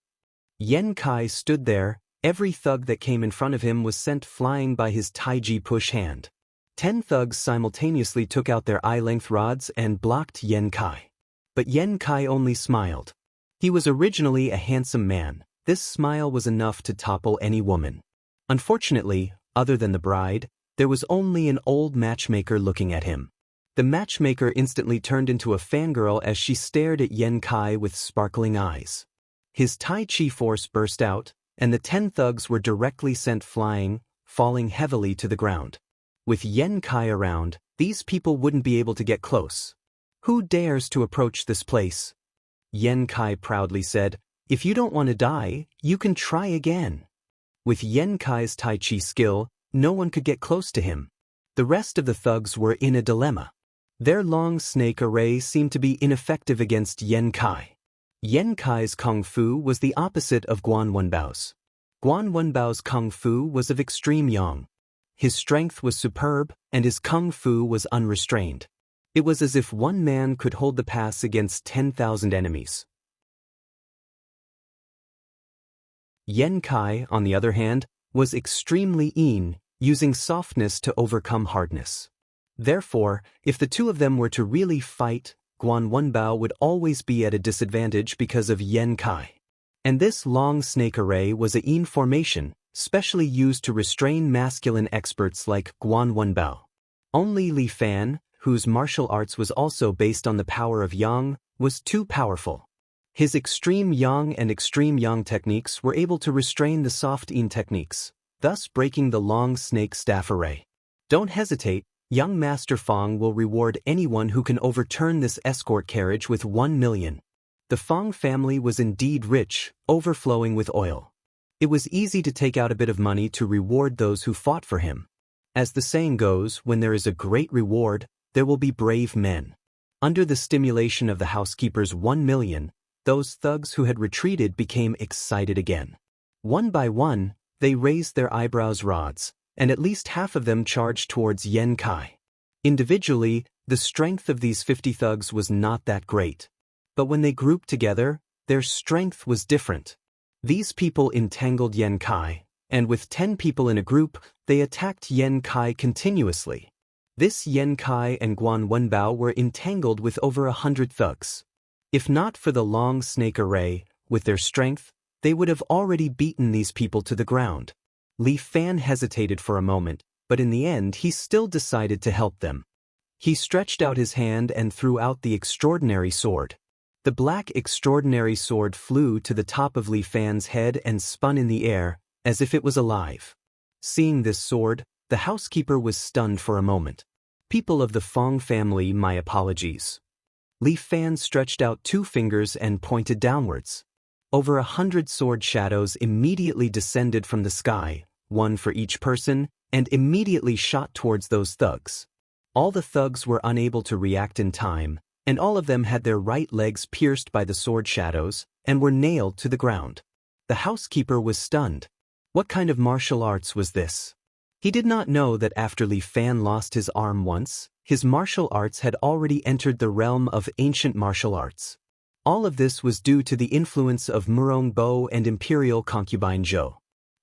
Yan Kai stood there. Every thug that came in front of him was sent flying by his Taiji push hand. 10 thugs simultaneously took out their eye-length rods and blocked Yan Kai. But Yan Kai only smiled. He was originally a handsome man. This smile was enough to topple any woman. Unfortunately, other than the bride, there was only an old matchmaker looking at him. The matchmaker instantly turned into a fangirl as she stared at Yan Kai with sparkling eyes. His Tai Chi force burst out, and the 10 thugs were directly sent flying, falling heavily to the ground. With Yan Kai around, these people wouldn't be able to get close. Who dares to approach this place? Yan Kai proudly said, if you don't want to die, you can try again. With Yan Kai's Tai Chi skill, no one could get close to him. The rest of the thugs were in a dilemma. Their long snake array seemed to be ineffective against Yan Kai. Yan Kai's Kung Fu was the opposite of Guan Wenbao's. Guan Wenbao's Kung Fu was of extreme yang. His strength was superb, and his Kung Fu was unrestrained. It was as if one man could hold the pass against 10,000 enemies. Yan Kai, on the other hand, was extremely yin, using softness to overcome hardness. Therefore, if the two of them were to really fight, Guan Wenbao would always be at a disadvantage because of Yan Kai. And this long snake array was a yin formation, specially used to restrain masculine experts like Guan Wenbao. Only Li Fan, whose martial arts was also based on the power of yang, was too powerful. His extreme yang and extreme yang techniques were able to restrain the soft yin techniques, thus breaking the long snake staff array. Don't hesitate, young Master Fong will reward anyone who can overturn this escort carriage with 1 million. The Fong family was indeed rich, overflowing with oil. It was easy to take out a bit of money to reward those who fought for him. As the saying goes, when there is a great reward, there will be brave men. Under the stimulation of the housekeeper's 1 million, those thugs who had retreated became excited again. One by one, they raised their eyebrows rods, and at least half of them charged towards Yan Kai. Individually, the strength of these 50 thugs was not that great. But when they grouped together, their strength was different. These people entangled Yan Kai, and with 10 people in a group, they attacked Yan Kai continuously. This Yan Kai and Guan Wenbao were entangled with over 100 thugs. If not for the long snake array, with their strength, they would have already beaten these people to the ground. Li Fan hesitated for a moment, but in the end he still decided to help them. He stretched out his hand and threw out the extraordinary sword. The black extraordinary sword flew to the top of Li Fan's head and spun in the air, as if it was alive. Seeing this sword, the housekeeper was stunned for a moment. People of the Fong family, my apologies. Li Fan stretched out 2 fingers and pointed downwards. Over 100 sword shadows immediately descended from the sky, one for each person, and immediately shot towards those thugs. All the thugs were unable to react in time, and all of them had their right legs pierced by the sword shadows and were nailed to the ground. The housekeeper was stunned. What kind of martial arts was this? He did not know that after Li Fan lost his arm once, his martial arts had already entered the realm of ancient martial arts. All of this was due to the influence of Murong Bo and imperial concubine Zhou.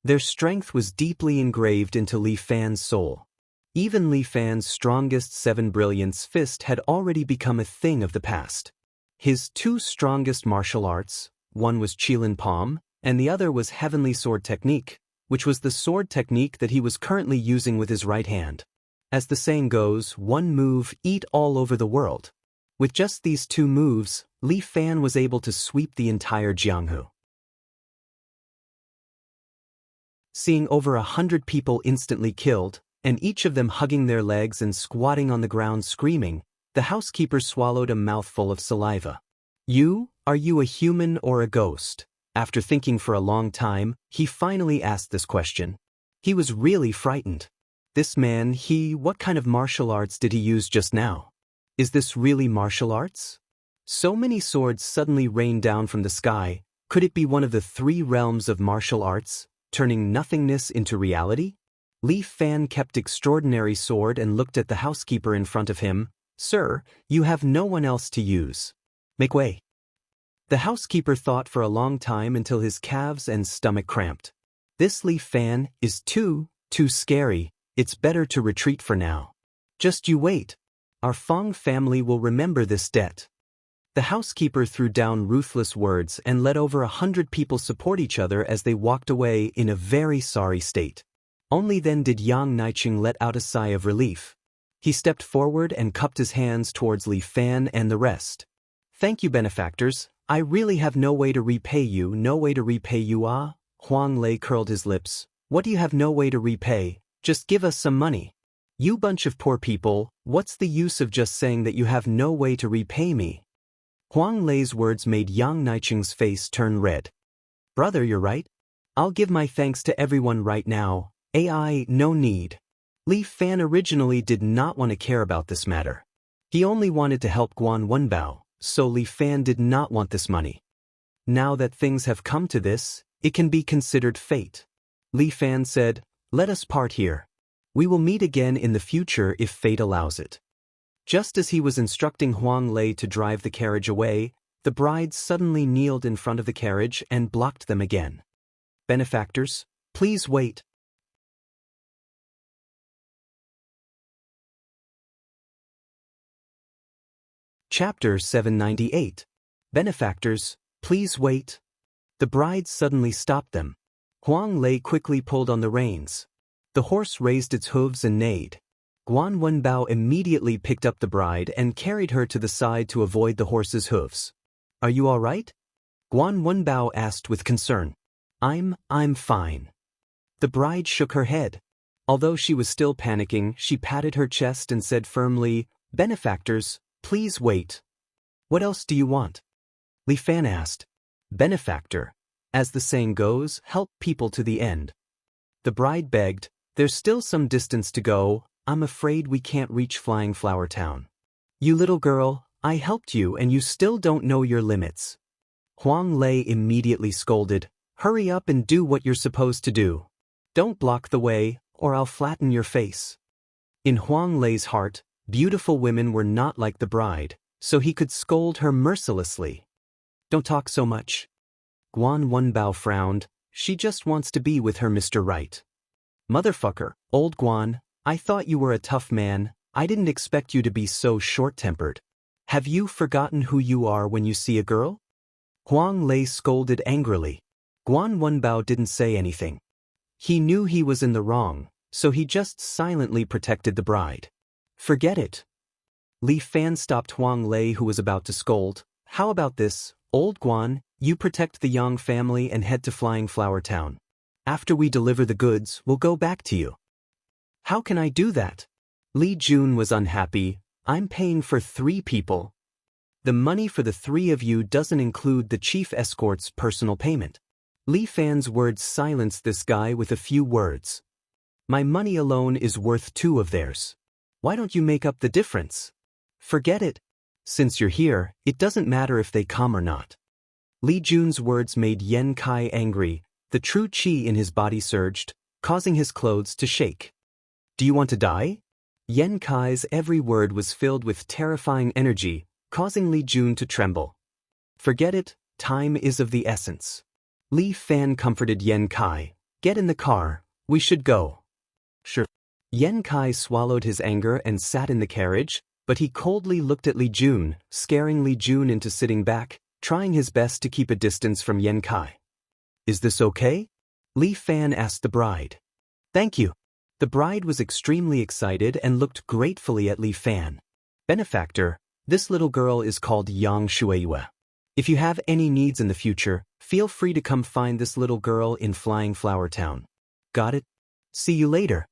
Their strength was deeply engraved into Li Fan's soul. Even Li Fan's strongest 7 brilliance fist had already become a thing of the past. His two strongest martial arts, one was Qilin Palm, and the other was Heavenly Sword Technique, which was the sword technique that he was currently using with his right hand. As the saying goes, one move eat all over the world. With just these two moves, Li Fan was able to sweep the entire Jianghu. Seeing over 100 people instantly killed, and each of them hugging their legs and squatting on the ground screaming, the housekeeper swallowed a mouthful of saliva. Are you a human or a ghost? After thinking for a long time, he finally asked this question. He was really frightened. This man, what kind of martial arts did he use just now? Is this really martial arts? So many swords suddenly rained down from the sky. Could it be one of the 3 realms of martial arts, turning nothingness into reality? Li Fan kept extraordinary sword and looked at the housekeeper in front of him. Sir, you have no one else to use. Make way. The housekeeper thought for a long time until his calves and stomach cramped. This Li Fan is too scary. It's better to retreat for now. Just you wait. Our Fong family will remember this debt. The housekeeper threw down ruthless words and let over 100 people support each other as they walked away in a very sorry state. Only then did Yang Naiqing let out a sigh of relief. He stepped forward and cupped his hands towards Li Fan and the rest. Thank you, benefactors. I really have no way to repay you, ah? Huang Lei curled his lips. What do you have no way to repay? Just give us some money. You bunch of poor people, what's the use of just saying that you have no way to repay me? Huang Lei's words made Yang Naiqing's face turn red. Brother, you're right. I'll give my thanks to everyone right now. No need. Li Fan originally did not want to care about this matter. He only wanted to help Guan Wenbao, so Li Fan did not want this money. Now that things have come to this, it can be considered fate. Li Fan said, let us part here. We will meet again in the future if fate allows it. Just as he was instructing Huang Lei to drive the carriage away, the bride suddenly kneeled in front of the carriage and blocked them again. Benefactors, please wait. Chapter 798. Benefactors, please wait. The bride suddenly stopped them. Huang Lei quickly pulled on the reins. The horse raised its hooves and neighed. Guan Wenbao immediately picked up the bride and carried her to the side to avoid the horse's hooves. Are you all right? Guan Wenbao asked with concern. I'm fine. The bride shook her head. Although she was still panicking, she patted her chest and said firmly, Benefactors, please wait. What else do you want? Li Fan asked. Benefactor. As the saying goes, help people to the end. The bride begged, there's still some distance to go. I'm afraid we can't reach Flying Flower Town. You little girl, I helped you and you still don't know your limits. Huang Lei immediately scolded, hurry up and do what you're supposed to do. Don't block the way, or I'll flatten your face. In Huang Lei's heart, beautiful women were not like the bride, so he could scold her mercilessly. Don't talk so much. Guan Wenbao frowned, she just wants to be with her Mr. Right. Motherfucker, old Guan, I thought you were a tough man, I didn't expect you to be so short-tempered. Have you forgotten who you are when you see a girl? Huang Lei scolded angrily. Guan Wenbao didn't say anything. He knew he was in the wrong, so he just silently protected the bride. Forget it. Li Fan stopped Huang Lei, who was about to scold. How about this, old Guan, you protect the Yang family and head to Flying Flower Town. After we deliver the goods, we'll go back to you. How can I do that? Li Jun was unhappy. I'm paying for 3 people. The money for the 3 of you doesn't include the chief escort's personal payment. Li Fan's words silenced this guy with a few words. My money alone is worth 2 of theirs. Why don't you make up the difference? Forget it. Since you're here, it doesn't matter if they come or not. Li Jun's words made Yan Kai angry. The true qi in his body surged, causing his clothes to shake. Do you want to die? Yan Kai's every word was filled with terrifying energy, causing Li Jun to tremble. Forget it, time is of the essence. Li Fan comforted Yan Kai. Get in the car, we should go. Sure. Yan Kai swallowed his anger and sat in the carriage, but he coldly looked at Li Jun, scaring Li Jun into sitting back, trying his best to keep a distance from Yan Kai. Is this okay? Li Fan asked the bride. Thank you. The bride was extremely excited and looked gratefully at Li Fan. Benefactor, this little girl is called Yang Shueyue. If you have any needs in the future, feel free to come find this little girl in Flying Flower Town. Got it? See you later.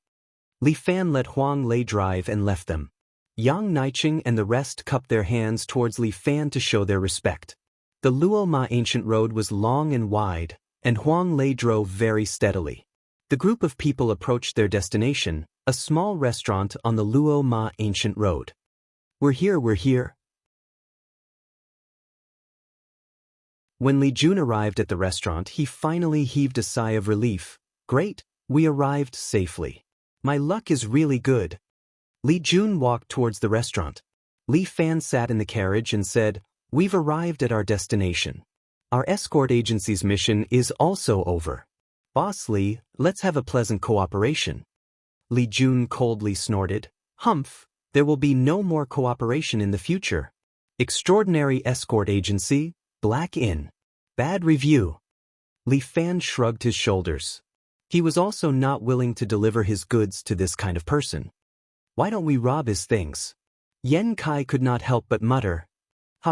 Li Fan let Huang Lei drive and left them. Yang Naiqing and the rest cupped their hands towards Li Fan to show their respect. The Luo Ma ancient road was long and wide, and Huang Lei drove very steadily. The group of people approached their destination, a small restaurant on the Luo Ma ancient road. We're here. When Li Jun arrived at the restaurant, he finally heaved a sigh of relief. Great, we arrived safely. My luck is really good. Li Jun walked towards the restaurant. Li Fan sat in the carriage and said, We've arrived at our destination. Our escort agency's mission is also over. Boss Li, let's have a pleasant cooperation. Li Jun coldly snorted. Humph, there will be no more cooperation in the future. Extraordinary escort agency, Black Inn. Bad review. Li Fan shrugged his shoulders. He was also not willing to deliver his goods to this kind of person. Why don't we rob his things? Yan Kai could not help but mutter.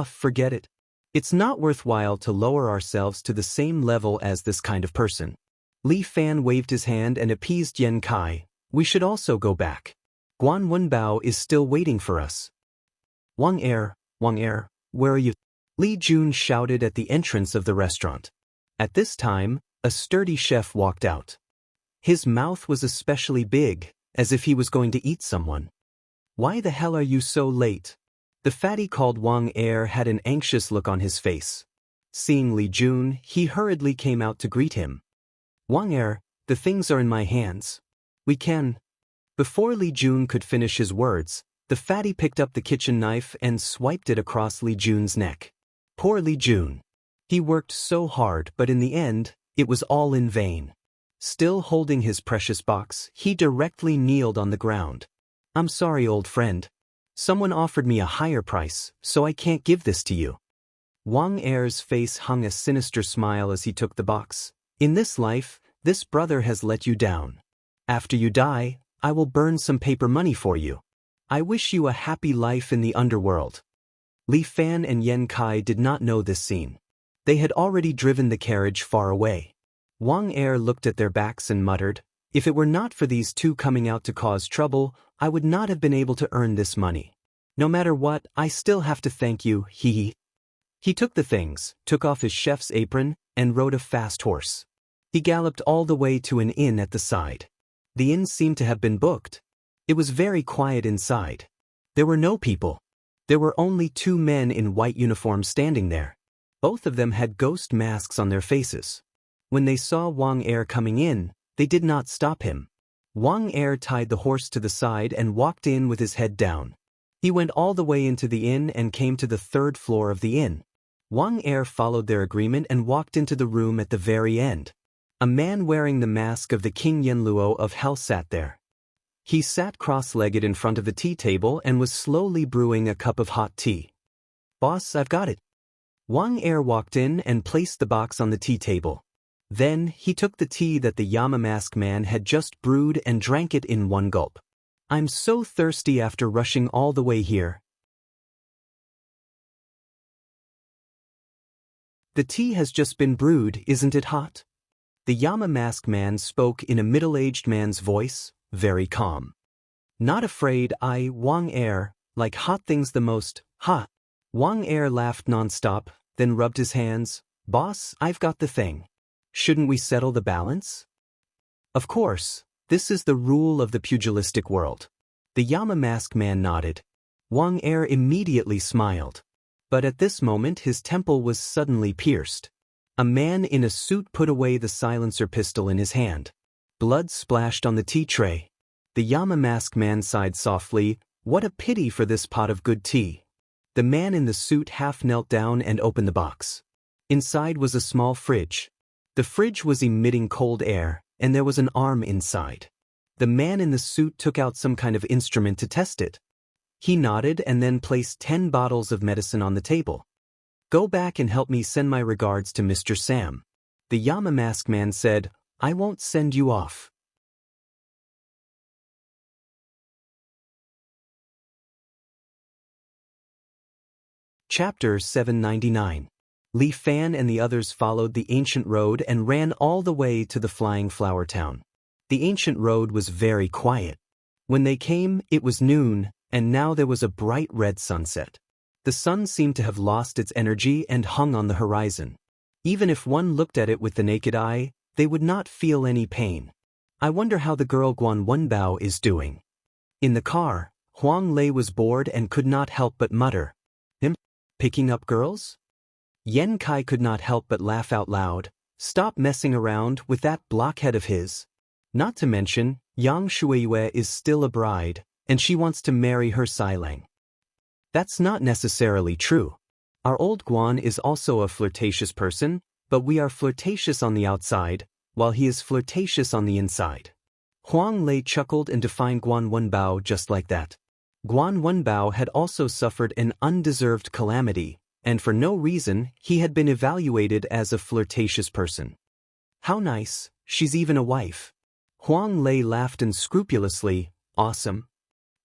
Forget it. It's not worthwhile to lower ourselves to the same level as this kind of person. Li Fan waved his hand and appeased Yan Kai. We should also go back. Guan Wenbao is still waiting for us. Wang Er, where are you? Li Jun shouted at the entrance of the restaurant. At this time, a sturdy chef walked out. His mouth was especially big, as if he was going to eat someone. Why the hell are you so late? The fatty called Wang Er had an anxious look on his face. Seeing Li Jun, he hurriedly came out to greet him. Wang Er, the things are in my hands. We can. Before Li Jun could finish his words, the fatty picked up the kitchen knife and swiped it across Li Jun's neck. Poor Li Jun. He worked so hard, but in the end, it was all in vain. Still holding his precious box, he directly kneeled on the ground. I'm sorry, old friend. Someone offered me a higher price, so I can't give this to you. Wang Er's face hung a sinister smile as he took the box. In this life, this brother has let you down. After you die, I will burn some paper money for you. I wish you a happy life in the underworld. Li Fan and Yan Kai did not know this scene. They had already driven the carriage far away. Wang Er looked at their backs and muttered, If it were not for these two coming out to cause trouble, I would not have been able to earn this money. No matter what, I still have to thank you, hee. He took the things, took off his chef's apron, and rode a fast horse. He galloped all the way to an inn at the side. The inn seemed to have been booked. It was very quiet inside. There were no people. There were only two men in white uniforms standing there. Both of them had ghost masks on their faces. When they saw Wang Er coming in, they did not stop him. Wang Er tied the horse to the side and walked in with his head down. He went all the way into the inn and came to the third floor of the inn. Wang Er followed their agreement and walked into the room at the very end. A man wearing the mask of the King Yenluo of Hell sat there. He sat cross-legged in front of the tea table and was slowly brewing a cup of hot tea. Boss, I've got it. Wang Er walked in and placed the box on the tea table. Then, he took the tea that the Yama Mask man had just brewed and drank it in one gulp. I'm so thirsty after rushing all the way here. The tea has just been brewed, isn't it hot? The Yama Mask man spoke in a middle-aged man's voice, very calm. Not afraid, Wang Er, like hot things the most, hot. Wang Er laughed non-stop, then rubbed his hands. Boss, I've got the thing. Shouldn't we settle the balance? Of course, this is the rule of the pugilistic world. The Yama mask man nodded. Wang Er immediately smiled. But at this moment his temple was suddenly pierced. A man in a suit put away the silencer pistol in his hand. Blood splashed on the tea tray. The Yama mask man sighed softly, "What a pity for this pot of good tea." The man in the suit half knelt down and opened the box. Inside was a small fridge. The fridge was emitting cold air, and there was an arm inside. The man in the suit took out some kind of instrument to test it. He nodded and then placed 10 bottles of medicine on the table. "Go back and help me send my regards to Mr. Sam." The Yama mask man said, "I won't send you off." Chapter 799. Li Fan and the others followed the ancient road and ran all the way to the Flying Flower Town. The ancient road was very quiet. When they came, it was noon, and now there was a bright red sunset. The sun seemed to have lost its energy and hung on the horizon. Even if one looked at it with the naked eye, they would not feel any pain. "I wonder how the girl Guan Wenbao is doing." In the car, Huang Lei was bored and could not help but mutter, "Him? Picking up girls?" Yen Kai could not help but laugh out loud. "Stop messing around with that blockhead of his. Not to mention, Yang Shuiyue is still a bride, and she wants to marry her Sailang." That's not necessarily true. Our old Guan is also a flirtatious person, but we are flirtatious on the outside, while he is flirtatious on the inside. Huang Lei chuckled and defined Guan Wenbao just like that. Guan Wenbao had also suffered an undeserved calamity, and for no reason he had been evaluated as a flirtatious person. "How nice, she's even a wife." Huang Lei laughed unscrupulously, "Awesome."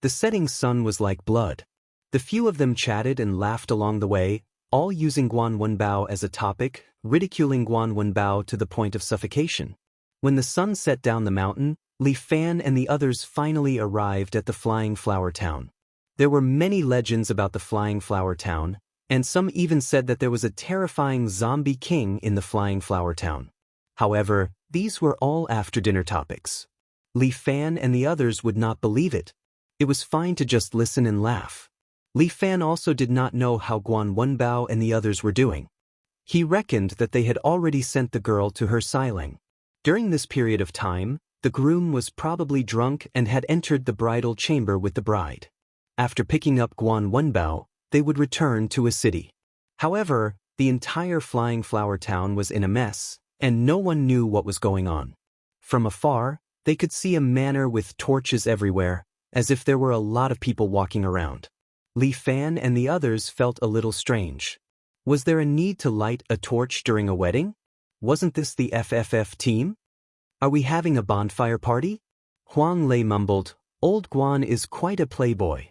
The setting sun was like blood. The few of them chatted and laughed along the way, all using Guan Wenbao as a topic, ridiculing Guan Wenbao to the point of suffocation. When the sun set down the mountain, Li Fan and the others finally arrived at the Flying Flower Town. There were many legends about the Flying Flower Town, and some even said that there was a terrifying zombie king in the Flying Flower Town. However, these were all after-dinner topics. Li Fan and the others would not believe it. It was fine to just listen and laugh. Li Fan also did not know how Guan Wenbao and the others were doing. He reckoned that they had already sent the girl to her Sailang. During this period of time, the groom was probably drunk and had entered the bridal chamber with the bride. After picking up Guan Wenbao, they would return to a city. However, the entire Flying Flower Town was in a mess, and no one knew what was going on. From afar, they could see a manor with torches everywhere, as if there were a lot of people walking around. Li Fan and the others felt a little strange. Was there a need to light a torch during a wedding? Wasn't this the FFF team? Are we having a bonfire party? Huang Lei mumbled, "Old Guan is quite a playboy.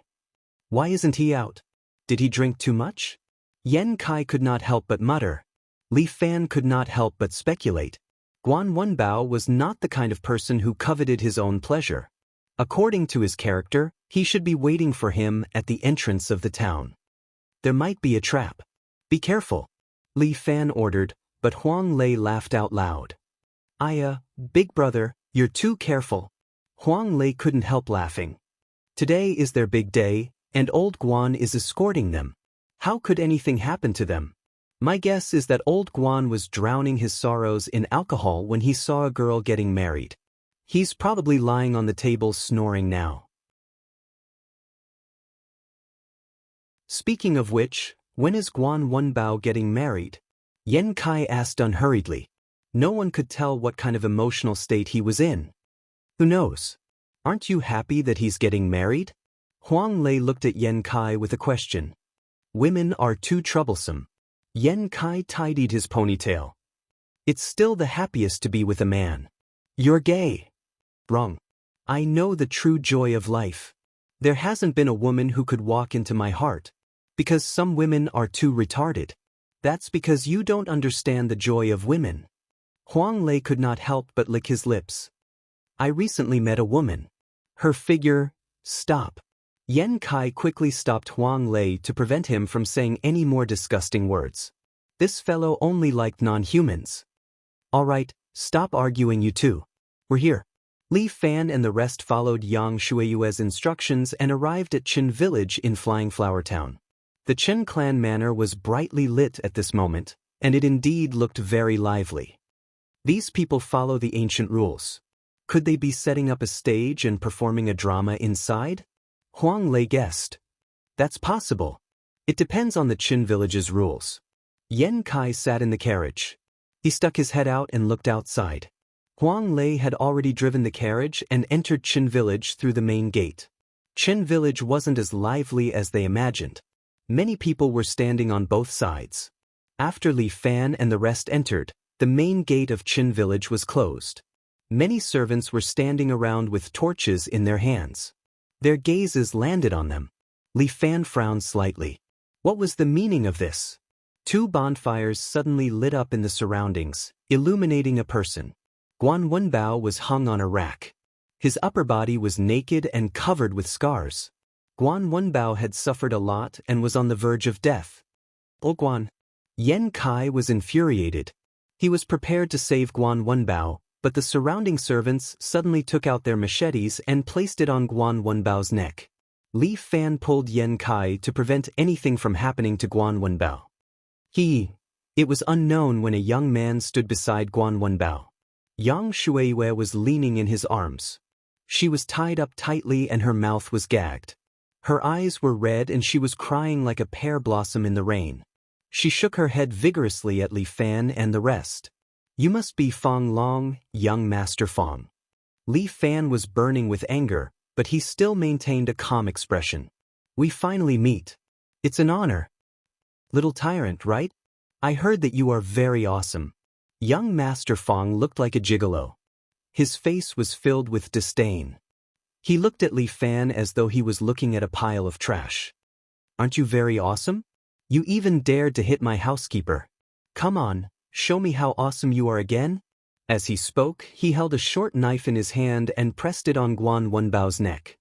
Why isn't he out? Did he drink too much?" Yen Kai could not help but mutter. Li Fan could not help but speculate. Guan Wenbao was not the kind of person who coveted his own pleasure. According to his character, he should be waiting for him at the entrance of the town. There might be a trap. "Be careful," Li Fan ordered, but Huang Lei laughed out loud. Big brother, you're too careful." Huang Lei couldn't help laughing. Today is their big day, and old Guan is escorting them. How could anything happen to them? My guess is that old Guan was drowning his sorrows in alcohol when he saw a girl getting married. He's probably lying on the table snoring now. Speaking of which, when is Guan Wenbao getting married? Yen Kai asked unhurriedly. No one could tell what kind of emotional state he was in. Who knows? Aren't you happy that he's getting married? Huang Lei looked at Yen Kai with a question. Women are too troublesome. Yen Kai tidied his ponytail. It's still the happiest to be with a man. You're gay. Wrong. I know the true joy of life. There hasn't been a woman who could walk into my heart. Because some women are too retarded. That's because you don't understand the joy of women. Huang Lei could not help but lick his lips. I recently met a woman. Her figure... Stop. Yen Kai quickly stopped Huang Lei to prevent him from saying any more disgusting words. This fellow only liked non-humans. All right, stop arguing you two. We're here. Li Fan and the rest followed Yang Shuiyue's instructions and arrived at Qin village in Flying Flower Town. The Qin clan manor was brightly lit at this moment, and it indeed looked very lively. These people follow the ancient rules. Could they be setting up a stage and performing a drama inside? Huang Lei guessed. That's possible. It depends on the Qin village's rules. Yan Kai sat in the carriage. He stuck his head out and looked outside. Huang Lei had already driven the carriage and entered Qin village through the main gate. Qin village wasn't as lively as they imagined. Many people were standing on both sides. After Li Fan and the rest entered, the main gate of Qin village was closed. Many servants were standing around with torches in their hands. Their gazes landed on them. Li Fan frowned slightly. What was the meaning of this? Two bonfires suddenly lit up in the surroundings, illuminating a person. Guan Wenbao was hung on a rack. His upper body was naked and covered with scars. Guan Wenbao had suffered a lot and was on the verge of death. Oh Guan! Yan Kai was infuriated. He was prepared to save Guan Wenbao, but the surrounding servants suddenly took out their machetes and placed it on Guan Wenbao's neck. Li Fan pulled Yan Kai to prevent anything from happening to Guan Wenbao. It was unknown when a young man stood beside Guan Wenbao. Yang Shuiyue was leaning in his arms. She was tied up tightly and her mouth was gagged. Her eyes were red and she was crying like a pear blossom in the rain. She shook her head vigorously at Li Fan and the rest. You must be Fong Long, young Master Fong. Li Fan was burning with anger, but he still maintained a calm expression. We finally meet. It's an honor. Little tyrant, right? I heard that you are very awesome. Young Master Fong looked like a gigolo. His face was filled with disdain. He looked at Li Fan as though he was looking at a pile of trash. Aren't you very awesome? You even dared to hit my housekeeper. Come on, show me how awesome you are again. As he spoke, he held a short knife in his hand and pressed it on Guan Wenbao's neck.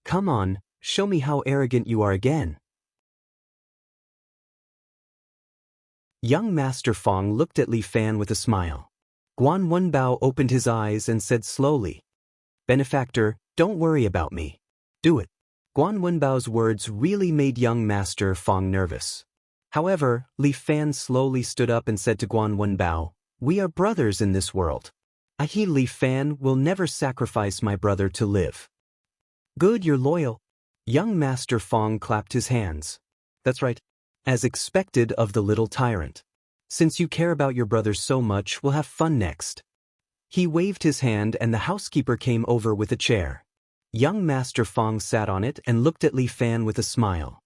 Come on, show me how arrogant you are again. Young Master Fong looked at Li Fan with a smile. Guan Wenbao opened his eyes and said slowly, Benefactor, don't worry about me. Do it. Guan Wenbao's words really made young Master Fong nervous. However, Li Fan slowly stood up and said to Guan Wenbao, We are brothers in this world. Li Fan will never sacrifice my brother to live. Good, you're loyal. Young Master Fong clapped his hands. That's right. As expected of the little tyrant. Since you care about your brother so much, we'll have fun next. He waved his hand and the housekeeper came over with a chair. Young Master Fong sat on it and looked at Li Fan with a smile.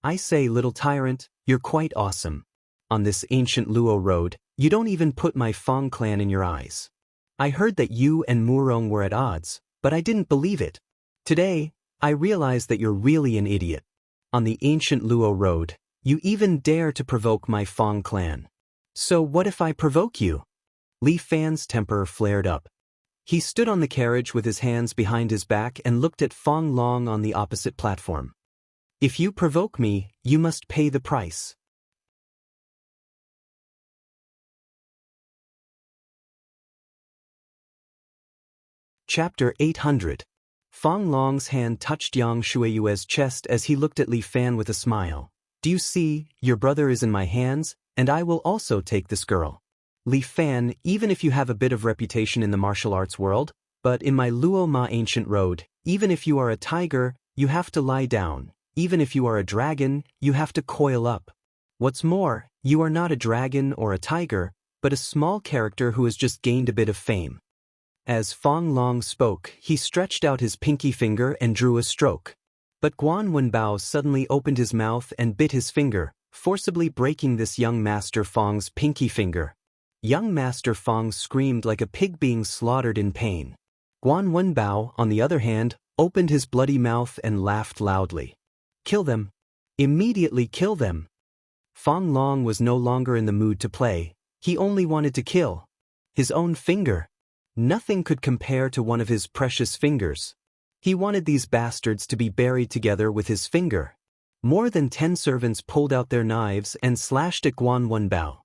I say, little tyrant, you're quite awesome. On this ancient Luo road, you don't even put my Fong clan in your eyes. I heard that you and Murong were at odds, but I didn't believe it. Today, I realize that you're really an idiot. On the ancient Luo road, you even dare to provoke my Fong clan. So what if I provoke you? Li Fan's temper flared up. He stood on the carriage with his hands behind his back and looked at Fong Long on the opposite platform. If you provoke me, you must pay the price. Chapter 800. Fong Long's hand touched Yang Shuiyue's chest as he looked at Li Fan with a smile. Do you see, your brother is in my hands, and I will also take this girl. Li Fan, even if you have a bit of reputation in the martial arts world, but in my Luo Ma ancient road, even if you are a tiger, you have to lie down. Even if you are a dragon, you have to coil up. What's more, you are not a dragon or a tiger, but a small character who has just gained a bit of fame. As Fong Long spoke, he stretched out his pinky finger and drew a stroke. But Guan Wenbao suddenly opened his mouth and bit his finger, forcibly breaking this young Master Fong's pinky finger. Young Master Fong screamed like a pig being slaughtered in pain. Guan Wenbao, on the other hand, opened his bloody mouth and laughed loudly. Kill them. Immediately kill them. Fong Long was no longer in the mood to play. He only wanted to kill. His own finger. Nothing could compare to one of his precious fingers. He wanted these bastards to be buried together with his finger. More than 10 servants pulled out their knives and slashed at Guan Wenbao.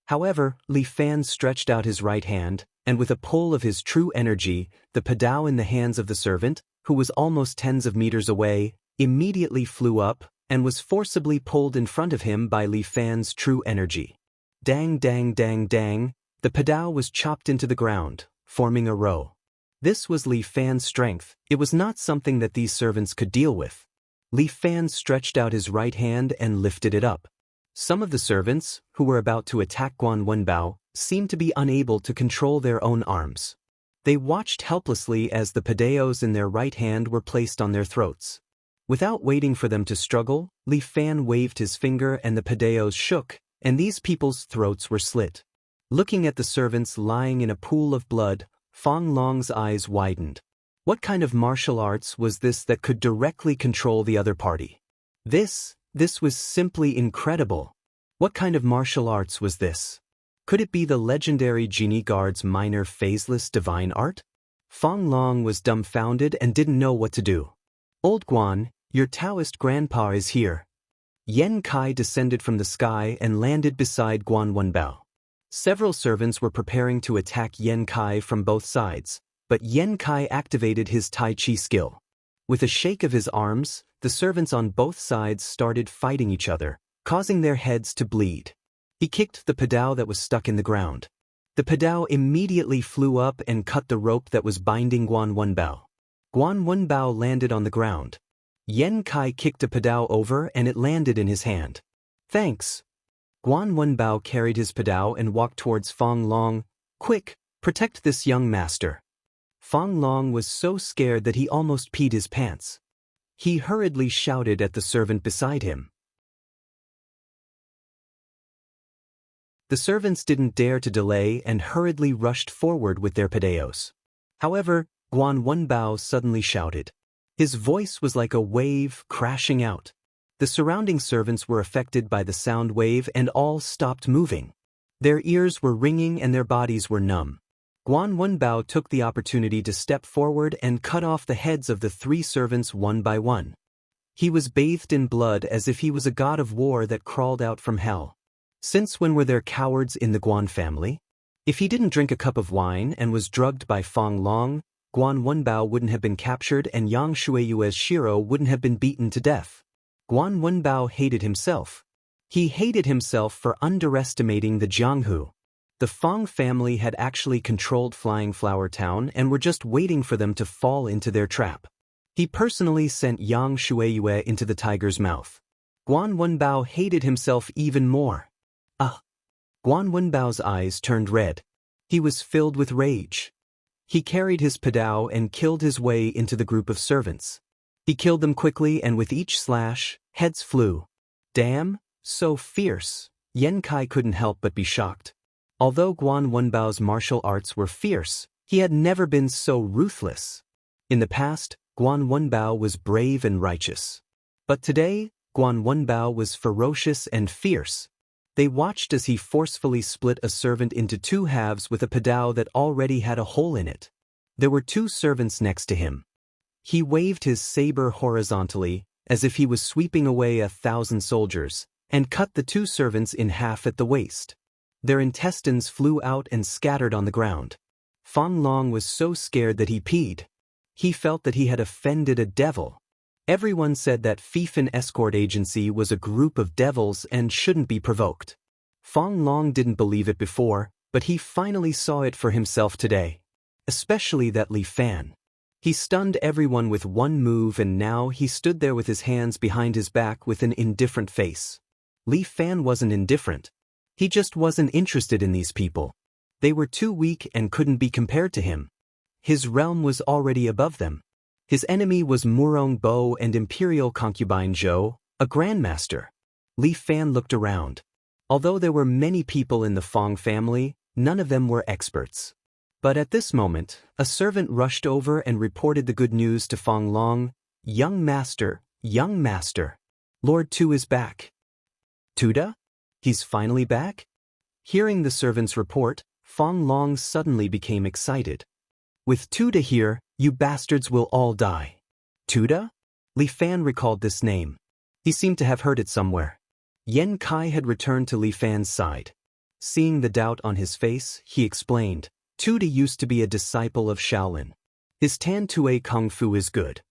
However, Li Fan stretched out his right hand, and with a pull of his true energy, the padao in the hands of the servant, who was almost tens of meters away, immediately flew up and was forcibly pulled in front of him by Li Fan's true energy. Dang dang dang dang, the padao was chopped into the ground, forming a row. This was Li Fan's strength. It was not something that these servants could deal with. Li Fan stretched out his right hand and lifted it up. Some of the servants, who were about to attack Guan Wenbao, seemed to be unable to control their own arms. They watched helplessly as the padaos in their right hand were placed on their throats. Without waiting for them to struggle, Li Fan waved his finger and the padaos shook, and these people's throats were slit. Looking at the servants lying in a pool of blood, Fong Long's eyes widened. What kind of martial arts was this that could directly control the other party? This was simply incredible. What kind of martial arts was this? Could it be the legendary Genie Guard's minor phaseless divine art? Fong Long was dumbfounded and didn't know what to do. Old Guan, your Taoist grandpa is here. Yen Kai descended from the sky and landed beside Guan Wenbao. Several servants were preparing to attack Yen Kai from both sides, but Yen Kai activated his Tai Chi skill. With a shake of his arms, the servants on both sides started fighting each other, causing their heads to bleed. He kicked the padao that was stuck in the ground. The padao immediately flew up and cut the rope that was binding Guan Wenbao. Guan Wenbao landed on the ground. Yen Kai kicked a padao over and it landed in his hand. Thanks. Guan Wenbao carried his padao and walked towards Fong Long. Quick, protect this young master. Fong Long was so scared that he almost peed his pants. He hurriedly shouted at the servant beside him. The servants didn't dare to delay and hurriedly rushed forward with their padaos. However, Guan Wenbao suddenly shouted. His voice was like a wave crashing out. The surrounding servants were affected by the sound wave and all stopped moving. Their ears were ringing and their bodies were numb. Guan Wenbao took the opportunity to step forward and cut off the heads of the 3 servants one by one. He was bathed in blood as if he was a god of war that crawled out from hell. Since when were there cowards in the Guan family? If he didn't drink a cup of wine and was drugged by Fong Long, Guan Wenbao wouldn't have been captured and Yang Shuiyue's Shiro wouldn't have been beaten to death. Guan Wenbao hated himself. He hated himself for underestimating the Jianghu. The Fong family had actually controlled Flying Flower Town and were just waiting for them to fall into their trap. He personally sent Yang Shuiyue into the tiger's mouth. Guan Wenbao hated himself even more. Guan Wenbao's eyes turned red. He was filled with rage. He carried his padao and killed his way into the group of servants. He killed them quickly and with each slash, heads flew. Damn, so fierce. Yen Kai couldn't help but be shocked. Although Guan Wenbao's martial arts were fierce, he had never been so ruthless. In the past, Guan Wenbao was brave and righteous. But today, Guan Wenbao was ferocious and fierce. They watched as he forcefully split a servant into 2 halves with a padao that already had a hole in it. There were 2 servants next to him. He waved his saber horizontally, as if he was sweeping away 1,000 soldiers, and cut the 2 servants in half at the waist. Their intestines flew out and scattered on the ground. Fong Long was so scared that he peed. He felt that he had offended a devil. Everyone said that Fifan Escort Agency was a group of devils and shouldn't be provoked. Fong Long didn't believe it before, but he finally saw it for himself today. Especially that Li Fan. He stunned everyone with one move and now he stood there with his hands behind his back with an indifferent face. Li Fan wasn't indifferent. He just wasn't interested in these people. They were too weak and couldn't be compared to him. His realm was already above them. His enemy was Murong Bo and Imperial Concubine Zhou, a grandmaster. Li Fan looked around. Although there were many people in the Fong family, none of them were experts. But at this moment, a servant rushed over and reported the good news to Fong Long. Young master, Lord Tu is back. Tuda? He's finally back? Hearing the servant's report, Fong Long suddenly became excited. With Tuda here, you bastards will all die. Tuda? Li Fan recalled this name. He seemed to have heard it somewhere. Yen Kai had returned to Li Fan's side. Seeing the doubt on his face, he explained, Tuda used to be a disciple of Shaolin. His Tan Tue Kung Fu is good.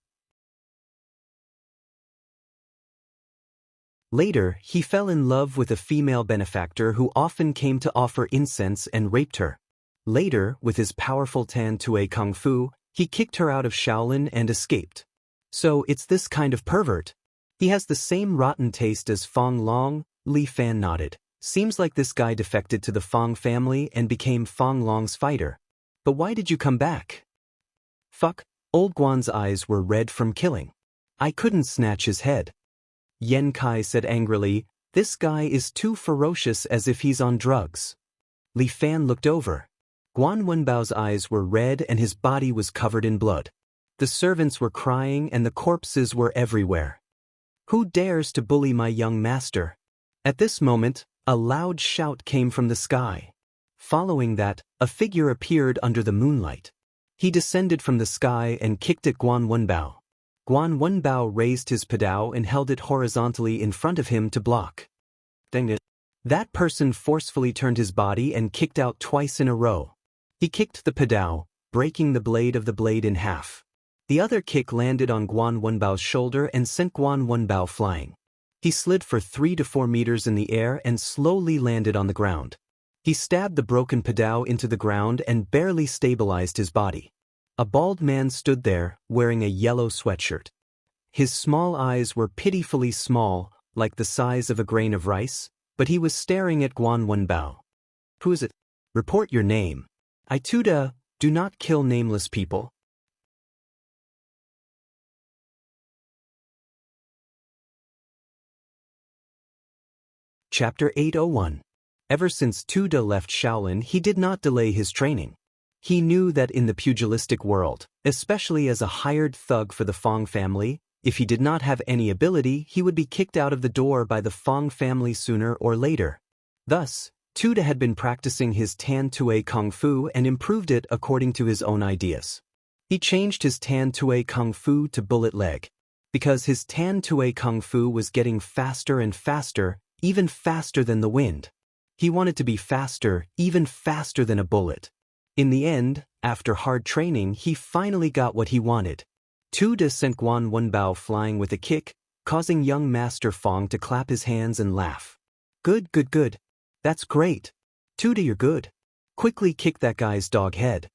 Later, he fell in love with a female benefactor who often came to offer incense and raped her. Later, with his powerful Tan Tue Kung Fu, he kicked her out of Shaolin and escaped. So it's this kind of pervert. He has the same rotten taste as Fong Long. Li Fan nodded. Seems like this guy defected to the Fong family and became Fong Long's fighter. But why did you come back? Fuck, old Guan's eyes were red from killing. I couldn't snatch his head. Yen Kai said angrily, this guy is too ferocious, as if he's on drugs. Li Fan looked over. Guan Wenbao's eyes were red and his body was covered in blood. The servants were crying and the corpses were everywhere. Who dares to bully my young master? At this moment, a loud shout came from the sky. Following that, a figure appeared under the moonlight. He descended from the sky and kicked at Guan Wenbao. Guan Wenbao raised his padao and held it horizontally in front of him to block. Dang it. That person forcefully turned his body and kicked out twice in a row. He kicked the padao, breaking the blade of the blade in half. The other kick landed on Guan Wenbao's shoulder and sent Guan Wenbao flying. He slid for 3 to 4 meters in the air and slowly landed on the ground. He stabbed the broken padao into the ground and barely stabilized his body. A bald man stood there, wearing a yellow sweatshirt. His small eyes were pitifully small, like the size of a grain of rice, but he was staring at Guan Wenbao. Who is it? Report your name. Ituda, do not kill nameless people. Chapter 801. Ever since Tuda left Shaolin, he did not delay his training. He knew that in the pugilistic world, especially as a hired thug for the Fong family, if he did not have any ability, he would be kicked out of the door by the Fong family sooner or later. Thus, Tuda had been practicing his Tan Tue Kung Fu and improved it according to his own ideas. He changed his Tan Tue Kung Fu to bullet leg. Because his Tan Tue Kung Fu was getting faster and faster, even faster than the wind. He wanted to be faster, even faster than a bullet. In the end, after hard training, he finally got what he wanted. Tuda sent Guan Wenbao flying with a kick, causing young Master Fong to clap his hands and laugh. Good, good, good. That's great. Tuda, you're good. Quickly kick that guy's dog head.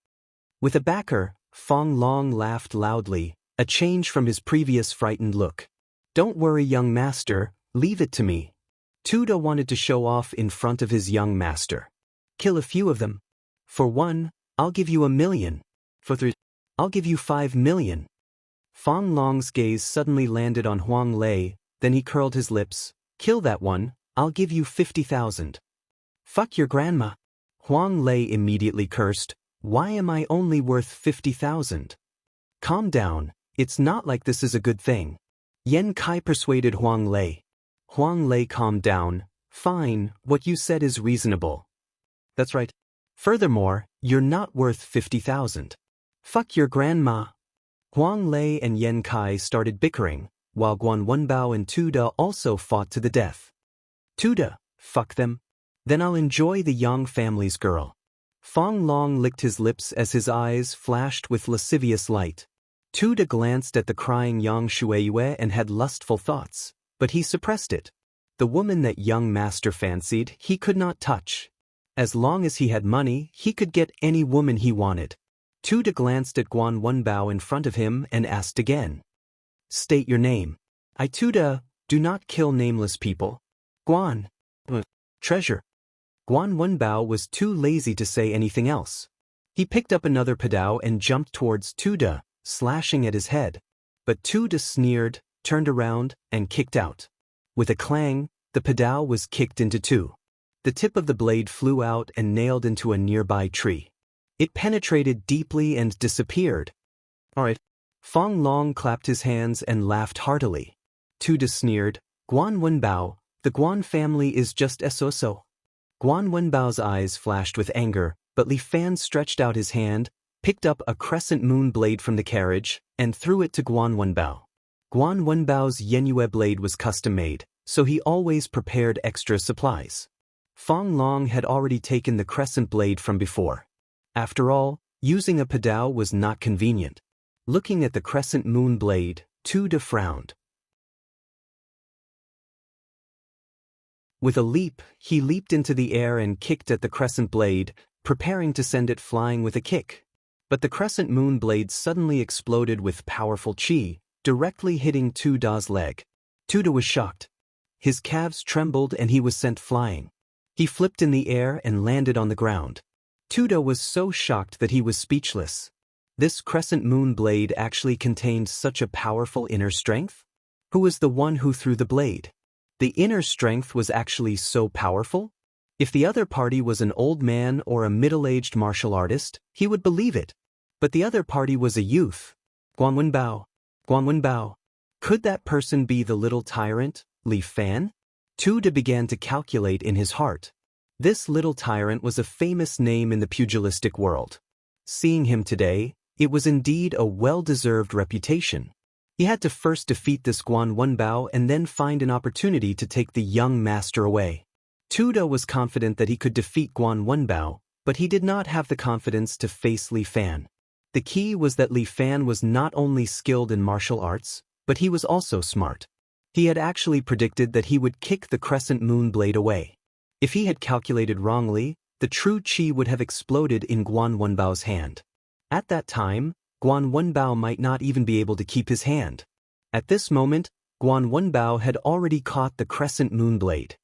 With a backer, Fong Long laughed loudly, a change from his previous frightened look. Don't worry, young master, leave it to me. Tuda wanted to show off in front of his young master. Kill a few of them. For 1, I'll give you 1,000,000. For 3, I'll give you 5,000,000. Fong Long's gaze suddenly landed on Huang Lei, then he curled his lips. Kill that one, I'll give you 50,000. Fuck your grandma. Huang Lei immediately cursed. Why am I only worth 50,000? Calm down, it's not like this is a good thing. Yen Kai persuaded Huang Lei. Huang Lei calmed down. Fine, what you said is reasonable. That's right. Furthermore, you're not worth 50,000. Fuck your grandma. Huang Lei and Yen Kai started bickering, while Guan Wenbao and Tuda also fought to the death. Tuda, fuck them. Then I'll enjoy the Yang family's girl. Fong Long licked his lips as his eyes flashed with lascivious light. Tuda glanced at the crying Yang Shueyue and had lustful thoughts, but he suppressed it. The woman that young master fancied, he could not touch. As long as he had money, he could get any woman he wanted. Tuda glanced at Guan Wenbao in front of him and asked again. State your name. Tuda, do not kill nameless people. Guan. Treasure. Guan Wenbao was too lazy to say anything else. He picked up another padao and jumped towards Tuda, slashing at his head. But Tuda sneered, turned around, and kicked out. With a clang, the padao was kicked into two. The tip of the blade flew out and nailed into a nearby tree. It penetrated deeply and disappeared. All right. Fong Long clapped his hands and laughed heartily. Tuda sneered, Guan Wenbao, the Guan family is just so. Guan Wenbao's eyes flashed with anger, but Li Fan stretched out his hand, picked up a crescent moon blade from the carriage, and threw it to Guan Wenbao. Guan Wenbao's Yenyue blade was custom-made, so he always prepared extra supplies. Fong Long had already taken the crescent blade from before. After all, using a pedal was not convenient. Looking at the crescent moon blade, Tuda frowned. With a leap, he leaped into the air and kicked at the crescent blade, preparing to send it flying with a kick. But the crescent moon blade suddenly exploded with powerful chi, directly hitting Tuda's leg. Tuda was shocked. His calves trembled and he was sent flying. He flipped in the air and landed on the ground. Tuda was so shocked that he was speechless. This crescent moon blade actually contained such a powerful inner strength? Who was the one who threw the blade? The inner strength was actually so powerful? If the other party was an old man or a middle-aged martial artist, he would believe it. But the other party was a youth. Guanwenbao. Guanwenbao. Could that person be the little tyrant, Li Fan? Tuda began to calculate in his heart. This little tyrant was a famous name in the pugilistic world. Seeing him today, it was indeed a well-deserved reputation. He had to first defeat this Guanwenbao and then find an opportunity to take the young master away. Tuda was confident that he could defeat Guanwenbao, but he did not have the confidence to face Li Fan. The key was that Li Fan was not only skilled in martial arts, but he was also smart. He had actually predicted that he would kick the crescent moon blade away. If he had calculated wrongly, the true chi would have exploded in Guanwenbao's hand. At that time, Guanwenbao might not even be able to keep his hand. At this moment, Guanwenbao had already caught the crescent moon blade.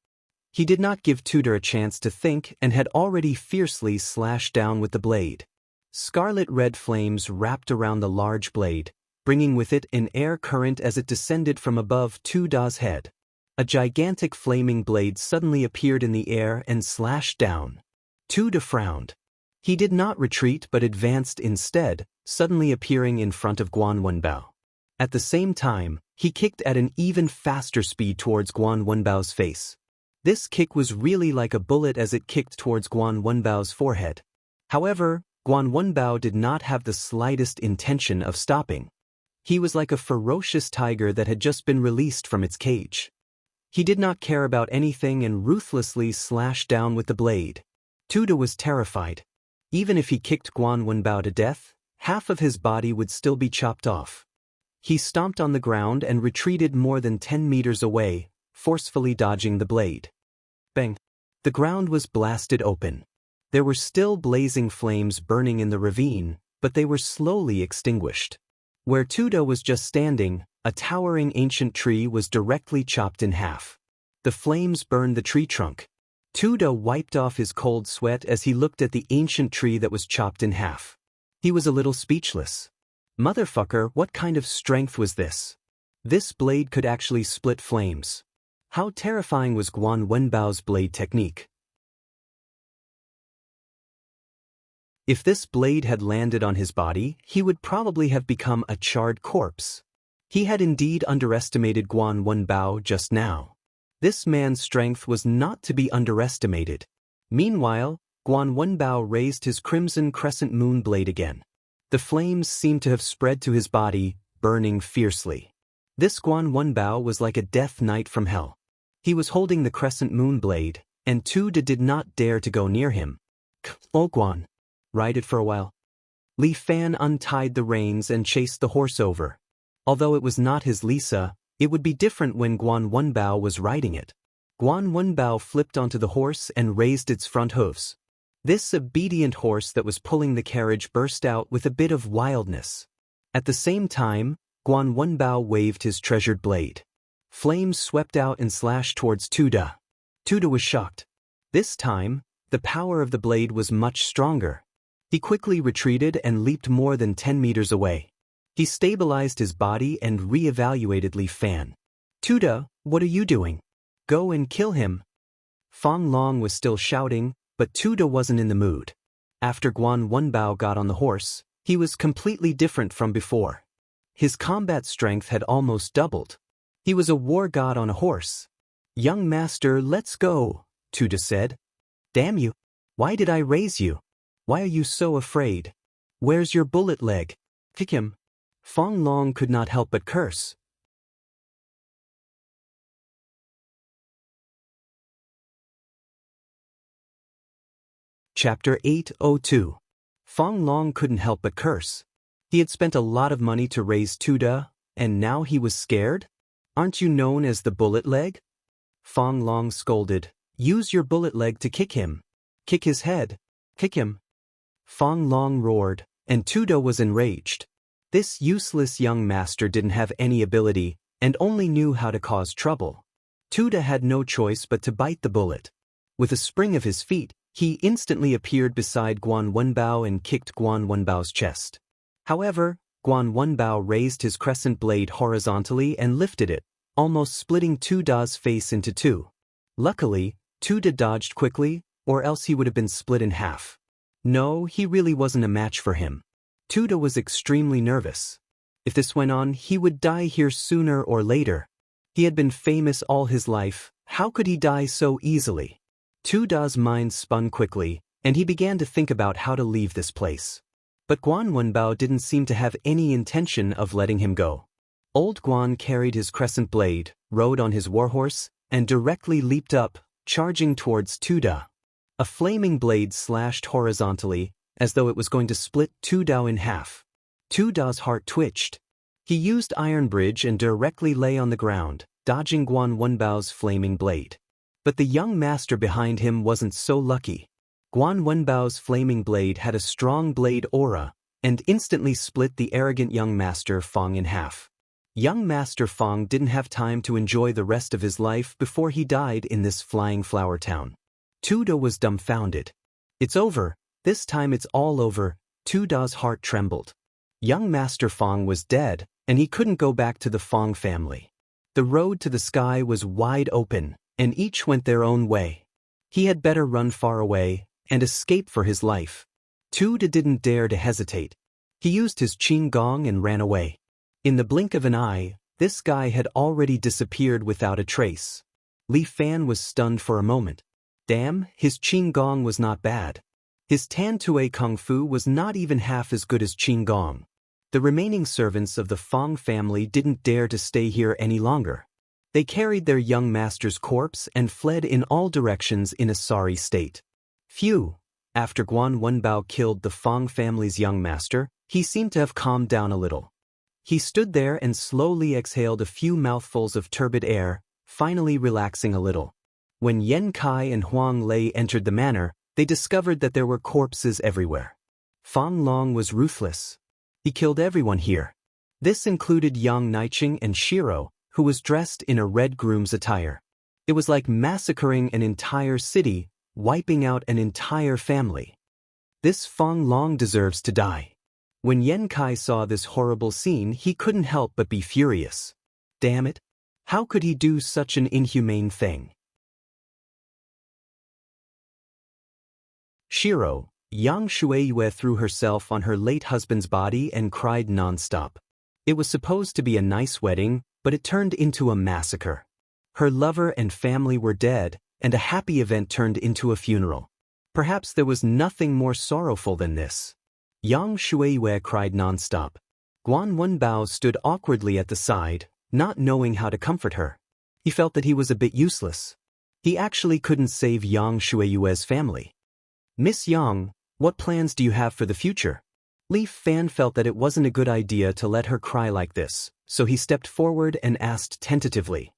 He did not give Tuda a chance to think and had already fiercely slashed down with the blade. Scarlet-red flames wrapped around the large blade, bringing with it an air current as it descended from above Tuda's head. A gigantic flaming blade suddenly appeared in the air and slashed down. Tuda frowned. He did not retreat but advanced instead, suddenly appearing in front of Guanwenbao. At the same time, he kicked at an even faster speed towards Guanwenbao's face. This kick was really like a bullet as it kicked towards Guanwenbao's forehead. However, Guanwenbao did not have the slightest intention of stopping. He was like a ferocious tiger that had just been released from its cage. He did not care about anything and ruthlessly slashed down with the blade. Tuda was terrified. Even if he kicked Guanwenbao to death, half of his body would still be chopped off. He stomped on the ground and retreated more than 10 meters away, forcefully dodging the blade. Bang! The ground was blasted open. There were still blazing flames burning in the ravine, but they were slowly extinguished. Where Tuda was just standing, a towering ancient tree was directly chopped in half. The flames burned the tree trunk. Tuda wiped off his cold sweat as he looked at the ancient tree that was chopped in half. He was a little speechless. Motherfucker, what kind of strength was this? This blade could actually split flames. How terrifying was Guanwenbao's blade technique? If this blade had landed on his body, he would probably have become a charred corpse. He had indeed underestimated Guanwenbao just now. This man's strength was not to be underestimated. Meanwhile, Guanwenbao raised his crimson crescent moon blade again. The flames seemed to have spread to his body, burning fiercely. This Guanwenbao was like a death knight from hell. He was holding the crescent moon blade, and Tuda did not dare to go near him. Oh Guan. Ride it for a while. Li Fan untied the reins and chased the horse over. Although it was not his Lisa, it would be different when Guanwenbao was riding it. Guanwenbao flipped onto the horse and raised its front hooves. This obedient horse that was pulling the carriage burst out with a bit of wildness. At the same time, Guanwenbao waved his treasured blade. Flames swept out and slashed towards Tuda. Tuda was shocked. This time, the power of the blade was much stronger. He quickly retreated and leaped more than 10 meters away. He stabilized his body and re-evaluated Li Fan. Tuda, what are you doing? Go and kill him. Fong Long was still shouting, but Tuda wasn't in the mood. After Guanwenbao got on the horse, he was completely different from before. His combat strength had almost doubled. He was a war god on a horse. Young master, let's go, Tuda said. Damn you. Why did I raise you? Why are you so afraid? Where's your bullet leg? Kick him. Fong Long could not help but curse. Chapter 802. Fong Long couldn't help but curse. He had spent a lot of money to raise Tuda, and now he was scared? Aren't you known as the bullet leg? Fong Long scolded. Use your bullet leg to kick him. Kick his head. Kick him. Fong Long roared, and Tuda was enraged. This useless young master didn't have any ability, and only knew how to cause trouble. Tuda had no choice but to bite the bullet. With a spring of his feet, he instantly appeared beside Guan Wenbao and kicked Guan Wenbao's chest. However, Guan Wenbao raised his crescent blade horizontally and lifted it, almost splitting Tuda's face into two. Luckily, Tuda dodged quickly, or else he would have been split in half. No, he really wasn't a match for him. Tuda was extremely nervous. If this went on, he would die here sooner or later. He had been famous all his life, how could he die so easily? Tuda's mind spun quickly, and he began to think about how to leave this place. But Guan Wenbao didn't seem to have any intention of letting him go. Old Guan carried his crescent blade, rode on his warhorse, and directly leaped up, charging towards Tuda. A flaming blade slashed horizontally, as though it was going to split Tuda in half. Tuda's heart twitched. He used Iron Bridge and directly lay on the ground, dodging Guan Wenbao's flaming blade. But the young master behind him wasn't so lucky. Guan Wenbao's flaming blade had a strong blade aura, and instantly split the arrogant young master Fong in half. Young Master Fong didn't have time to enjoy the rest of his life before he died in this flying flower town. Tuda was dumbfounded. It's over, this time it's all over, Tuda's heart trembled. Young Master Fong was dead, and he couldn't go back to the Fong family. The road to the sky was wide open, and each went their own way. He had better run far away, and escape for his life. Tuda didn't dare to hesitate. He used his Qing Gong and ran away. In the blink of an eye, this guy had already disappeared without a trace. Li Fan was stunned for a moment. Damn, his Qing Gong was not bad. His Tan Tue Kung Fu was not even half as good as Qing Gong. The remaining servants of the Fong family didn't dare to stay here any longer. They carried their young master's corpse and fled in all directions in a sorry state. Phew! After Guan Wenbao killed the Fong family's young master, he seemed to have calmed down a little. He stood there and slowly exhaled a few mouthfuls of turbid air, finally relaxing a little. When Yen Kai and Huang Lei entered the manor, they discovered that there were corpses everywhere. Fong Long was ruthless. He killed everyone here. This included Yang Naiqing and Shiro, who was dressed in a red groom's attire. It was like massacring an entire city, wiping out an entire family. This Fong Long deserves to die. When Yen Kai saw this horrible scene, he couldn't help but be furious. Damn it! How could he do such an inhumane thing? Shiro, Yang Shueiyue threw herself on her late husband's body and cried non-stop. It was supposed to be a nice wedding, but it turned into a massacre. Her lover and family were dead, and a happy event turned into a funeral. Perhaps there was nothing more sorrowful than this. Yang Shueiyue cried non-stop. Guan Wenbao stood awkwardly at the side, not knowing how to comfort her. He felt that he was a bit useless. He actually couldn't save Yang Shueiyue's family. Miss Yang, what plans do you have for the future? Li Fan felt that it wasn't a good idea to let her cry like this, so he stepped forward and asked tentatively.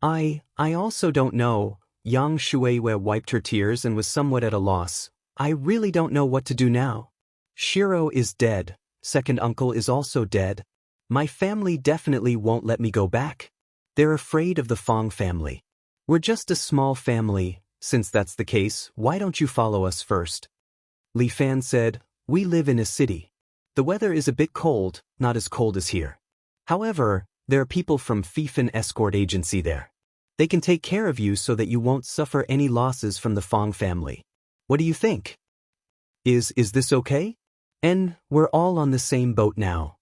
I also don't know. Yang Shueiyue wiped her tears and was somewhat at a loss. I really don't know what to do now. Shiro is dead. Second uncle is also dead. My family definitely won't let me go back. They're afraid of the Fong family. We're just a small family. Since that's the case, why don't you follow us first? Li Fan said, we live in a city. The weather is a bit cold, not as cold as here. However, there are people from Fifan Escort Agency there. They can take care of you so that you won't suffer any losses from the Fong family. What do you think? Is this okay? And we're all on the same boat now.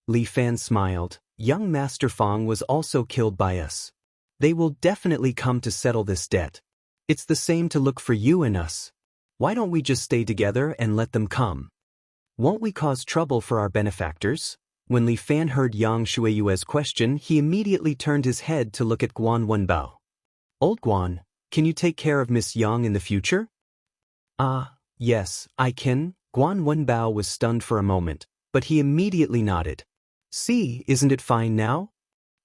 Li Fan smiled. Young Master Fong was also killed by us. They will definitely come to settle this debt. It's the same to look for you and us. Why don't we just stay together and let them come? Won't we cause trouble for our benefactors? When Li Fan heard Yang Shueiyue's question, he immediately turned his head to look at Guan Wenbao. Old Guan, can you take care of Miss Yang in the future? Yes, I can. Guan Wenbao was stunned for a moment, but he immediately nodded. "See, isn't it fine now?"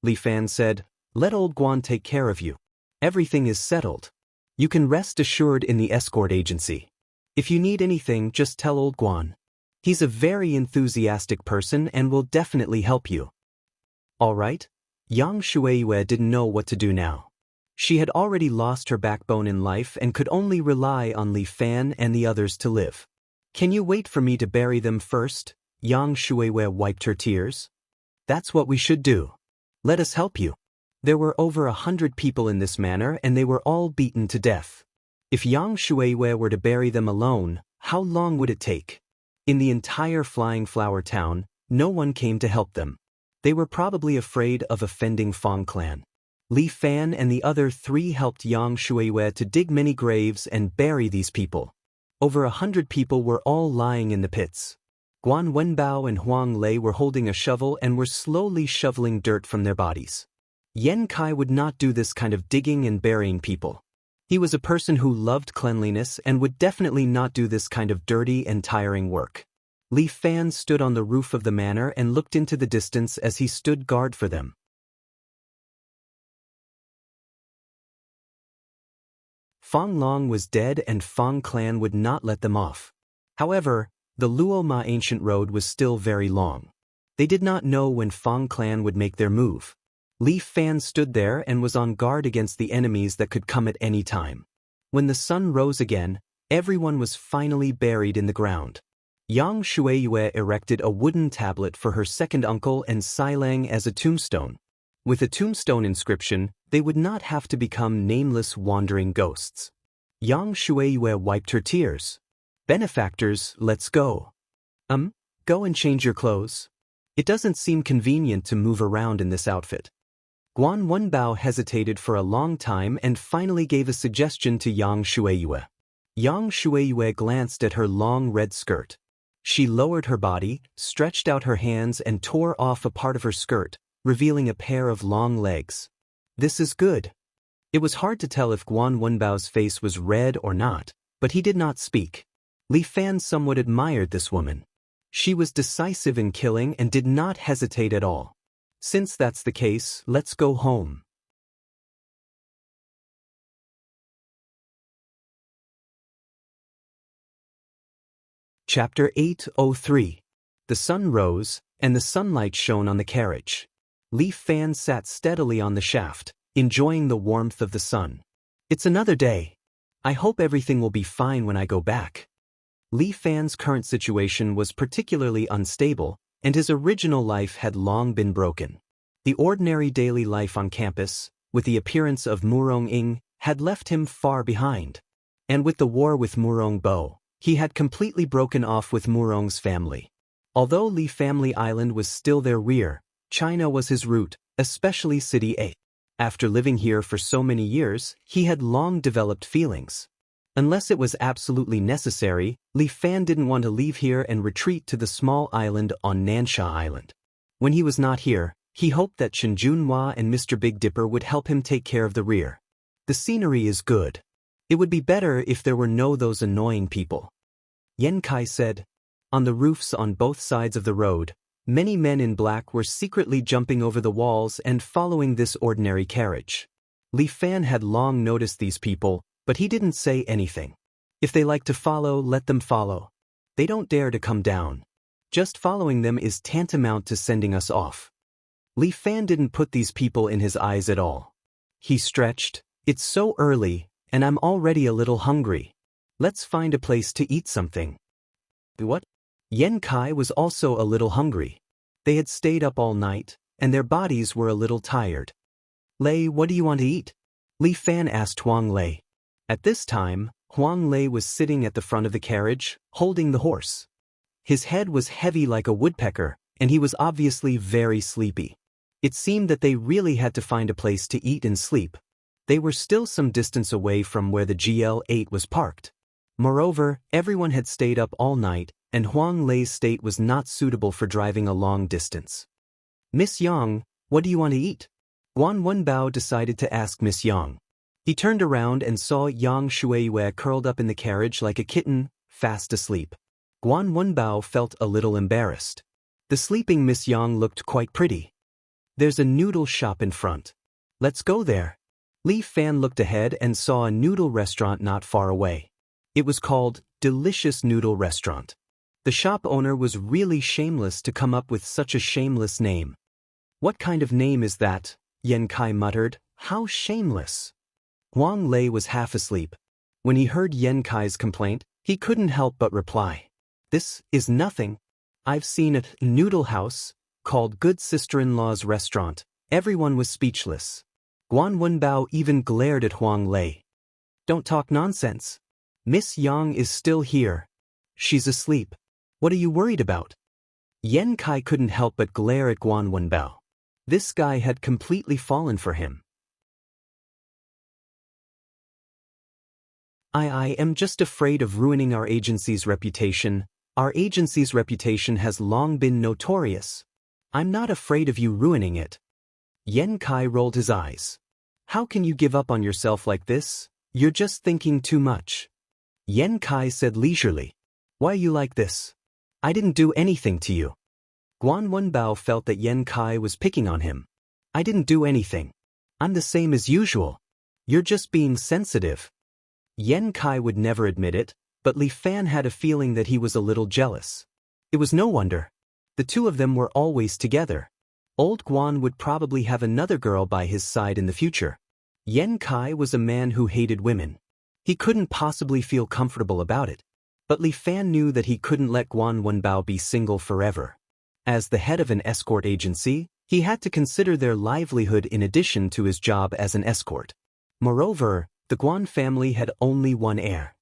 Li Fan said, "Let old Guan take care of you. Everything is settled. You can rest assured in the escort agency. If you need anything, just tell old Guan. He's a very enthusiastic person and will definitely help you." All right. Yang Shueiyue didn't know what to do now. She had already lost her backbone in life and could only rely on Li Fan and the others to live. "Can you wait for me to bury them first?" Yang Shueiyue wiped her tears. "That's what we should do. Let us help you." There were over 100 people in this manner and they were all beaten to death. If Yang Shueiyue were to bury them alone, how long would it take? In the entire Flying Flower Town, no one came to help them. They were probably afraid of offending Fong clan. Li Fan and the other 3 helped Yang Shueiyue to dig many graves and bury these people. Over 100 people were all lying in the pits. Guan Wenbao and Huang Lei were holding a shovel and were slowly shoveling dirt from their bodies. Yan Kai would not do this kind of digging and burying people. He was a person who loved cleanliness and would definitely not do this kind of dirty and tiring work. Li Fan stood on the roof of the manor and looked into the distance as he stood guard for them. Fong Long was dead and Fong clan would not let them off. However, the Luo Ma ancient road was still very long. They did not know when Fong clan would make their move. Li Fan stood there and was on guard against the enemies that could come at any time. When the sun rose again, everyone was finally buried in the ground. Yang Shueiyue erected a wooden tablet for her second uncle and Silang as a tombstone. With a tombstone inscription, they would not have to become nameless wandering ghosts. Yang Shueiyue wiped her tears. "Benefactors, let's go." Go and change your clothes. It doesn't seem convenient to move around in this outfit." Guan Wenbao hesitated for a long time and finally gave a suggestion to Yang Shueiyue. Yang Shueiyue glanced at her long red skirt. She lowered her body, stretched out her hands and tore off a part of her skirt, revealing a pair of long legs. "This is good." It was hard to tell if Guan Wenbao's face was red or not, but he did not speak. Li Fan somewhat admired this woman. She was decisive in killing and did not hesitate at all. "Since that's the case, let's go home." Chapter 803. The sun rose, and the sunlight shone on the carriage. Li Fan sat steadily on the shaft, enjoying the warmth of the sun. "It's another day. I hope everything will be fine when I go back." Li Fan's current situation was particularly unstable, and his original life had long been broken. The ordinary daily life on campus, with the appearance of Murong Ing, had left him far behind. And with the war with Murong Bo, he had completely broken off with Murong's family. Although Li Family Island was still their rear, China was his root, especially City A. After living here for so many years, he had long developed feelings. Unless it was absolutely necessary, Li Fan didn't want to leave here and retreat to the small island on Nansha Island. When he was not here, he hoped that Chen Junhua and Mr. Big Dipper would help him take care of the rear. "The scenery is good. It would be better if there were no those annoying people," Yan Kai said. On the roofs on both sides of the road, many men in black were secretly jumping over the walls and following this ordinary carriage. Li Fan had long noticed these people, but he didn't say anything. If they like to follow, let them follow. They don't dare to come down. Just following them is tantamount to sending us off. Li Fan didn't put these people in his eyes at all. He stretched. "It's so early, and I'm already a little hungry. Let's find a place to eat something." "What?" Yan Kai was also a little hungry. They had stayed up all night, and their bodies were a little tired. "Lei, what do you want to eat?" Li Fan asked Huang Lei. At this time, Huang Lei was sitting at the front of the carriage, holding the horse. His head was heavy like a woodpecker, and he was obviously very sleepy. It seemed that they really had to find a place to eat and sleep. They were still some distance away from where the GL8 was parked. Moreover, everyone had stayed up all night, and Huang Lei's state was not suitable for driving a long distance. "Miss Yang, what do you want to eat?" Guan Wenbao decided to ask Miss Yang. He turned around and saw Yang Shueiyue curled up in the carriage like a kitten, fast asleep. Guan Wenbao felt a little embarrassed. The sleeping Miss Yang looked quite pretty. There's a noodle shop in front. Let's go there. Li Fan looked ahead and saw a noodle restaurant not far away. It was called Delicious Noodle Restaurant. The shop owner was really shameless to come up with such a shameless name. What kind of name is that? Yan Kai muttered. How shameless. Huang Lei was half asleep. When he heard Yan Kai's complaint, he couldn't help but reply. This is nothing. I've seen a noodle house called Good Sister-in-Law's Restaurant. Everyone was speechless. Guan Wenbao even glared at Huang Lei. Don't talk nonsense. Miss Yang is still here. She's asleep. What are you worried about? Yan Kai couldn't help but glare at Guan Wenbao. This guy had completely fallen for him. I am just afraid of ruining our agency's reputation. Our agency's reputation has long been notorious. I'm not afraid of you ruining it. Yan Kai rolled his eyes. How can you give up on yourself like this? You're just thinking too much. Yan Kai said leisurely. Why are you like this? I didn't do anything to you. Guan Wenbao felt that Yan Kai was picking on him. I didn't do anything. I'm the same as usual. You're just being sensitive. Yan Kai would never admit it, but Li Fan had a feeling that he was a little jealous. It was no wonder. The two of them were always together. Old Guan would probably have another girl by his side in the future. Yan Kai was a man who hated women. He couldn't possibly feel comfortable about it. But Li Fan knew that he couldn't let Guan Wenbao be single forever. As the head of an escort agency, he had to consider their livelihood in addition to his job as an escort. Moreover, the Guan family had only one heir.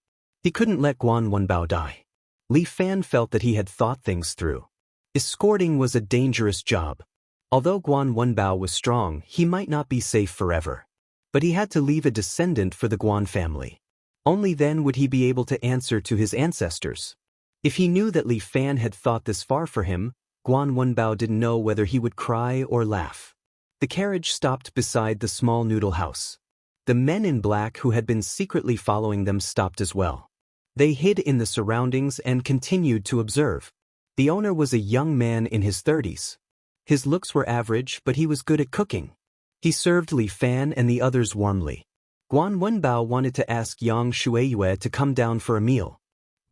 He couldn't let Guan Wenbao die. Li Fan felt that he had thought things through. Escorting was a dangerous job. Although Guan Wenbao was strong, he might not be safe forever. But he had to leave a descendant for the Guan family. Only then would he be able to answer to his ancestors. If he knew that Li Fan had thought this far for him, Guan Wenbao didn't know whether he would cry or laugh. The carriage stopped beside the small noodle house. The men in black who had been secretly following them stopped as well. They hid in the surroundings and continued to observe. The owner was a young man in his 30s. His looks were average, but he was good at cooking. He served Li Fan and the others warmly. Guan Wenbao wanted to ask Yang Shuiyue to come down for a meal.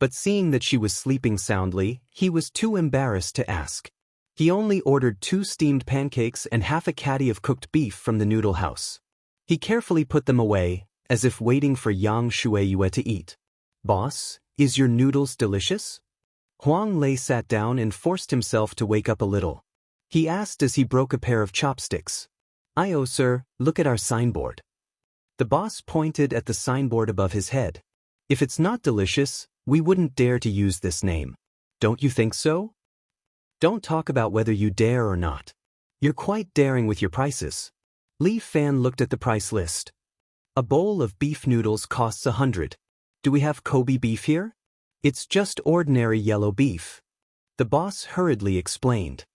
But seeing that she was sleeping soundly, he was too embarrassed to ask. He only ordered 2 steamed pancakes and half a caddy of cooked beef from the noodle house. He carefully put them away, as if waiting for Yang Shuiyue to eat. Boss, is your noodles delicious? Huang Lei sat down and forced himself to wake up a little. He asked as he broke a pair of chopsticks. "Oh, sir, look at our signboard." The boss pointed at the signboard above his head. "If it's not delicious, we wouldn't dare to use this name. Don't you think so? Don't talk about whether you dare or not. You're quite daring with your prices." Li Fan looked at the price list. A bowl of beef noodles costs 100. Do we have Kobe beef here? It's just ordinary yellow beef. The boss hurriedly explained.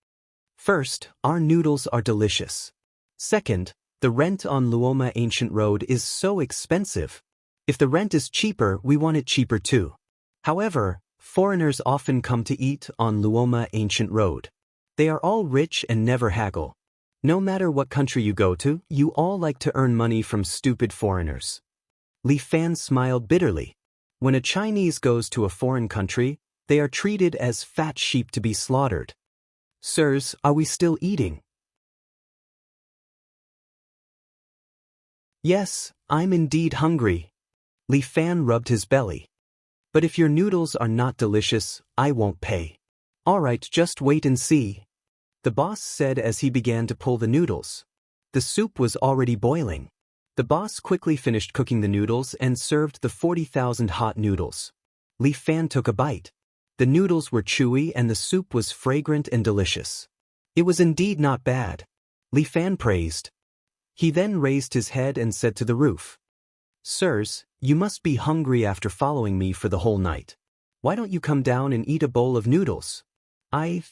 First, our noodles are delicious. Second, the rent on Luoma Ancient Road is so expensive. If the rent is cheaper, we want it cheaper too. However, foreigners often come to eat on Luoma Ancient Road. They are all rich and never haggle. No matter what country you go to, you all like to earn money from stupid foreigners. Li Fan smiled bitterly. When a Chinese goes to a foreign country, they are treated as fat sheep to be slaughtered. Sirs, are we still eating? Yes, I'm indeed hungry. Li Fan rubbed his belly. But if your noodles are not delicious, I won't pay. All right, just wait and see. The boss said as he began to pull the noodles. The soup was already boiling. The boss quickly finished cooking the noodles and served the 40,000 hot noodles. Li Fan took a bite. The noodles were chewy and the soup was fragrant and delicious. It was indeed not bad. Li Fan praised. He then raised his head and said to the roof, "Sirs, you must be hungry after following me for the whole night. Why don't you come down and eat a bowl of noodles? I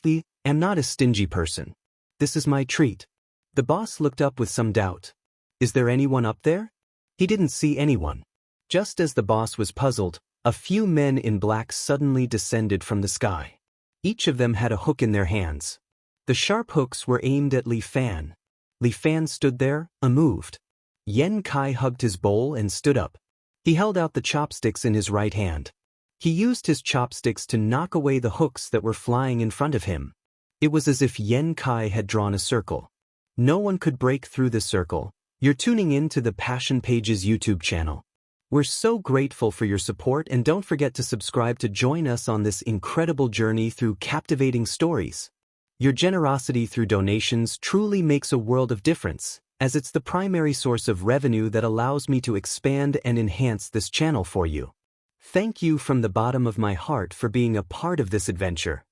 am not a stingy person. This is my treat." The boss looked up with some doubt. "Is there anyone up there?" He didn't see anyone. Just as the boss was puzzled, A few men in black suddenly descended from the sky. Each of them had a hook in their hands. The sharp hooks were aimed at Li Fan. Li Fan stood there, unmoved. Yen Kai hugged his bowl and stood up. He held out the chopsticks in his right hand. He used his chopsticks to knock away the hooks that were flying in front of him. It was as if Yen Kai had drawn a circle. No one could break through the circle. You're tuning in to the Passion Pages YouTube channel. We're so grateful for your support, and don't forget to subscribe to join us on this incredible journey through captivating stories. Your generosity through donations truly makes a world of difference, as it's the primary source of revenue that allows me to expand and enhance this channel for you. Thank you from the bottom of my heart for being a part of this adventure.